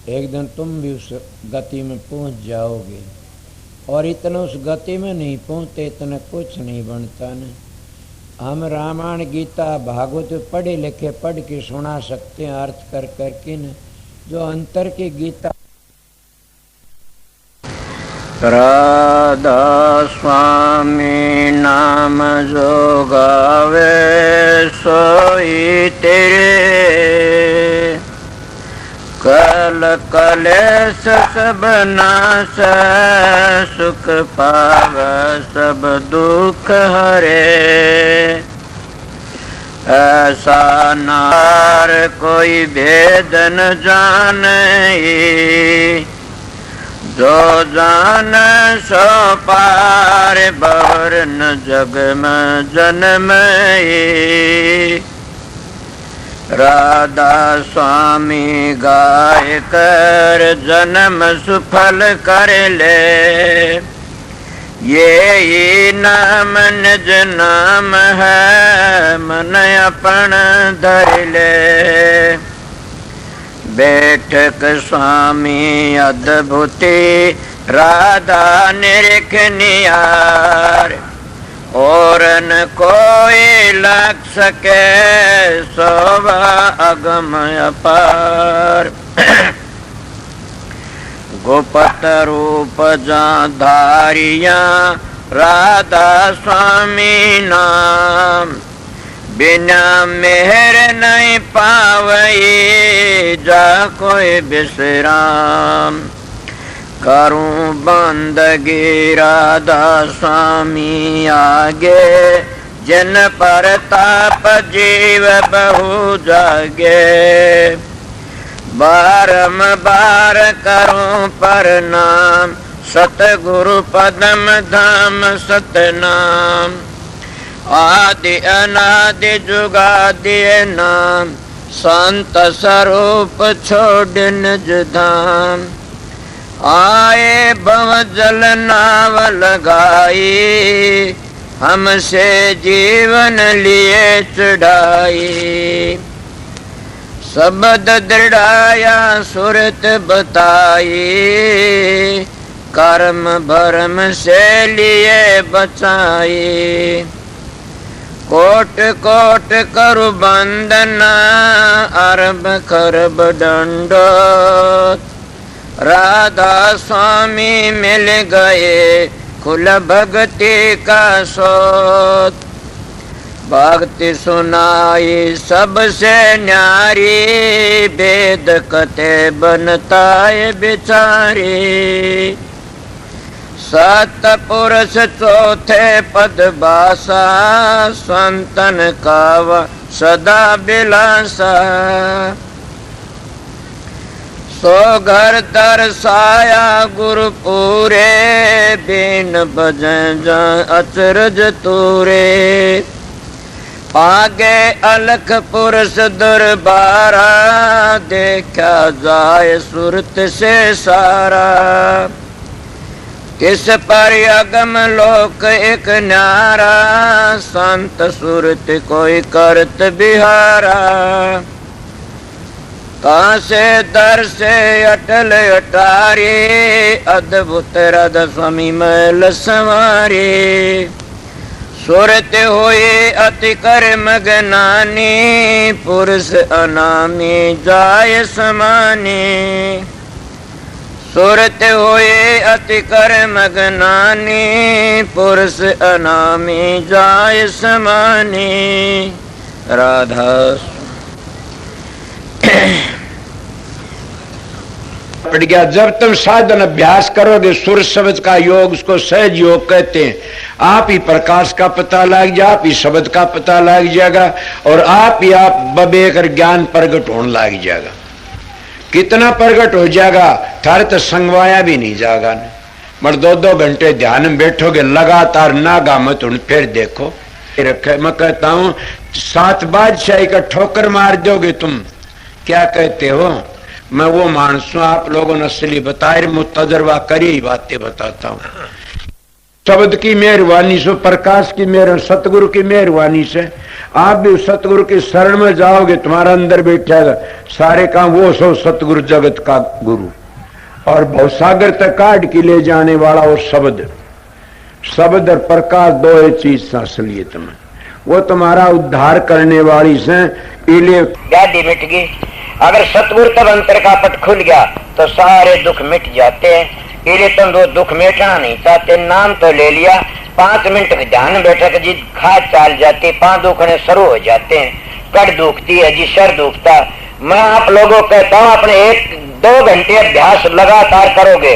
एक दिन तुम भी उस गति में पहुंच जाओगे। और इतना उस गति में नहीं पहुंचते, इतना कुछ नहीं बनता न। हम रामायण गीता भागवत पढ़े लिखे पढ़ के सुना सकते हैं, अर्थ कर करके न। जो अंतर की गीता। राधा स्वामी नाम जो गावे सोई तेरे, कल कलेश सब नाश सुख पाव सब दुख हरे। ऐसा नार कोई भेद न जाने, जो जान सो पार बहर न जग में जन्म। राधा स्वामी गाय कर जन्म सुफल कर ले, ये नाम निज नाम है मन अपन धर ले। बैठक स्वामी अद्भुति राधा निरख नियार, और न कोई लग सके सोवा अगम अपार। गोपत रूप जा धारिया राधा स्वामी नाम, बिना मेहर नहीं पावई जा कोई विश्राम। करूं बंदगी राधा स्वामी आगे, जिन पर ताप जीव बहु जागे। बारंबार करूं प्रणाम, सतगुरु पदम धाम सतनाम। आदि अनादि जुगादि नाम, संत स्वरूप छोड़ निज धाम। आए भव जल नाव लगाई, हमसे जीवन लिए चढ़ाई। शब्द दृढ़ाया सुरत बताई, कर्म भरम से लिए बचाई। कोट कोट करु बंदना, अरब खरब दंडोत। राधा स्वामी मिल गए खुल भक्ति का सोत। भक्ति सुनाई सबसे न्यारी, वेद कथे बनताए बिचारी। सतपुरुष चौथे पद बासा, संतन का सदा बिलासा। सो घर दर्शाया गुरु पूरे, बिन बजन अचरज तूरे। आगे अलख पुरुष दरबारा, देखा जाए सुरत से सारा। किस पर अगम लोक एक न्यारा, संत सुरत कोई करत बिहारा। कहाँ से दर से अटल अटारे, अद्भुत राधा स्वामी मैल संवारे। सुरत होए अति कर मगनानी, पुरुष अनामी जाय समाने। सुरत होए अति कर मगनानी, पुरुष अनामी जाय समाने। राधा पड़ गया। जब तुम साधन अभ्यास करोगे, सुर शब्द का योग, उसको सहज योग कहते हैं, आप ही प्रकाश का पता लग जाए, आप ही शब्द का पता लग जाएगा और आप ही आप बबेकर ज्ञान प्रगट होने लग जाएगा। कितना प्रगट हो जाएगा, थारे तो संगवाया भी नहीं जाएगा। मगर 2-2 घंटे ध्यान में बैठोगे लगातार, नागा मत उन फिर देखो रखे। मैं कहता हूं 7 बादशाही का ठोकर मार दोगे तुम, क्या कहते हो? मैं वो मानस हूं, आप लोगों ने असली बताए, तजर्बा करी ही बातें बताता हूं। शब्द की मेहरबानी से, प्रकाश की मेहर, सतगुरु की मेहरबानी से आप भी सतगुरु की शरण में जाओगे, तुम्हारा अंदर बैठेगा सारे काम वो सो सतगुरु जगत का गुरु, और भवसागर तक काट के ले जाने वाला वो शब्द। शब्द और प्रकाश दो ही चीज असलियत में, वो तुम्हारा उद्धार करने वाली से। इले व्याधि मिट गई। अगर सतगुरु तब अंतर का पट खुल गया तो सारे दुख मिट जाते हैं। इले तुम वो दुख मिटना नहीं चाहते, नाम तो ले लिया, 5 मिनट ध्यान बैठक जी खाद चाल जाती, 5 दुखने शुरू हो जाते हैं, कड़ दुखती है जी, सर दुखता। मैं आप लोगों को कहता हूँ, अपने 1-2 घंटे अभ्यास लगातार करोगे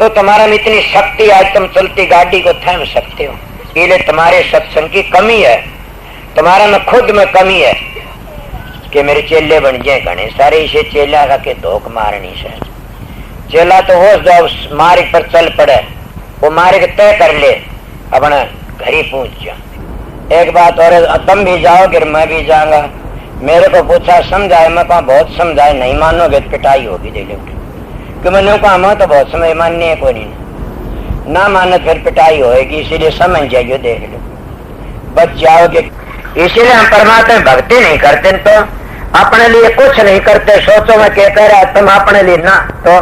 तो तुम्हारा में इतनी शक्ति, आज तुम चलती गाड़ी को थाम सकते हो। इले तुम्हारे सत्संग की कमी है, तुम्हारा में खुद में कमी है कि मेरे चेले बन जाए घने सारे, इसे चेला का के धोख मारनी से। चेला तो हो जाओ मार्ग पर चल पड़े, वो मार्ग तय कर ले, अपना घर ही पहुंच जाओ। एक बात और, तुम भी जाओगे मैं भी जाऊंगा। मेरे को पूछा समझाए, मैं कहा बहुत समझाए, नहीं मानोगे तो पिटाई होगी दे लो। कि मैंने कहा मैं तो बहुत समय माननी है, कोई नहीं ना मानो फिर पिटाई होएगी, इसीलिए समझ जाइए, देख लो बच जाओगे। इसीलिए हम परमात्मा भक्ति नहीं करते तो अपने लिए कुछ नहीं करते। सोचो मैं क्या कह रहा, तुम अपने लिए ना तो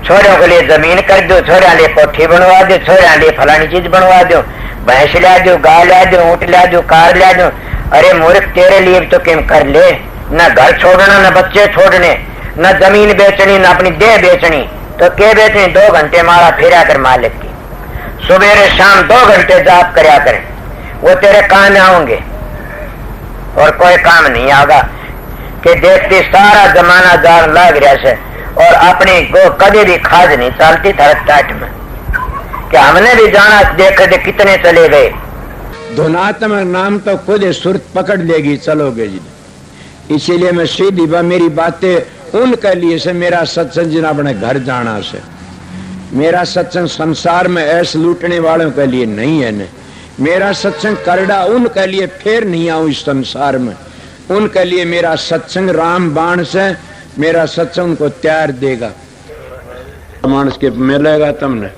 छोरों के लिए जमीन कर दो, छोरिया लिए कोठी बनवा दो, छोरिया लिए फलानी चीज बनवा दो, भैंस ला दो, गाय ला दो, ऊँट ला दो, कार ला दो। अरे मूर्ख, तेरे लिए तो किम कर ले, न घर छोड़ना, न बच्चे छोड़ने, न जमीन बेचनी, न अपनी देह बेचनी, तो क्या बेचनी? 2 घंटे मारा फेरा कर मालिक की, सुबह शाम 2 घंटे जाप करया करें, वो तेरे काम आओगे और कोई काम नहीं आगा। कि देखती सारा जमाना जार लग रहा से और अपनी गो कभी भी खाद नहीं चलती थरक टाट में, कि हमने भी जाना, देख दे कितने चले गए। धुनात्मक नाम तो खुद सुरत पकड़ लेगी, चलोगे जी। इसीलिए मैं सीधी मेरी बातें उनके लिए से, मेरा सत्संग जिन अपने घर जाना से, मेरा सत्संग संसार में ऐसे लूटने वालों के लिए नहीं है न। मेरा सत्संग करड़ा उनके लिए फिर नहीं आऊं इस संसार में, उनके लिए मेरा सत्संग राम बाण से, मेरा सत्संग उनको त्यार देगा। मानस के मिलेगा तुमने,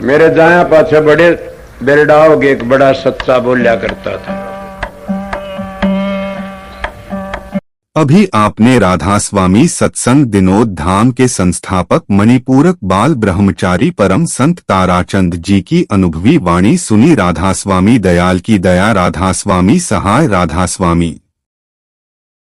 मेरे दाया पाछे बड़े बेरडाओगे, एक बड़ा सच्चा बोलिया करता था। अभी आपने राधा स्वामी सत्संग दिनोद धाम के संस्थापक मणिपूरक बाल ब्रह्मचारी परम संत ताराचंद जी की अनुभवी वाणी सुनी। राधा स्वामी दयाल की दया, राधा स्वामी सहाय, राधा स्वामी।